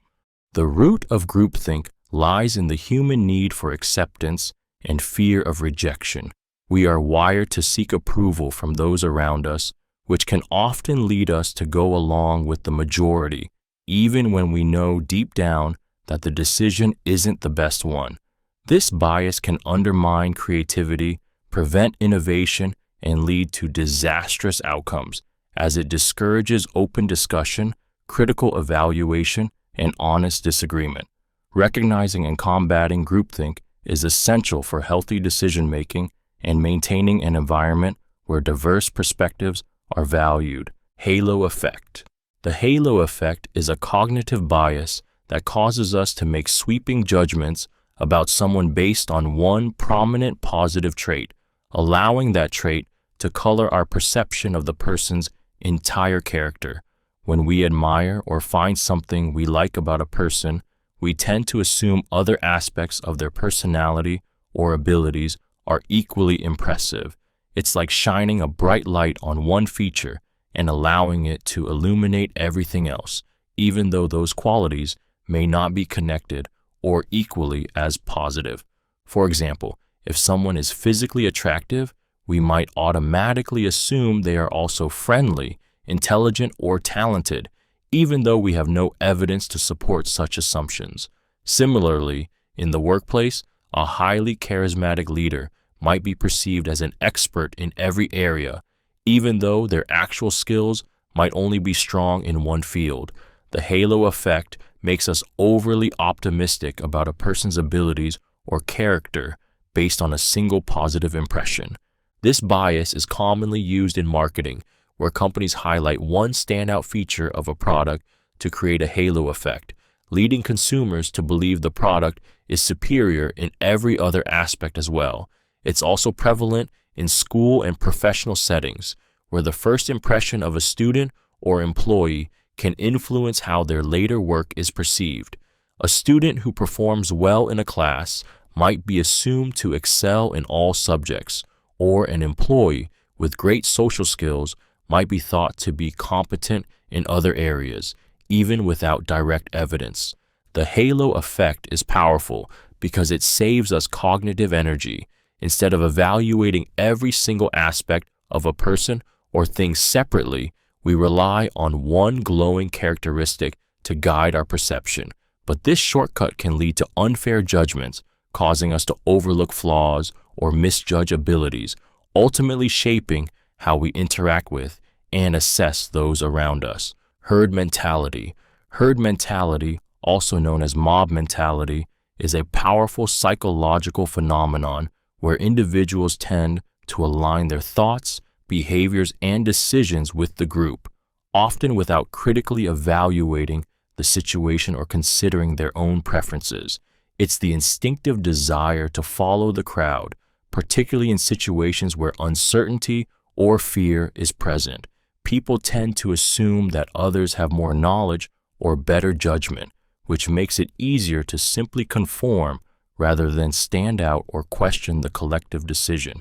The root of groupthink lies in the human need for acceptance and fear of rejection. We are wired to seek approval from those around us, which can often lead us to go along with the majority, even when we know deep down that the decision isn't the best one. This bias can undermine creativity, prevent innovation, and lead to disastrous outcomes, as it discourages open discussion, critical evaluation, and honest disagreement. Recognizing and combating groupthink is essential for healthy decision-making and maintaining an environment where diverse perspectives are valued. Halo effect. The halo effect is a cognitive bias that causes us to make sweeping judgments about someone based on one prominent positive trait, allowing that trait to color our perception of the person's entire character. When we admire or find something we like about a person, we tend to assume other aspects of their personality or abilities are equally impressive. It's like shining a bright light on one feature and allowing it to illuminate everything else, even though those qualities may not be connected or equally as positive. For example, if someone is physically attractive, we might automatically assume they are also friendly, intelligent, or talented, even though we have no evidence to support such assumptions. Similarly, in the workplace, a highly charismatic leader might be perceived as an expert in every area, even though their actual skills might only be strong in one field. The halo effect makes us overly optimistic about a person's abilities or character based on a single positive impression. This bias is commonly used in marketing, where companies highlight one standout feature of a product to create a halo effect, leading consumers to believe the product is superior in every other aspect as well. It's also prevalent in school and professional settings, where the first impression of a student or employee can influence how their later work is perceived. A student who performs well in a class might be assumed to excel in all subjects, or an employee with great social skills might be thought to be competent in other areas, even without direct evidence. The halo effect is powerful because it saves us cognitive energy. Instead of evaluating every single aspect of a person or thing separately, we rely on one glowing characteristic to guide our perception. But this shortcut can lead to unfair judgments, causing us to overlook flaws or misjudge abilities, ultimately shaping how we interact with and assess those around us. Herd mentality. Herd mentality, also known as mob mentality, is a powerful psychological phenomenon where individuals tend to align their thoughts, behaviors, and decisions with the group, often without critically evaluating the situation or considering their own preferences. It's the instinctive desire to follow the crowd, particularly in situations where uncertainty or fear is present. People tend to assume that others have more knowledge or better judgment, which makes it easier to simply conform rather than stand out or question the collective decision.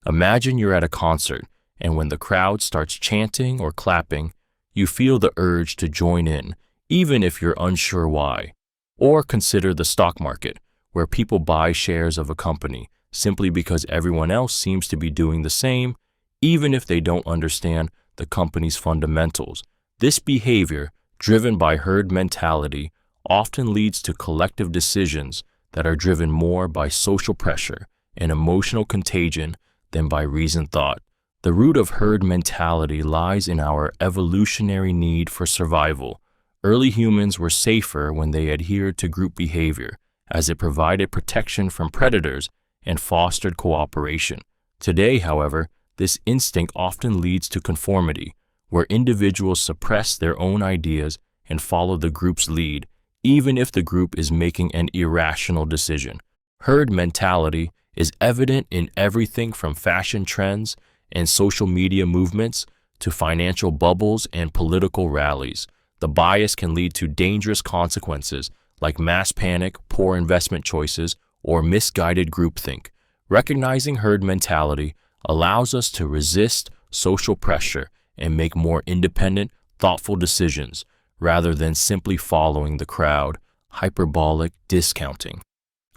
Imagine you're at a concert, and when the crowd starts chanting or clapping, you feel the urge to join in, even if you're unsure why. Or consider the stock market, where people buy shares of a company simply because everyone else seems to be doing the same, even if they don't understand the company's fundamentals. This behavior, driven by herd mentality, often leads to collective decisions that are driven more by social pressure and emotional contagion than by reasoned thought. The root of herd mentality lies in our evolutionary need for survival. Early humans were safer when they adhered to group behavior, as it provided protection from predators and fostered cooperation. Today, however, this instinct often leads to conformity, where individuals suppress their own ideas and follow the group's lead, even if the group is making an irrational decision. Herd mentality is evident in everything from fashion trends and social media movements to financial bubbles and political rallies. The bias can lead to dangerous consequences like mass panic, poor investment choices, or misguided groupthink. Recognizing herd mentality allows us to resist social pressure and make more independent, thoughtful decisions rather than simply following the crowd. Hyperbolic discounting.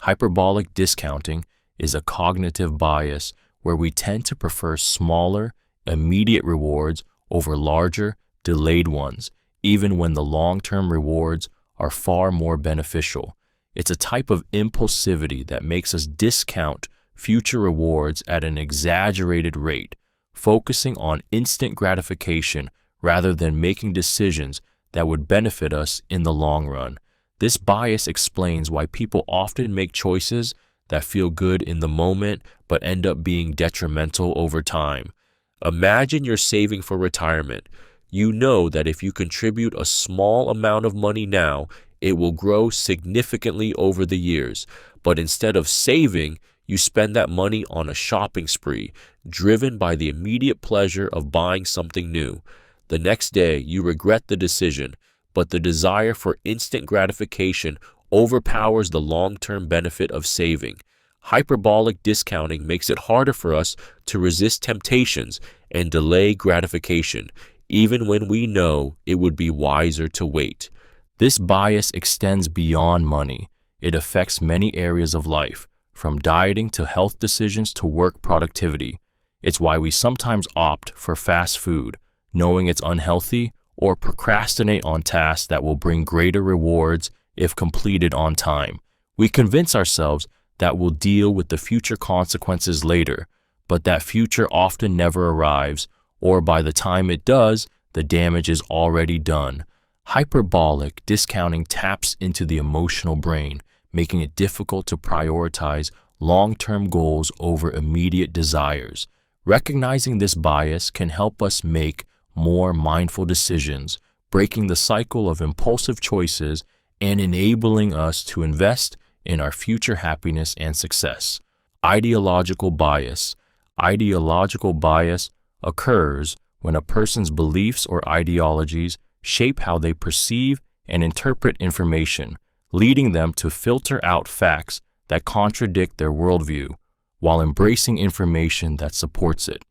Hyperbolic discounting is a cognitive bias where we tend to prefer smaller, immediate rewards over larger, delayed ones, even when the long-term rewards are far more beneficial. It's a type of impulsivity that makes us discount future rewards at an exaggerated rate, focusing on instant gratification rather than making decisions that would benefit us in the long run. This bias explains why people often make choices that feel good in the moment but end up being detrimental over time. Imagine you're saving for retirement. You know that if you contribute a small amount of money now, it will grow significantly over the years. But instead of saving, you spend that money on a shopping spree, driven by the immediate pleasure of buying something new. The next day, you regret the decision, but the desire for instant gratification overpowers the long-term benefit of saving. Hyperbolic discounting makes it harder for us to resist temptations and delay gratification, even when we know it would be wiser to wait. This bias extends beyond money. It affects many areas of life, from dieting to health decisions to work productivity. It's why we sometimes opt for fast food, knowing it's unhealthy, or procrastinate on tasks that will bring greater rewards if completed on time. We convince ourselves that we'll deal with the future consequences later, but that future often never arrives, or by the time it does, the damage is already done. Hyperbolic discounting taps into the emotional brain, making it difficult to prioritize long-term goals over immediate desires. Recognizing this bias can help us make more mindful decisions, breaking the cycle of impulsive choices and enabling us to invest in our future happiness and success. Ideological bias. Ideological bias occurs when a person's beliefs or ideologies shape how they perceive and interpret information, leading them to filter out facts that contradict their worldview, while embracing information that supports it.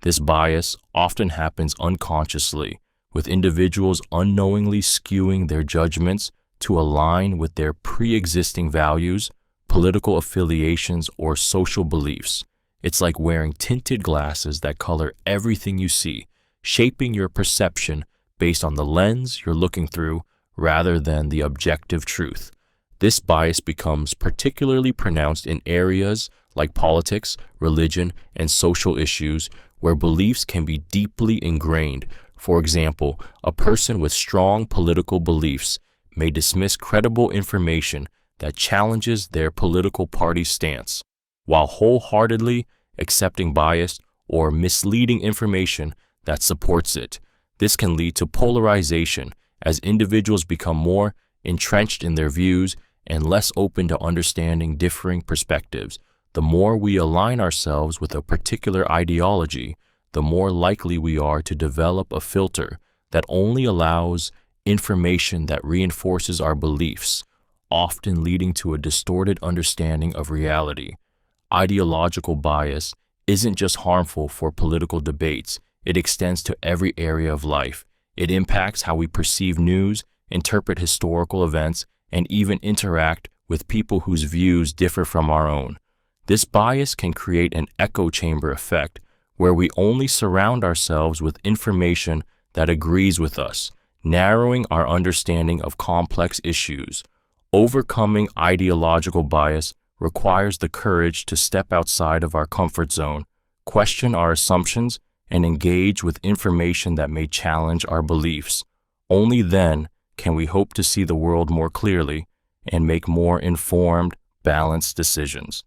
This bias often happens unconsciously, with individuals unknowingly skewing their judgments to align with their pre-existing values, political affiliations, or social beliefs. It's like wearing tinted glasses that color everything you see, shaping your perception based on the lens you're looking through rather than the objective truth. This bias becomes particularly pronounced in areas like politics, religion, and social issues where beliefs can be deeply ingrained. For example, a person with strong political beliefs may dismiss credible information that challenges their political party's stance, while wholeheartedly accepting biased or misleading information that supports it. This can lead to polarization as individuals become more entrenched in their views and less open to understanding differing perspectives. The more we align ourselves with a particular ideology, the more likely we are to develop a filter that only allows information that reinforces our beliefs, often leading to a distorted understanding of reality. Ideological bias isn't just harmful for political debates, it extends to every area of life. It impacts how we perceive news, interpret historical events, and even interact with people whose views differ from our own. This bias can create an echo chamber effect where we only surround ourselves with information that agrees with us, narrowing our understanding of complex issues. Overcoming ideological bias requires the courage to step outside of our comfort zone, question our assumptions, and engage with information that may challenge our beliefs. Only then can we hope to see the world more clearly and make more informed, balanced decisions.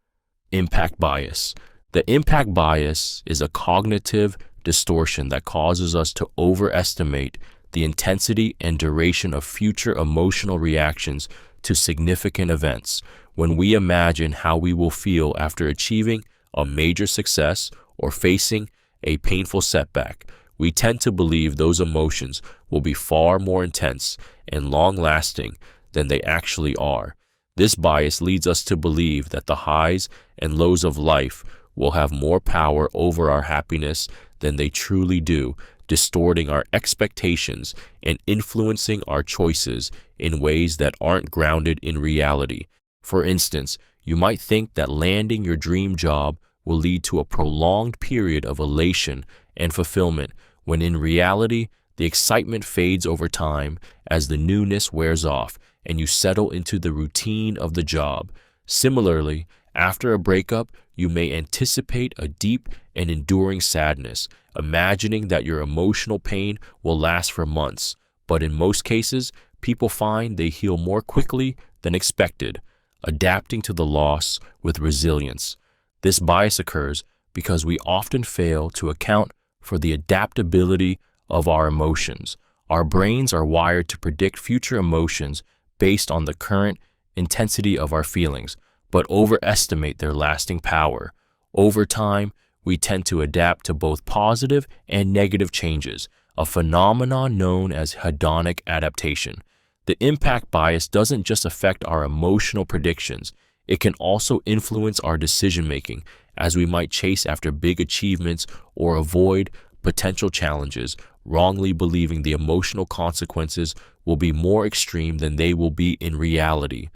Impact bias. The impact bias is a cognitive distortion that causes us to overestimate the intensity and duration of future emotional reactions to significant events. When we imagine how we will feel after achieving a major success or facing a painful setback, we tend to believe those emotions will be far more intense and long-lasting than they actually are. This bias leads us to believe that the highs and lows of life will have more power over our happiness than they truly do, distorting our expectations and influencing our choices in ways that aren't grounded in reality. For instance, you might think that landing your dream job will lead to a prolonged period of elation and fulfillment, when in reality, the excitement fades over time as the newness wears off and you settle into the routine of the job. Similarly, after a breakup, you may anticipate a deep and enduring sadness, imagining that your emotional pain will last for months. But in most cases, people find they heal more quickly than expected, adapting to the loss with resilience. This bias occurs because we often fail to account for the adaptability of our emotions. Our brains are wired to predict future emotions based on the current intensity of our feelings, but overestimate their lasting power. Over time, we tend to adapt to both positive and negative changes, a phenomenon known as hedonic adaptation. The impact bias doesn't just affect our emotional predictions, it can also influence our decision-making, as we might chase after big achievements or avoid potential challenges, wrongly believing the emotional consequences will be more extreme than they will be in reality.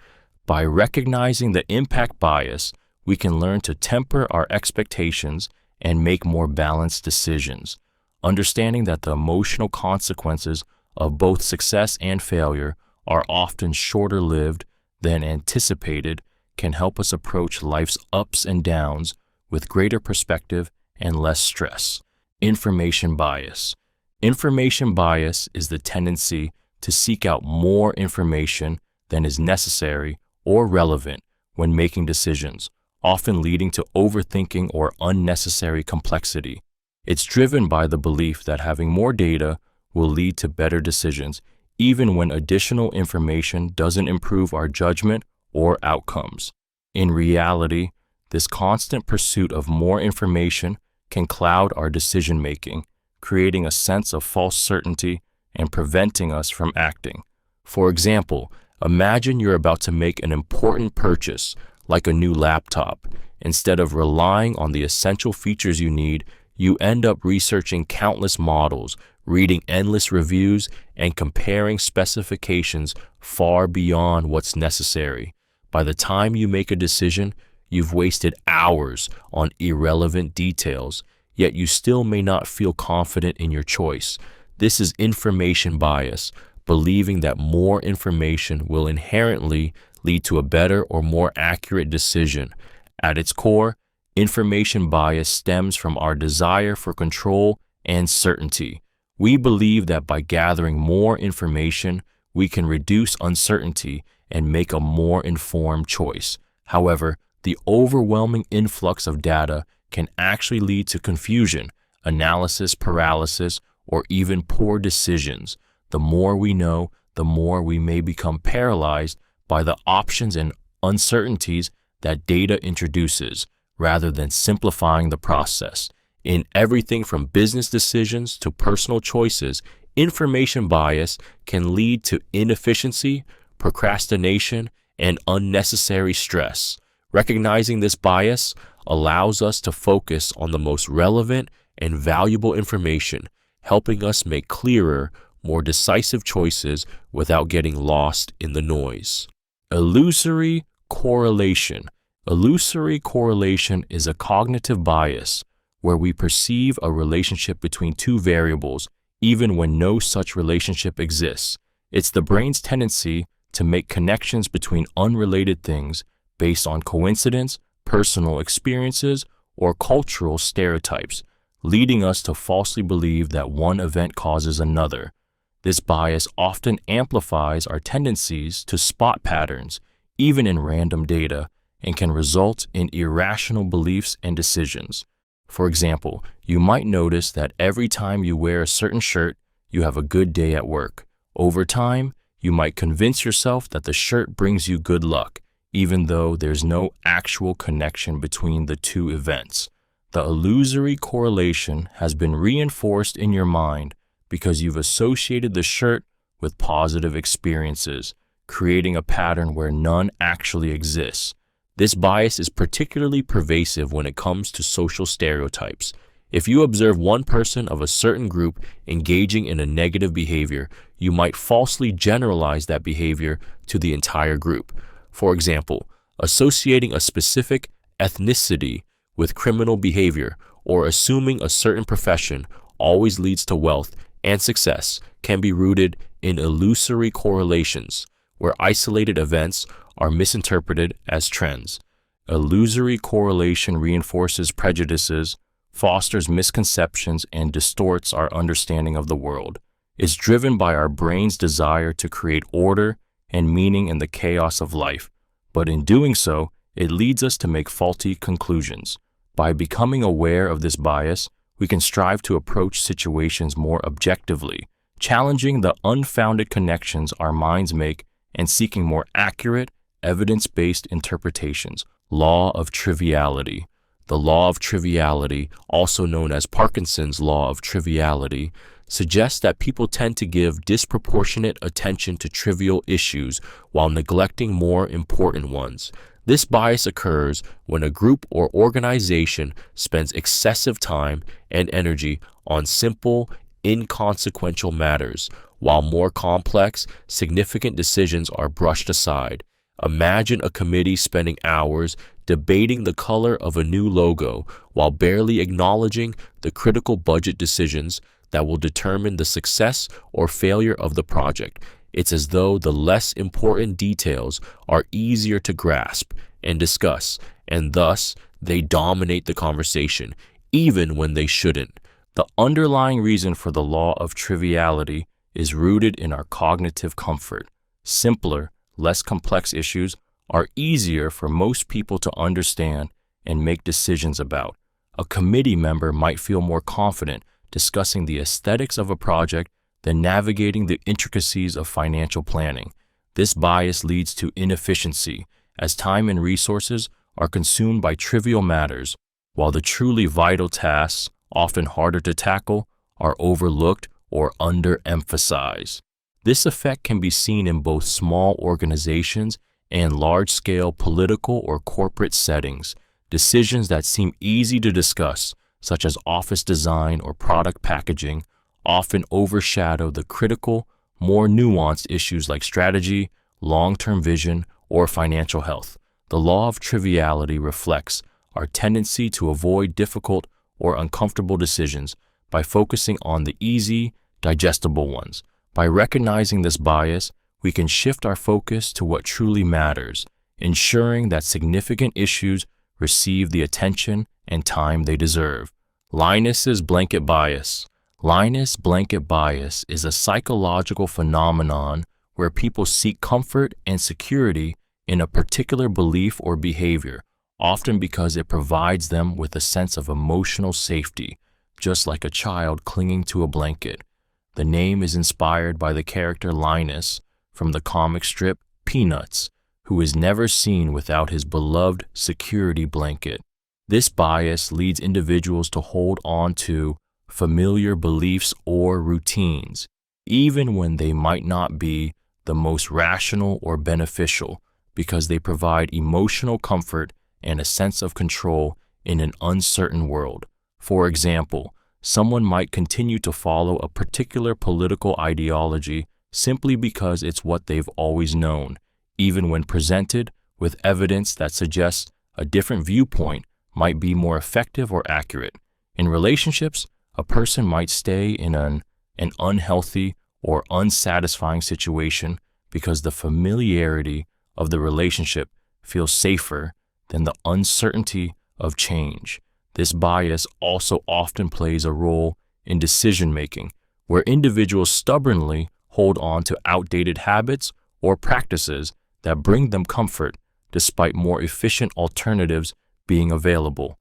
By recognizing the impact bias, we can learn to temper our expectations and make more balanced decisions. Understanding that the emotional consequences of both success and failure are often shorter-lived than anticipated can help us approach life's ups and downs with greater perspective and less stress. Information bias. Information bias is the tendency to seek out more information than is necessary or relevant when making decisions, often leading to overthinking or unnecessary complexity. It's driven by the belief that having more data will lead to better decisions, even when additional information doesn't improve our judgment or outcomes. In reality, this constant pursuit of more information can cloud our decision-making, creating a sense of false certainty and preventing us from acting. For example, imagine you're about to make an important purchase, like a new laptop. Instead of relying on the essential features you need, you end up researching countless models, reading endless reviews, and comparing specifications far beyond what's necessary. By the time you make a decision, you've wasted hours on irrelevant details, yet you still may not feel confident in your choice. This is information bias, believing that more information will inherently lead to a better or more accurate decision. At its core, information bias stems from our desire for control and certainty. We believe that by gathering more information, we can reduce uncertainty and make a more informed choice. However, the overwhelming influx of data can actually lead to confusion, analysis paralysis, or even poor decisions. The more we know, the more we may become paralyzed by the options and uncertainties that data introduces, rather than simplifying the process. In everything from business decisions to personal choices, information bias can lead to inefficiency, procrastination, and unnecessary stress. Recognizing this bias allows us to focus on the most relevant and valuable information, helping us make clearer, more decisive choices without getting lost in the noise. Illusory correlation. Illusory correlation is a cognitive bias where we perceive a relationship between two variables, even when no such relationship exists. It's the brain's tendency to make connections between unrelated things based on coincidence, personal experiences, or cultural stereotypes, leading us to falsely believe that one event causes another. This bias often amplifies our tendencies to spot patterns, even in random data, and can result in irrational beliefs and decisions. For example, you might notice that every time you wear a certain shirt, you have a good day at work. Over time, you might convince yourself that the shirt brings you good luck, even though there's no actual connection between the two events. The illusory correlation has been reinforced in your mind because you've associated the shirt with positive experiences, creating a pattern where none actually exists. This bias is particularly pervasive when it comes to social stereotypes. If you observe one person of a certain group engaging in a negative behavior, you might falsely generalize that behavior to the entire group. For example, associating a specific ethnicity with criminal behavior or assuming a certain profession always leads to wealth and success can be rooted in illusory correlations, where isolated events are misinterpreted as trends. Illusory correlation reinforces prejudices, fosters misconceptions, and distorts our understanding of the world. It's driven by our brain's desire to create order and meaning in the chaos of life, but in doing so, it leads us to make faulty conclusions. By becoming aware of this bias, we can strive to approach situations more objectively, challenging the unfounded connections our minds make and seeking more accurate, evidence-based interpretations. Law of triviality. The law of triviality, also known as Parkinson's law of triviality, suggests that people tend to give disproportionate attention to trivial issues while neglecting more important ones. This bias occurs when a group or organization spends excessive time and energy on simple, inconsequential matters, while more complex, significant decisions are brushed aside. Imagine a committee spending hours debating the color of a new logo while barely acknowledging the critical budget decisions that will determine the success or failure of the project. It's as though the less important details are easier to grasp and discuss, and thus they dominate the conversation, even when they shouldn't. The underlying reason for the law of triviality is rooted in our cognitive comfort. Simpler, less complex issues are easier for most people to understand and make decisions about. A committee member might feel more confident discussing the aesthetics of a project than navigating the intricacies of financial planning. This bias leads to inefficiency, as time and resources are consumed by trivial matters, while the truly vital tasks, often harder to tackle, are overlooked or underemphasized. This effect can be seen in both small organizations and large-scale political or corporate settings. Decisions that seem easy to discuss, such as office design or product packaging, often overshadow the critical, more nuanced issues like strategy, long-term vision, or financial health. The law of triviality reflects our tendency to avoid difficult or uncomfortable decisions by focusing on the easy, digestible ones. By recognizing this bias, we can shift our focus to what truly matters, ensuring that significant issues receive the attention and time they deserve. Linus's blanket bias. Linus blanket bias is a psychological phenomenon where people seek comfort and security in a particular belief or behavior, often because it provides them with a sense of emotional safety, just like a child clinging to a blanket. The name is inspired by the character Linus from the comic strip Peanuts, who is never seen without his beloved security blanket. This bias leads individuals to hold on to familiar beliefs or routines, even when they might not be the most rational or beneficial, because they provide emotional comfort and a sense of control in an uncertain world. For example, someone might continue to follow a particular political ideology simply because it's what they've always known, even when presented with evidence that suggests a different viewpoint might be more effective or accurate. In relationships, a person might stay in an unhealthy or unsatisfying situation because the familiarity of the relationship feels safer than the uncertainty of change. This bias also often plays a role in decision-making, where individuals stubbornly hold on to outdated habits or practices that bring them comfort despite more efficient alternatives being available.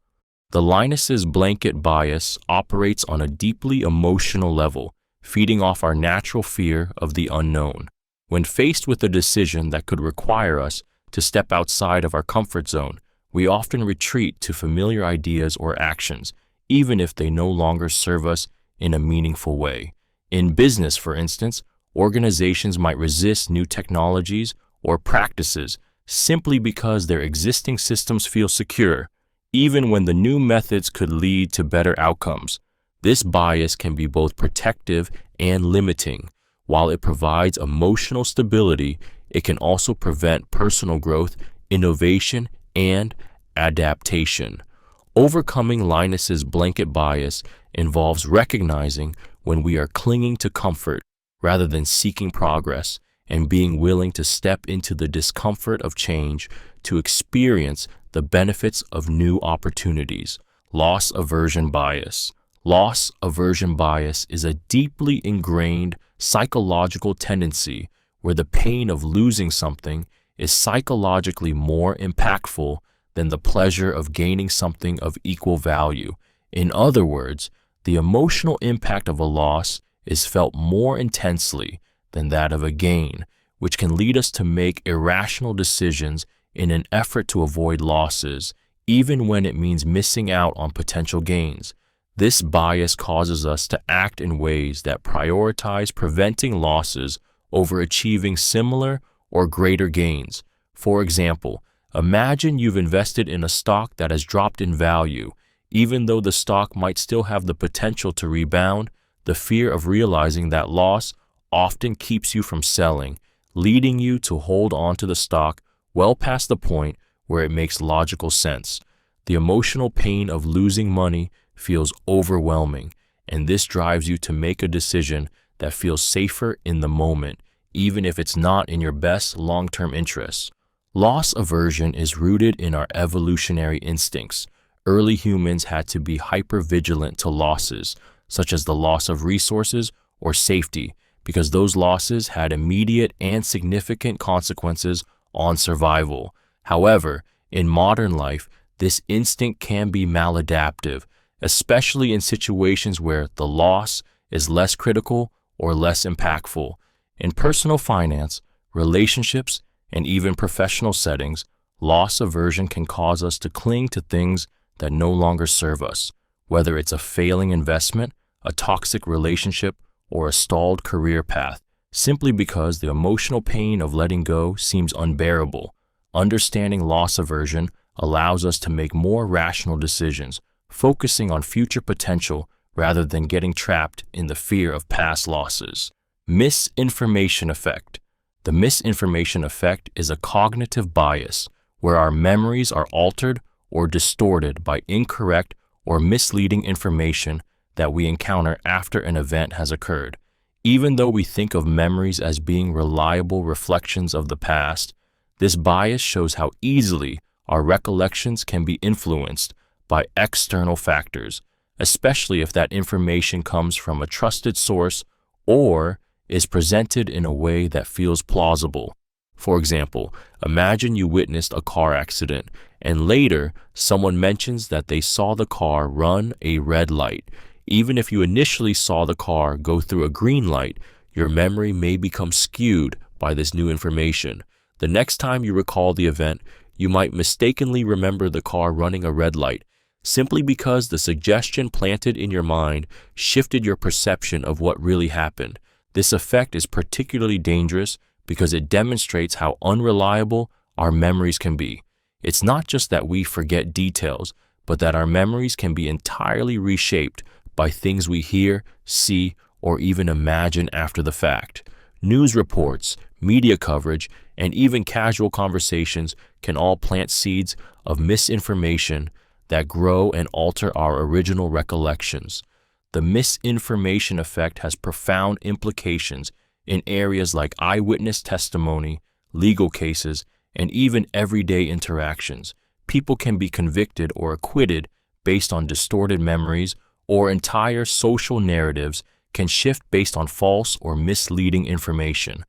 The Linus's blanket bias operates on a deeply emotional level, feeding off our natural fear of the unknown. When faced with a decision that could require us to step outside of our comfort zone, we often retreat to familiar ideas or actions, even if they no longer serve us in a meaningful way. In business, for instance, organizations might resist new technologies or practices simply because their existing systems feel secure, even when the new methods could lead to better outcomes. This bias can be both protective and limiting. While it provides emotional stability, it can also prevent personal growth, innovation, and adaptation. Overcoming Linus's blanket bias involves recognizing when we are clinging to comfort rather than seeking progress, and being willing to step into the discomfort of change to experience the benefits of new opportunities. Loss aversion bias. Loss aversion bias is a deeply ingrained psychological tendency where the pain of losing something is psychologically more impactful than the pleasure of gaining something of equal value. In other words, the emotional impact of a loss is felt more intensely than that of a gain, which can lead us to make irrational decisions in an effort to avoid losses, even when it means missing out on potential gains. This bias causes us to act in ways that prioritize preventing losses over achieving similar or greater gains. For example, imagine you've invested in a stock that has dropped in value. Even though the stock might still have the potential to rebound, the fear of realizing that loss often keeps you from selling, leading you to hold on to the stock well past the point where it makes logical sense. The emotional pain of losing money feels overwhelming, and this drives you to make a decision that feels safer in the moment, even if it's not in your best long-term interests. Loss aversion is rooted in our evolutionary instincts. Early humans had to be hyper-vigilant to losses, such as the loss of resources or safety, because those losses had immediate and significant consequences on survival. However, in modern life, this instinct can be maladaptive, especially in situations where the loss is less critical or less impactful. In personal finance, relationships, and even professional settings, loss aversion can cause us to cling to things that no longer serve us, whether it's a failing investment, a toxic relationship, or a stalled career path, simply because the emotional pain of letting go seems unbearable. Understanding loss aversion allows us to make more rational decisions, focusing on future potential rather than getting trapped in the fear of past losses. Misinformation effect. The misinformation effect is a cognitive bias where our memories are altered or distorted by incorrect or misleading information that we encounter after an event has occurred. Even though we think of memories as being reliable reflections of the past, this bias shows how easily our recollections can be influenced by external factors, especially if that information comes from a trusted source or is presented in a way that feels plausible. For example, imagine you witnessed a car accident and later someone mentions that they saw the car run a red light. Even if you initially saw the car go through a green light, your memory may become skewed by this new information. The next time you recall the event, you might mistakenly remember the car running a red light, simply because the suggestion planted in your mind shifted your perception of what really happened. This effect is particularly dangerous because it demonstrates how unreliable our memories can be. It's not just that we forget details, but that our memories can be entirely reshaped by things we hear, see, or even imagine after the fact. News reports, media coverage, and even casual conversations can all plant seeds of misinformation that grow and alter our original recollections. The misinformation effect has profound implications in areas like eyewitness testimony, legal cases, and even everyday interactions. People can be convicted or acquitted based on distorted memories, or entire social narratives can shift based on false or misleading information.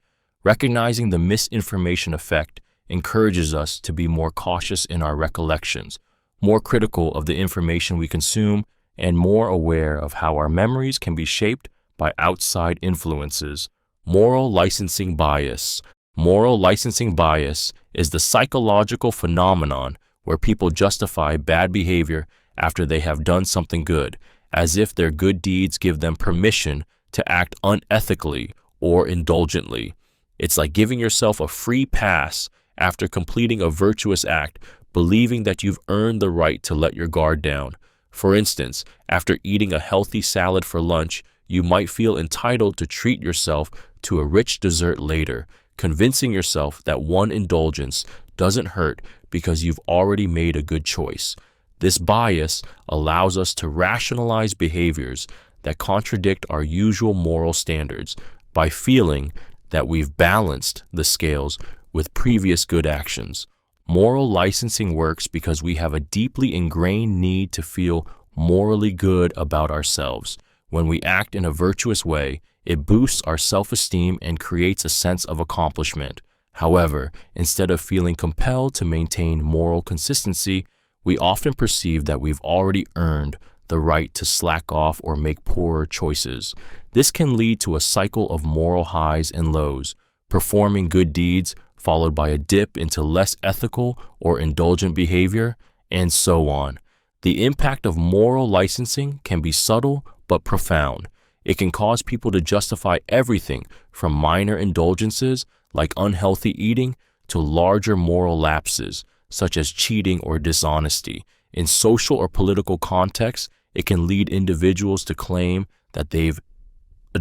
Recognizing the misinformation effect encourages us to be more cautious in our recollections, more critical of the information we consume, and more aware of how our memories can be shaped by outside influences. Moral licensing bias. Moral licensing bias is the psychological phenomenon where people justify bad behavior after they have done something good, as if their good deeds give them permission to act unethically or indulgently. It's like giving yourself a free pass after completing a virtuous act, believing that you've earned the right to let your guard down. For instance, after eating a healthy salad for lunch, you might feel entitled to treat yourself to a rich dessert later, convincing yourself that one indulgence doesn't hurt because you've already made a good choice. This bias allows us to rationalize behaviors that contradict our usual moral standards by feeling that we've balanced the scales with previous good actions. Moral licensing works because we have a deeply ingrained need to feel morally good about ourselves. When we act in a virtuous way, it boosts our self-esteem and creates a sense of accomplishment. However, instead of feeling compelled to maintain moral consistency, we often perceive that we've already earned the right to slack off or make poorer choices. This can lead to a cycle of moral highs and lows, performing good deeds followed by a dip into less ethical or indulgent behavior, and so on. The impact of moral licensing can be subtle but profound. It can cause people to justify everything from minor indulgences like unhealthy eating to larger moral lapses such as cheating or dishonesty. In social or political contexts, it can lead individuals to claim that they've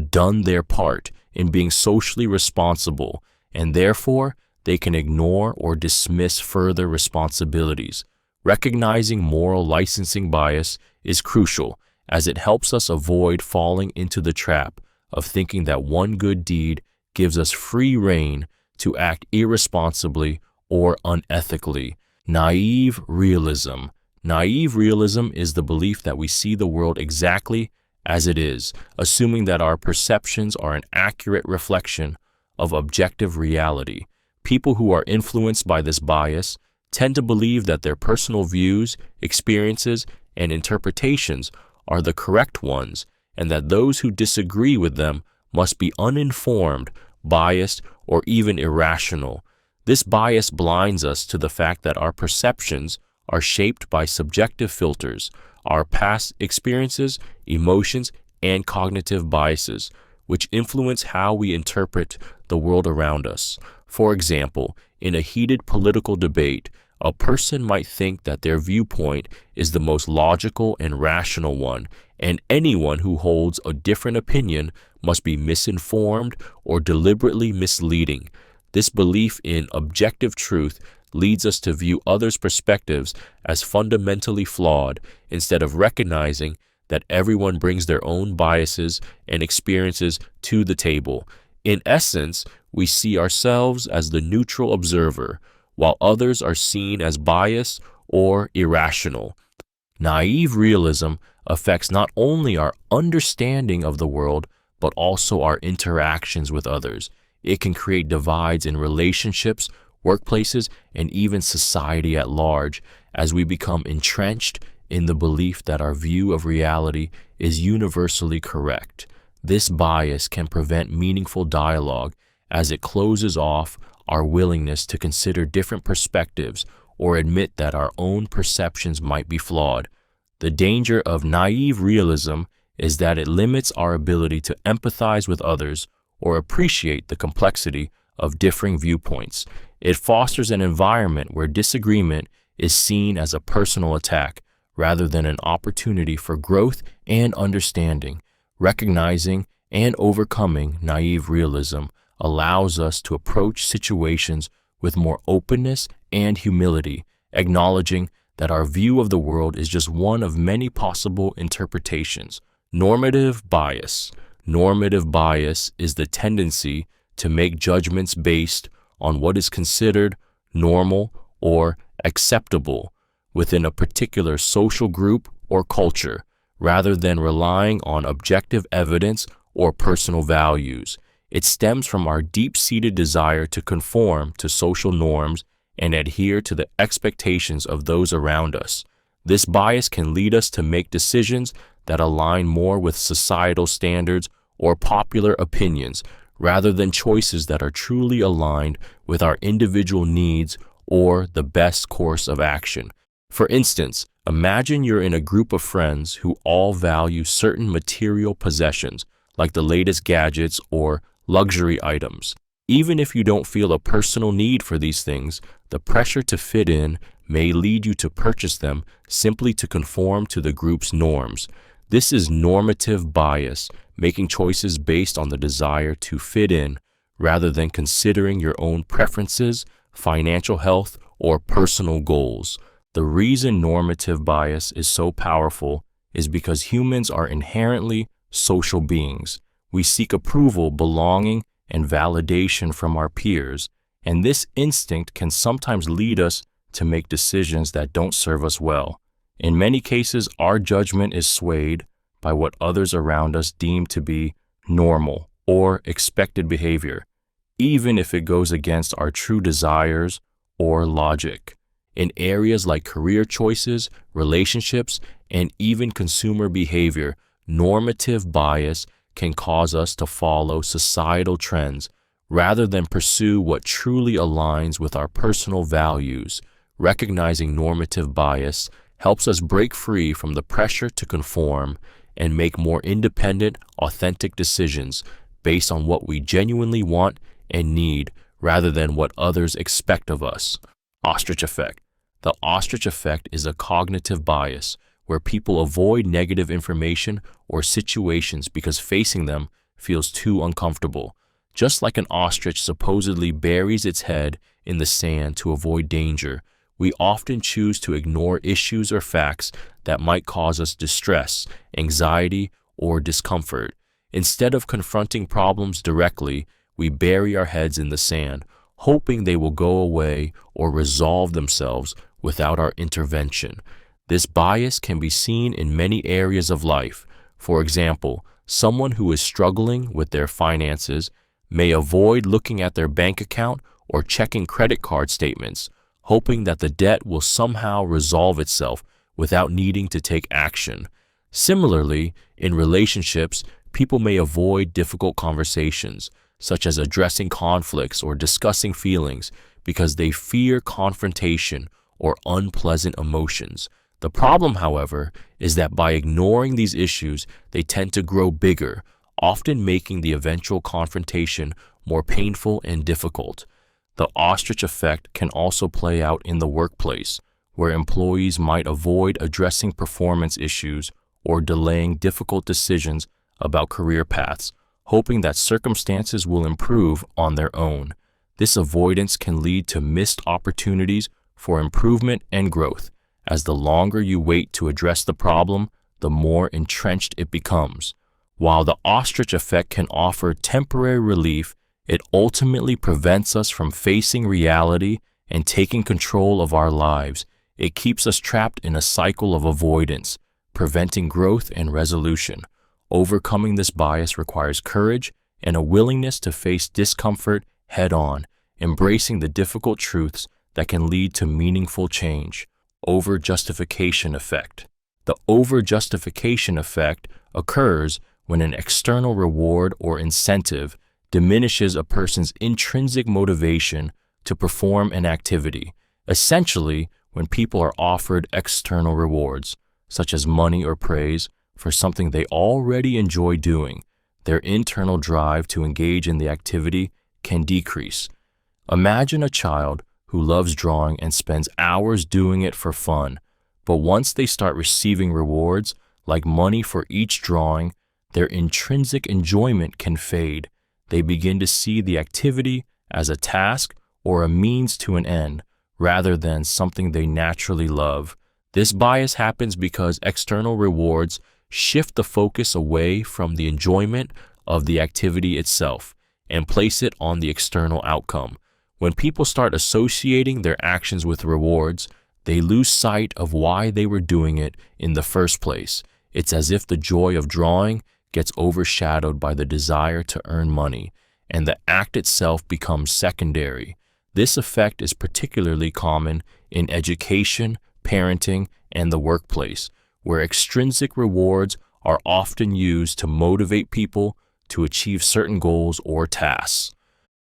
done their part in being socially responsible, and therefore they can ignore or dismiss further responsibilities. Recognizing moral licensing bias is crucial, as it helps us avoid falling into the trap of thinking that one good deed gives us free rein to act irresponsibly or unethically. Naive realism. Naive realism is the belief that we see the world exactly as it is, assuming that our perceptions are an accurate reflection of objective reality. People who are influenced by this bias tend to believe that their personal views, experiences, and interpretations are the correct ones, and that those who disagree with them must be uninformed, biased, or even irrational. This bias blinds us to the fact that our perceptions are shaped by subjective filters, our past experiences, emotions, and cognitive biases. which influence how we interpret the world around us. For example, in a heated political debate, a person might think that their viewpoint is the most logical and rational one, and anyone who holds a different opinion must be misinformed or deliberately misleading. This belief in objective truth leads us to view others' perspectives as fundamentally flawed instead of recognizing that everyone brings their own biases and experiences to the table. In essence, we see ourselves as the neutral observer, while others are seen as biased or irrational. Naive realism affects not only our understanding of the world, but also our interactions with others. It can create divides in relationships, workplaces, and even society at large, as we become entrenched in the belief that our view of reality is universally correct. This bias can prevent meaningful dialogue, as it closes off our willingness to consider different perspectives or admit that our own perceptions might be flawed. The danger of naive realism is that it limits our ability to empathize with others or appreciate the complexity of differing viewpoints. It fosters an environment where disagreement is seen as a personal attack rather than an opportunity for growth and understanding. Recognizing and overcoming naive realism allows us to approach situations with more openness and humility, acknowledging that our view of the world is just one of many possible interpretations. Normative bias. Normative bias is the tendency to make judgments based on what is considered normal or acceptable within a particular social group or culture, rather than relying on objective evidence or personal values. It stems from our deep-seated desire to conform to social norms and adhere to the expectations of those around us. This bias can lead us to make decisions that align more with societal standards or popular opinions, rather than choices that are truly aligned with our individual needs or the best course of action. For instance, imagine you're in a group of friends who all value certain material possessions, like the latest gadgets or luxury items. Even if you don't feel a personal need for these things, the pressure to fit in may lead you to purchase them simply to conform to the group's norms. This is normative bias, making choices based on the desire to fit in rather than considering your own preferences, financial health, or personal goals. The reason normative bias is so powerful is because humans are inherently social beings. We seek approval, belonging, and validation from our peers, and this instinct can sometimes lead us to make decisions that don't serve us well. In many cases, our judgment is swayed by what others around us deem to be normal or expected behavior, even if it goes against our true desires or logic. In areas like career choices, relationships, and even consumer behavior, normative bias can cause us to follow societal trends rather than pursue what truly aligns with our personal values. Recognizing normative bias helps us break free from the pressure to conform and make more independent, authentic decisions based on what we genuinely want and need rather than what others expect of us. Ostrich effect. The ostrich effect is a cognitive bias where people avoid negative information or situations because facing them feels too uncomfortable. Just like an ostrich supposedly buries its head in the sand to avoid danger, we often choose to ignore issues or facts that might cause us distress, anxiety, or discomfort. Instead of confronting problems directly, we bury our heads in the sand, hoping they will go away or resolve themselves without our intervention. This bias can be seen in many areas of life. For example, someone who is struggling with their finances may avoid looking at their bank account or checking credit card statements, hoping that the debt will somehow resolve itself without needing to take action. Similarly, in relationships, people may avoid difficult conversations, such as addressing conflicts or discussing feelings, because they fear confrontation or unpleasant emotions. The problem, however, is that by ignoring these issues, they tend to grow bigger, often making the eventual confrontation more painful and difficult. The ostrich effect can also play out in the workplace, where employees might avoid addressing performance issues or delaying difficult decisions about career paths, hoping that circumstances will improve on their own. This avoidance can lead to missed opportunities for improvement and growth, as the longer you wait to address the problem, the more entrenched it becomes. While the ostrich effect can offer temporary relief, it ultimately prevents us from facing reality and taking control of our lives. It keeps us trapped in a cycle of avoidance, preventing growth and resolution. Overcoming this bias requires courage and a willingness to face discomfort head-on, embracing the difficult truths that can lead to meaningful change. Over-justification effect. The over-justification effect occurs when an external reward or incentive diminishes a person's intrinsic motivation to perform an activity. Essentially, when people are offered external rewards, such as money or praise, for something they already enjoy doing, their internal drive to engage in the activity can decrease. Imagine a child who loves drawing and spends hours doing it for fun, but once they start receiving rewards, like money for each drawing, their intrinsic enjoyment can fade. They begin to see the activity as a task or a means to an end, rather than something they naturally love. This bias happens because external rewards shift the focus away from the enjoyment of the activity itself and place it on the external outcome. When people start associating their actions with rewards, they lose sight of why they were doing it in the first place. It's as if the joy of drawing gets overshadowed by the desire to earn money, and the act itself becomes secondary. This effect is particularly common in education, parenting, and the workplace, where extrinsic rewards are often used to motivate people to achieve certain goals or tasks.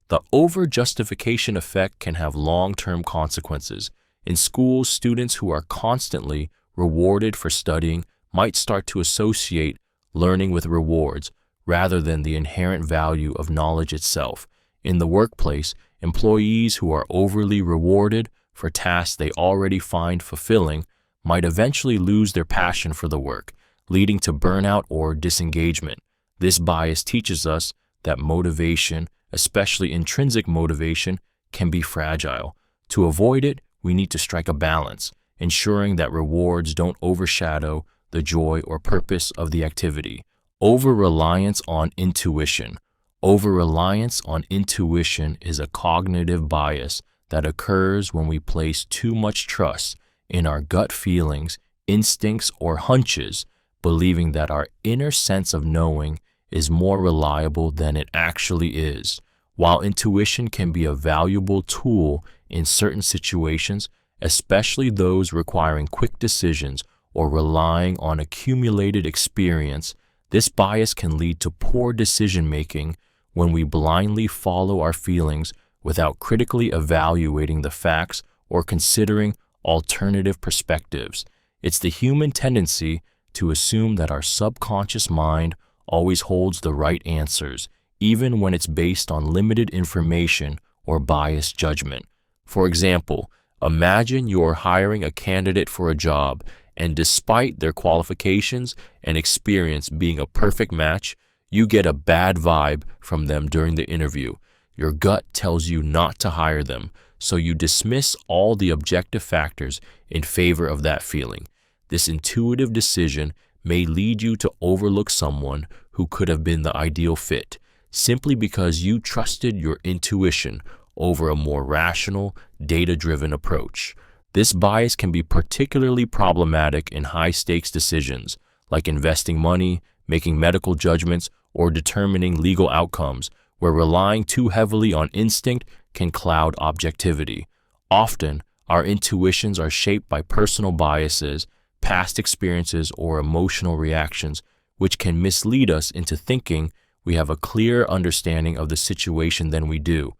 The over-justification effect can have long-term consequences. In schools, students who are constantly rewarded for studying might start to associate learning with rewards rather than the inherent value of knowledge itself. In the workplace, employees who are overly rewarded for tasks they already find fulfilling might eventually lose their passion for the work, leading to burnout or disengagement. This bias teaches us that motivation, especially intrinsic motivation, can be fragile. To avoid it, we need to strike a balance, ensuring that rewards don't overshadow the joy or purpose of the activity. Over-reliance on intuition. Over-reliance on intuition is a cognitive bias that occurs when we place too much trust in our gut feelings, instincts, or hunches, believing that our inner sense of knowing is more reliable than it actually is. While intuition can be a valuable tool in certain situations, especially those requiring quick decisions or relying on accumulated experience, this bias can lead to poor decision-making when we blindly follow our feelings without critically evaluating the facts or considering alternative perspectives. It's the human tendency to assume that our subconscious mind always holds the right answers, even when it's based on limited information or biased judgment. For example, imagine you're hiring a candidate for a job, and despite their qualifications and experience being a perfect match, you get a bad vibe from them during the interview. Your gut tells you not to hire them, so you dismiss all the objective factors in favor of that feeling. This intuitive decision may lead you to overlook someone who could have been the ideal fit, simply because you trusted your intuition over a more rational, data-driven approach. This bias can be particularly problematic in high-stakes decisions, like investing money, making medical judgments, or determining legal outcomes, where relying too heavily on instinct can cloud objectivity. Often, our intuitions are shaped by personal biases, past experiences, or emotional reactions, which can mislead us into thinking we have a clearer understanding of the situation than we do.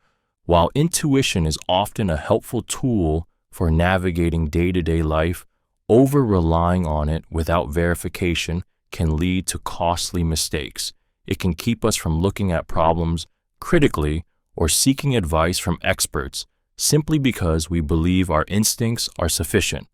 While intuition is often a helpful tool for navigating day-to-day life, over-relying on it without verification can lead to costly mistakes. it can keep us from looking at problems critically or seeking advice from experts simply because we believe our instincts are sufficient.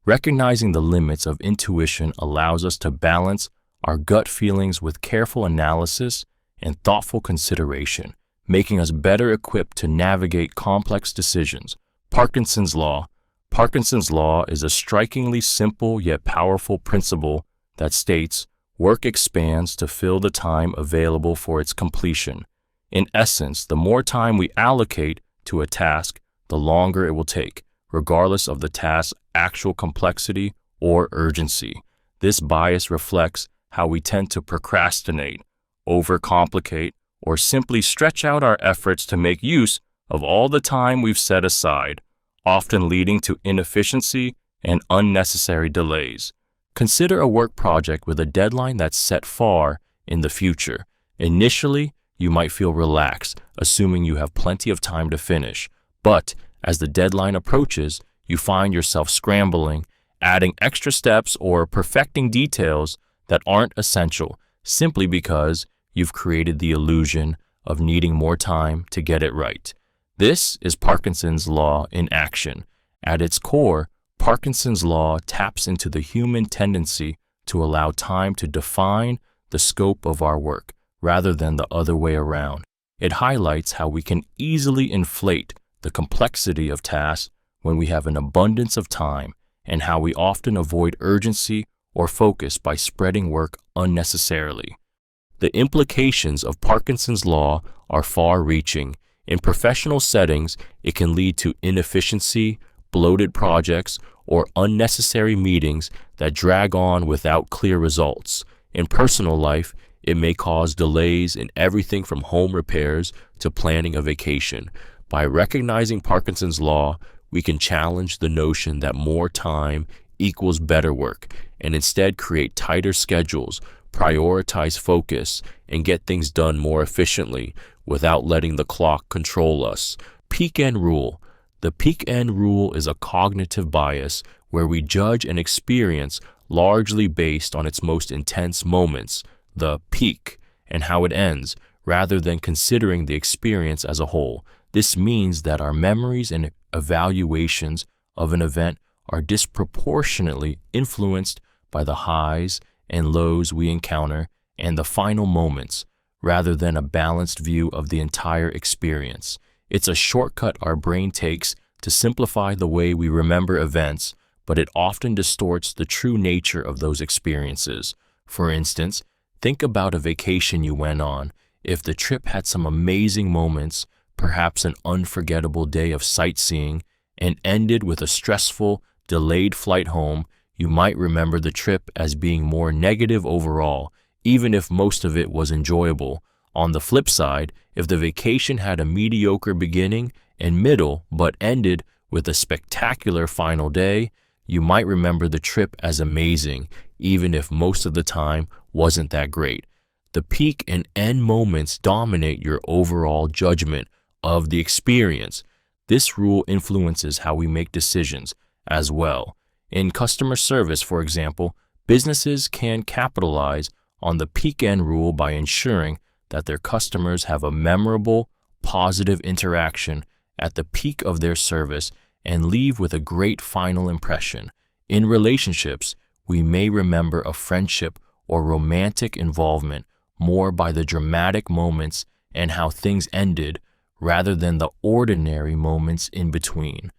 Recognizing the limits of intuition allows us to balance our gut feelings with careful analysis and thoughtful consideration, making us better equipped to navigate complex decisions. Parkinson's Law. Parkinson's Law is a strikingly simple yet powerful principle that states work expands to fill the time available for its completion. In essence, the more time we allocate to a task, the longer it will take, regardless of the task's actual complexity or urgency. This bias reflects how we tend to procrastinate, overcomplicate, or simply stretch out our efforts to make use of all the time we've set aside, often leading to inefficiency and unnecessary delays. Consider a work project with a deadline that's set far in the future. Initially, you might feel relaxed, assuming you have plenty of time to finish. But as the deadline approaches, you find yourself scrambling, adding extra steps or perfecting details that aren't essential simply because you've created the illusion of needing more time to get it right. This is Parkinson's Law in action. At its core, Parkinson's Law taps into the human tendency to allow time to define the scope of our work, rather than the other way around. It highlights how we can easily inflate the complexity of tasks when we have an abundance of time, and how we often avoid urgency or focus by spreading work unnecessarily. The implications of Parkinson's Law are far-reaching. In professional settings, it can lead to inefficiency, bloated projects, or unnecessary meetings that drag on without clear results. In personal life, it may cause delays in everything from home repairs to planning a vacation. By recognizing Parkinson's Law, we can challenge the notion that more time equals better work, and instead create tighter schedules, prioritize focus, and get things done more efficiently without letting the clock control us. Peak End Rule. The peak end rule is a cognitive bias where we judge an experience largely based on its most intense moments, the peak, and how it ends, rather than considering the experience as a whole. This means that our memories and evaluations of an event are disproportionately influenced by the highs and lows we encounter and the final moments, rather than a balanced view of the entire experience. It's a shortcut our brain takes to simplify the way we remember events, but it often distorts the true nature of those experiences. For instance, think about a vacation you went on. If the trip had some amazing moments, perhaps an unforgettable day of sightseeing, and ended with a stressful, delayed flight home, you might remember the trip as being more negative overall, even if most of it was enjoyable. On the flip side, if the vacation had a mediocre beginning and middle but ended with a spectacular final day, you might remember the trip as amazing, even if most of the time wasn't that great. The peak and end moments dominate your overall judgment of the experience. This rule influences how we make decisions as well. In customer service, for example, businesses can capitalize on the peak end rule by ensuring that their customers have a memorable, positive interaction at the peak of their service and leave with a great final impression. In relationships, we may remember a friendship or romantic involvement more by the dramatic moments and how things ended rather than the ordinary moments in between.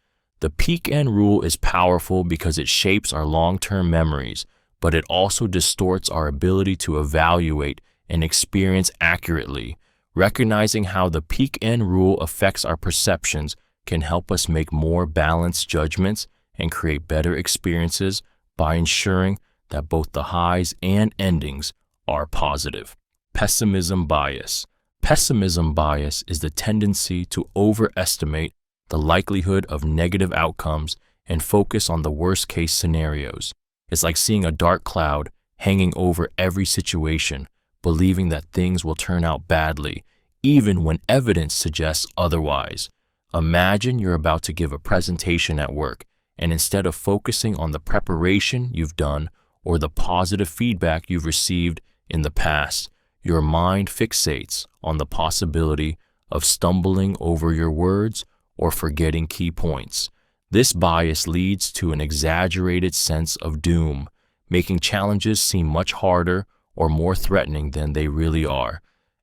The peak end rule is powerful because it shapes our long-term memories, but it also distorts our ability to evaluate and experience accurately. Recognizing how the peak end rule affects our perceptions can help us make more balanced judgments and create better experiences by ensuring that both the highs and endings are positive. Pessimism bias. Pessimism bias is the tendency to overestimate the likelihood of negative outcomes and focus on the worst-case scenarios. It's like seeing a dark cloud hanging over every situation, believing that things will turn out badly, even when evidence suggests otherwise. Imagine you're about to give a presentation at work, and instead of focusing on the preparation you've done or the positive feedback you've received in the past, your mind fixates on the possibility of stumbling over your words or forgetting key points. This bias leads to an exaggerated sense of doom, making challenges seem much harder or more threatening than they really are.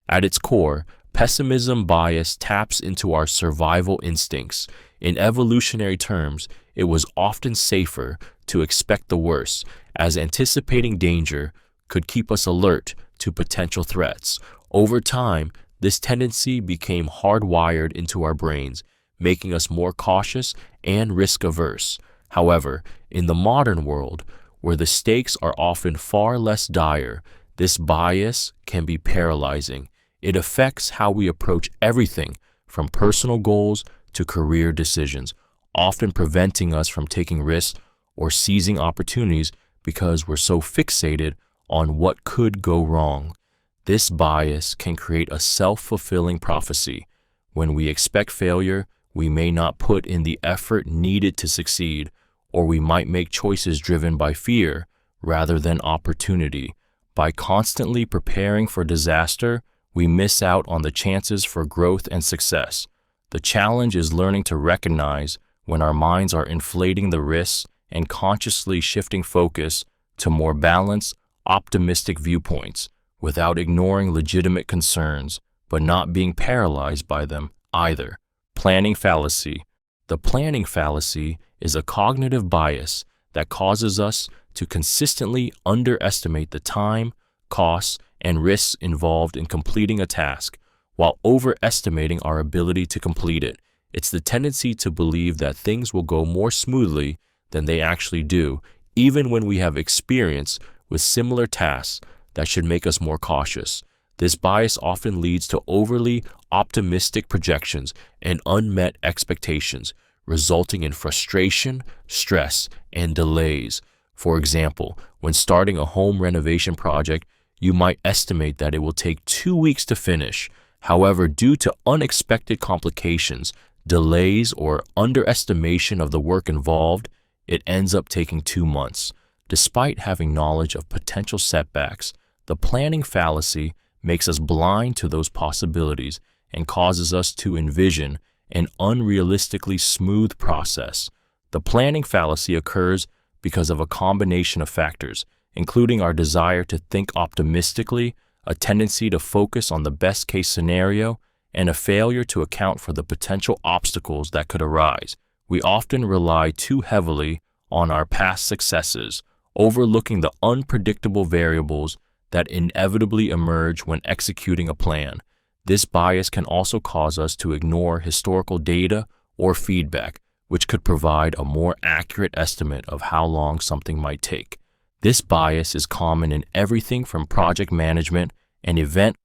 At its core, pessimism bias taps into our survival instincts. In evolutionary terms, it was often safer to expect the worst, as anticipating danger could keep us alert to potential threats. Over time, this tendency became hardwired into our brains, making us more cautious and risk-averse. However, in the modern world, where the stakes are often far less dire, this bias can be paralyzing. It affects how we approach everything from personal goals to career decisions, often preventing us from taking risks or seizing opportunities because we're so fixated on what could go wrong. This bias can create a self-fulfilling prophecy. When we expect failure, we may not put in the effort needed to succeed, or we might make choices driven by fear rather than opportunity. By constantly preparing for disaster, we miss out on the chances for growth and success. The challenge is learning to recognize when our minds are inflating the risks and consciously shifting focus to more balanced, optimistic viewpoints without ignoring legitimate concerns, but not being paralyzed by them either. Planning fallacy. The planning fallacy is a cognitive bias that causes us to consistently underestimate the time, costs, and risks involved in completing a task, while overestimating our ability to complete it. It's the tendency to believe that things will go more smoothly than they actually do, even when we have experience with similar tasks that should make us more cautious. This bias often leads to overly optimistic projections and unmet expectations, resulting in frustration, stress, and delays. For example, when starting a home renovation project, you might estimate that it will take 2 weeks to finish. However, due to unexpected complications, delays, or underestimation of the work involved, it ends up taking 2 months. Despite having knowledge of potential setbacks, the planning fallacy makes us blind to those possibilities and causes us to envision an unrealistically smooth process. The planning fallacy occurs because of a combination of factors, including our desire to think optimistically, a tendency to focus on the best-case scenario, and a failure to account for the potential obstacles that could arise. We often rely too heavily on our past successes, overlooking the unpredictable variables that inevitably emerge when executing a plan. This bias can also cause us to ignore historical data or feedback, which could provide a more accurate estimate of how long something might take. This bias is common in everything from project management and event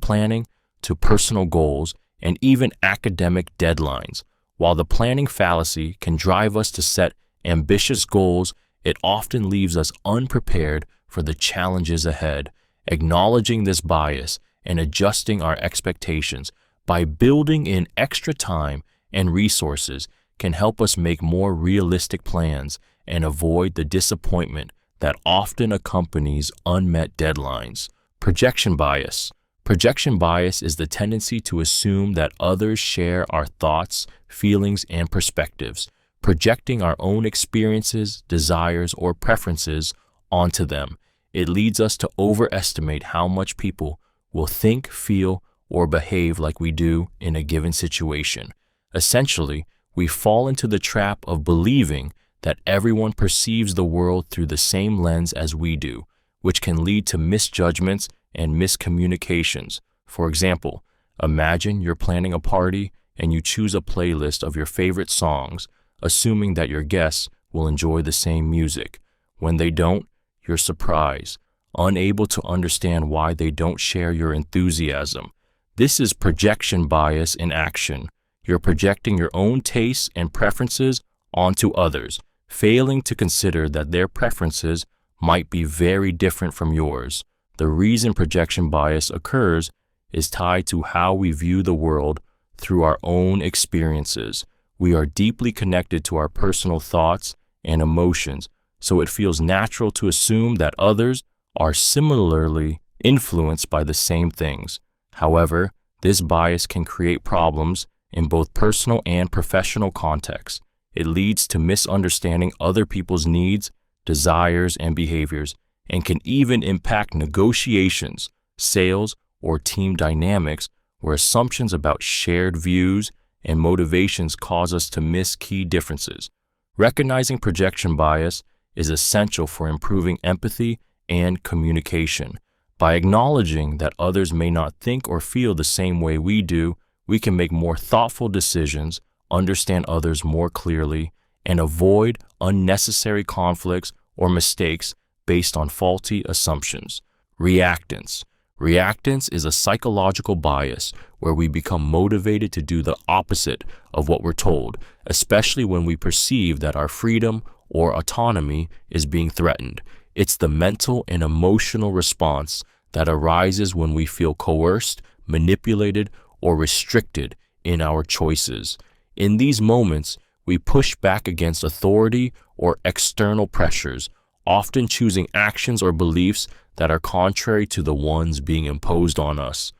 planning to personal goals and even academic deadlines. While the planning fallacy can drive us to set ambitious goals, it often leaves us unprepared for the challenges ahead. Acknowledging this bias and adjusting our expectations by building in extra time and resources can help us make more realistic plans and avoid the disappointment that often accompanies unmet deadlines. Projection bias. Projection bias is the tendency to assume that others share our thoughts, feelings, and perspectives, projecting our own experiences, desires, or preferences onto them. It leads us to overestimate how much people will think, feel, or behave like we do in a given situation. Essentially, we fall into the trap of believing that everyone perceives the world through the same lens as we do, which can lead to misjudgments and miscommunications. For example, imagine you're planning a party and you choose a playlist of your favorite songs, assuming that your guests will enjoy the same music. When they don't, you're surprised, unable to understand why they don't share your enthusiasm. This is projection bias in action. You're projecting your own tastes and preferences onto others, failing to consider that their preferences might be very different from yours. The reason projection bias occurs is tied to how we view the world through our own experiences. We are deeply connected to our personal thoughts and emotions, so it feels natural to assume that others are similarly influenced by the same things. However, this bias can create problems in both personal and professional contexts. It leads to misunderstanding other people's needs, desires, and behaviors, and can even impact negotiations, sales, or team dynamics where assumptions about shared views and motivations cause us to miss key differences. Recognizing projection bias is essential for improving empathy and communication. By acknowledging that others may not think or feel the same way we do, we can make more thoughtful decisions, understand others more clearly, and avoid unnecessary conflicts or mistakes based on faulty assumptions. Reactance. Reactance is a psychological bias where we become motivated to do the opposite of what we're told, especially when we perceive that our freedom or autonomy is being threatened. It's the mental and emotional response that arises when we feel coerced, manipulated, or restricted in our choices. In these moments, we push back against authority or external pressures, often choosing actions or beliefs that are contrary to the ones being imposed on us.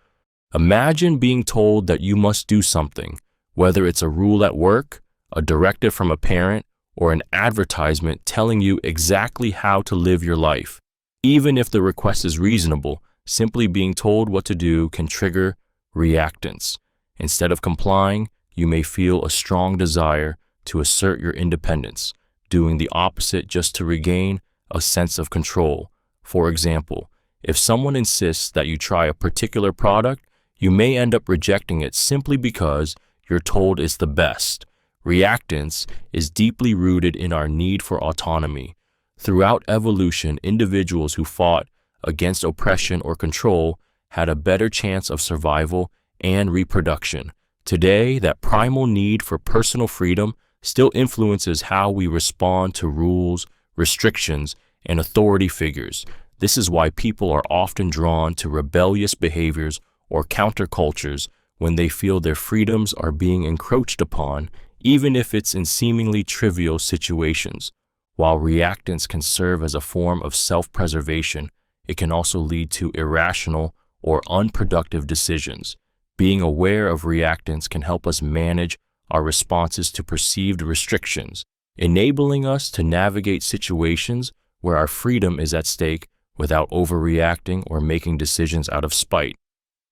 Imagine being told that you must do something, whether it's a rule at work, a directive from a parent, or an advertisement telling you exactly how to live your life. Even if the request is reasonable, simply being told what to do can trigger reactance. Instead of complying, you may feel a strong desire to assert your independence, doing the opposite just to regain a sense of control. For example, if someone insists that you try a particular product, you may end up rejecting it simply because you're told it's the best. Reactance is deeply rooted in our need for autonomy. Throughout evolution, individuals who fought against oppression or control had a better chance of survival and reproduction. Today, that primal need for personal freedom still influences how we respond to rules, restrictions, and authority figures. This is why people are often drawn to rebellious behaviors or countercultures when they feel their freedoms are being encroached upon, even if it's in seemingly trivial situations. While reactance can serve as a form of self-preservation, it can also lead to irrational or unproductive decisions. Being aware of reactance can help us manage our responses to perceived restrictions, enabling us to navigate situations where our freedom is at stake without overreacting or making decisions out of spite.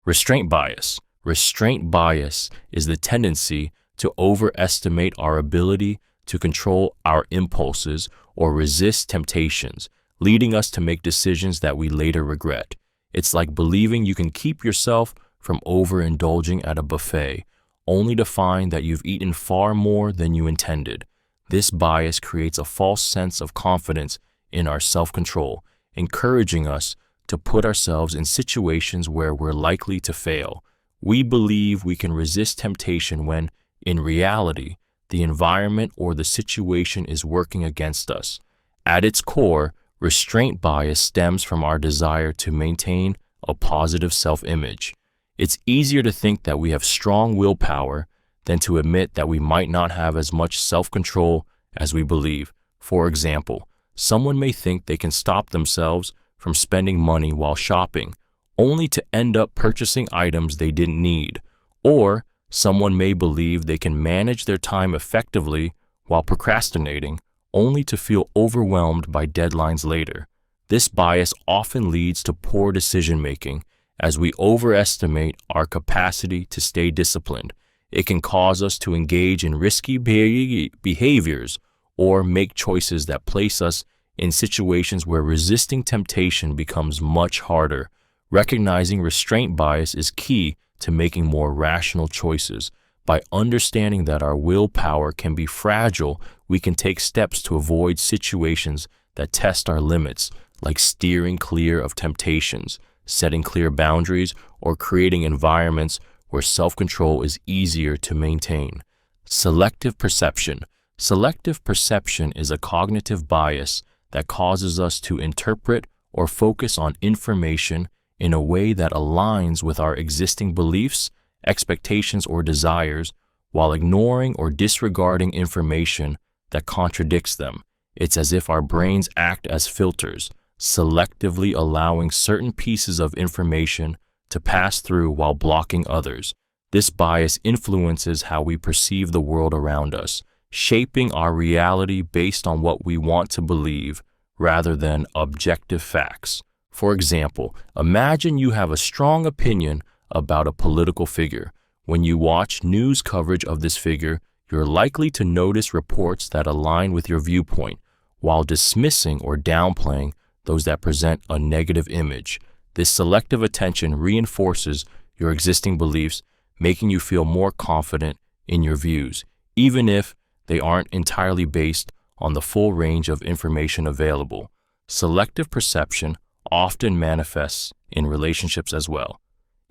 Restraint bias. Restraint bias is the tendency to overestimate our ability to control our impulses or resist temptations, leading us to make decisions that we later regret. It's like believing you can keep yourself from overindulging at a buffet, only to find that you've eaten far more than you intended. This bias creates a false sense of confidence in our self-control, encouraging us to put ourselves in situations where we're likely to fail. We believe we can resist temptation when, in reality, the environment or the situation is working against us. At its core, restraint bias stems from our desire to maintain a positive self-image. It's easier to think that we have strong willpower than to admit that we might not have as much self-control as we believe. For example, someone may think they can stop themselves from spending money while shopping, only to end up purchasing items they didn't need. Or someone may believe they can manage their time effectively while procrastinating, only to feel overwhelmed by deadlines later. This bias often leads to poor decision-making, as we overestimate our capacity to stay disciplined. It can cause us to engage in risky behaviors or make choices that place us in situations where resisting temptation becomes much harder. Recognizing restraint bias is key to making more rational choices. By understanding that our willpower can be fragile, we can take steps to avoid situations that test our limits, like steering clear of temptations, setting clear boundaries, or creating environments where self-control is easier to maintain. Selective perception. Selective perception is a cognitive bias that causes us to interpret or focus on information in a way that aligns with our existing beliefs, expectations, or desires, while ignoring or disregarding information that contradicts them. It's as if our brains act as filters, selectively allowing certain pieces of information to pass through while blocking others. This bias influences how we perceive the world around us, shaping our reality based on what we want to believe rather than objective facts. For example, imagine you have a strong opinion about a political figure. When you watch news coverage of this figure, you're likely to notice reports that align with your viewpoint, while dismissing or downplaying those that present a negative image. This selective attention reinforces your existing beliefs, making you feel more confident in your views, even if they aren't entirely based on the full range of information available. Selective perception often manifests in relationships as well.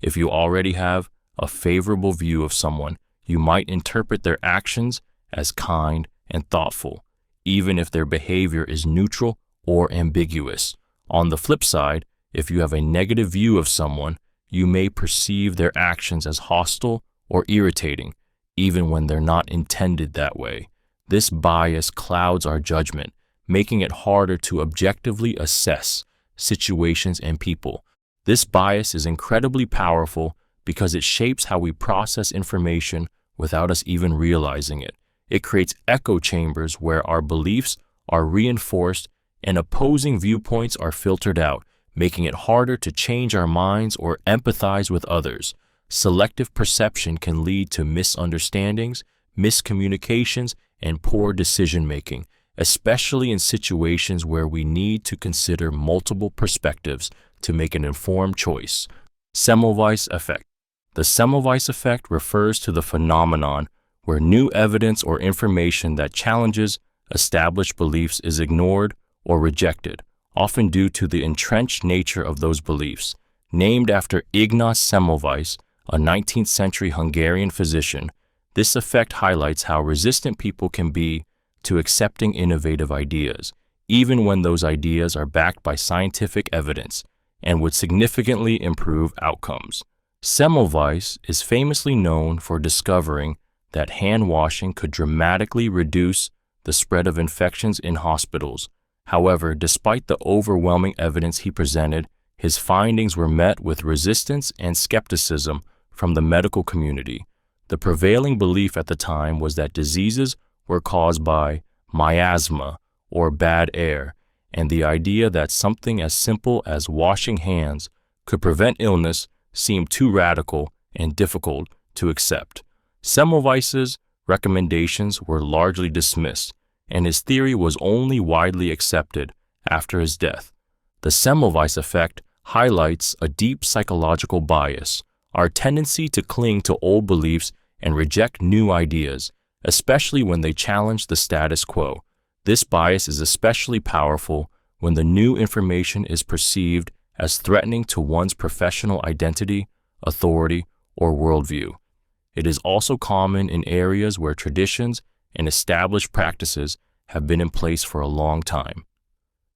If you already have a favorable view of someone, you might interpret their actions as kind and thoughtful, even if their behavior is neutral or ambiguous. On the flip side, if you have a negative view of someone, you may perceive their actions as hostile or irritating, even when they're not intended that way. This bias clouds our judgment, making it harder to objectively assess situations and people. This bias is incredibly powerful because it shapes how we process information without us even realizing it. It creates echo chambers where our beliefs are reinforced and opposing viewpoints are filtered out, making it harder to change our minds or empathize with others. Selective perception can lead to misunderstandings, miscommunications, and poor decision-making, especially in situations where we need to consider multiple perspectives to make an informed choice. Semmelweis effect. The Semmelweis effect refers to the phenomenon where new evidence or information that challenges established beliefs is ignored or rejected, often due to the entrenched nature of those beliefs. Named after Ignaz Semmelweis, a 19th century Hungarian physician, this effect highlights how resistant people can be to accepting innovative ideas, even when those ideas are backed by scientific evidence and would significantly improve outcomes. Semmelweis is famously known for discovering that hand washing could dramatically reduce the spread of infections in hospitals. However, despite the overwhelming evidence he presented, his findings were met with resistance and skepticism from the medical community. The prevailing belief at the time was that diseases were caused by miasma, or bad air, and the idea that something as simple as washing hands could prevent illness seemed too radical and difficult to accept. Semmelweis's recommendations were largely dismissed, and his theory was only widely accepted after his death. The Semmelweis effect highlights a deep psychological bias, our tendency to cling to old beliefs and reject new ideas, especially when they challenge the status quo. This bias is especially powerful when the new information is perceived as threatening to one's professional identity, authority, or worldview. It is also common in areas where traditions and established practices have been in place for a long time.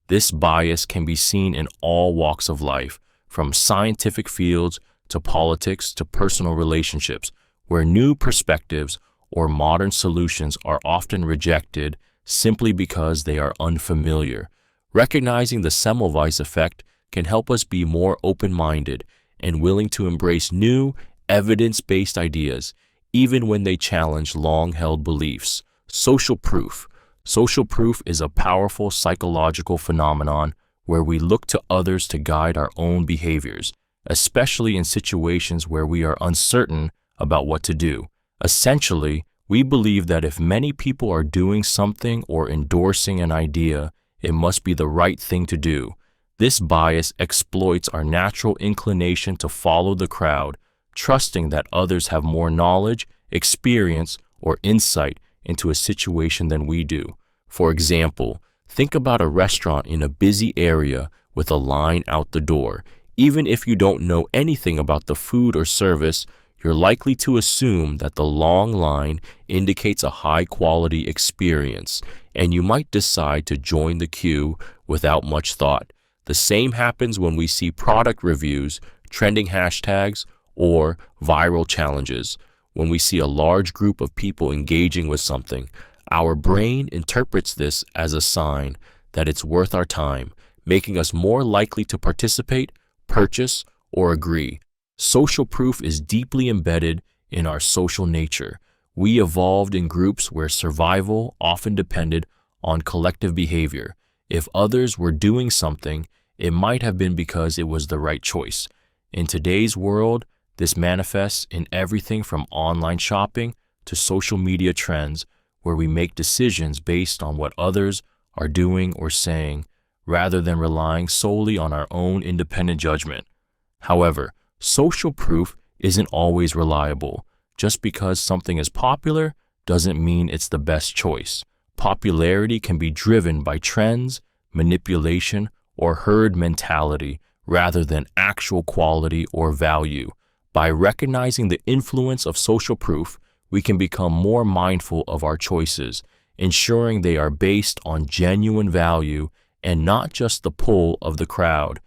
This bias can be seen in all walks of life, from scientific fields to politics to personal relationships, where new perspectives or modern solutions are often rejected simply because they are unfamiliar. Recognizing the Semmelweis effect can help us be more open-minded and willing to embrace new, evidence-based ideas, even when they challenge long-held beliefs. Social proof. Social proof is a powerful psychological phenomenon where we look to others to guide our own behaviors, especially in situations where we are uncertain about what to do. Essentially, we believe that if many people are doing something or endorsing an idea, it must be the right thing to do. This bias exploits our natural inclination to follow the crowd, trusting that others have more knowledge, experience, or insight into a situation than we do. For example, think about a restaurant in a busy area with a line out the door. Even if you don't know anything about the food or service, you're likely to assume that the long line indicates a high-quality experience, and you might decide to join the queue without much thought. The same happens when we see product reviews, trending hashtags, or viral challenges. When we see a large group of people engaging with something, our brain interprets this as a sign that it's worth our time, making us more likely to participate, purchase, or agree. Social proof is deeply embedded in our social nature. We evolved in groups where survival often depended on collective behavior. If others were doing something, it might have been because it was the right choice. In today's world, this manifests in everything from online shopping to social media trends, where we make decisions based on what others are doing or saying, rather than relying solely on our own independent judgment. However, social proof isn't always reliable. Just because something is popular doesn't mean it's the best choice. Popularity can be driven by trends, manipulation, or herd mentality rather than actual quality or value. By recognizing the influence of social proof, we can become more mindful of our choices, ensuring they are based on genuine value and not just the pull of the crowd.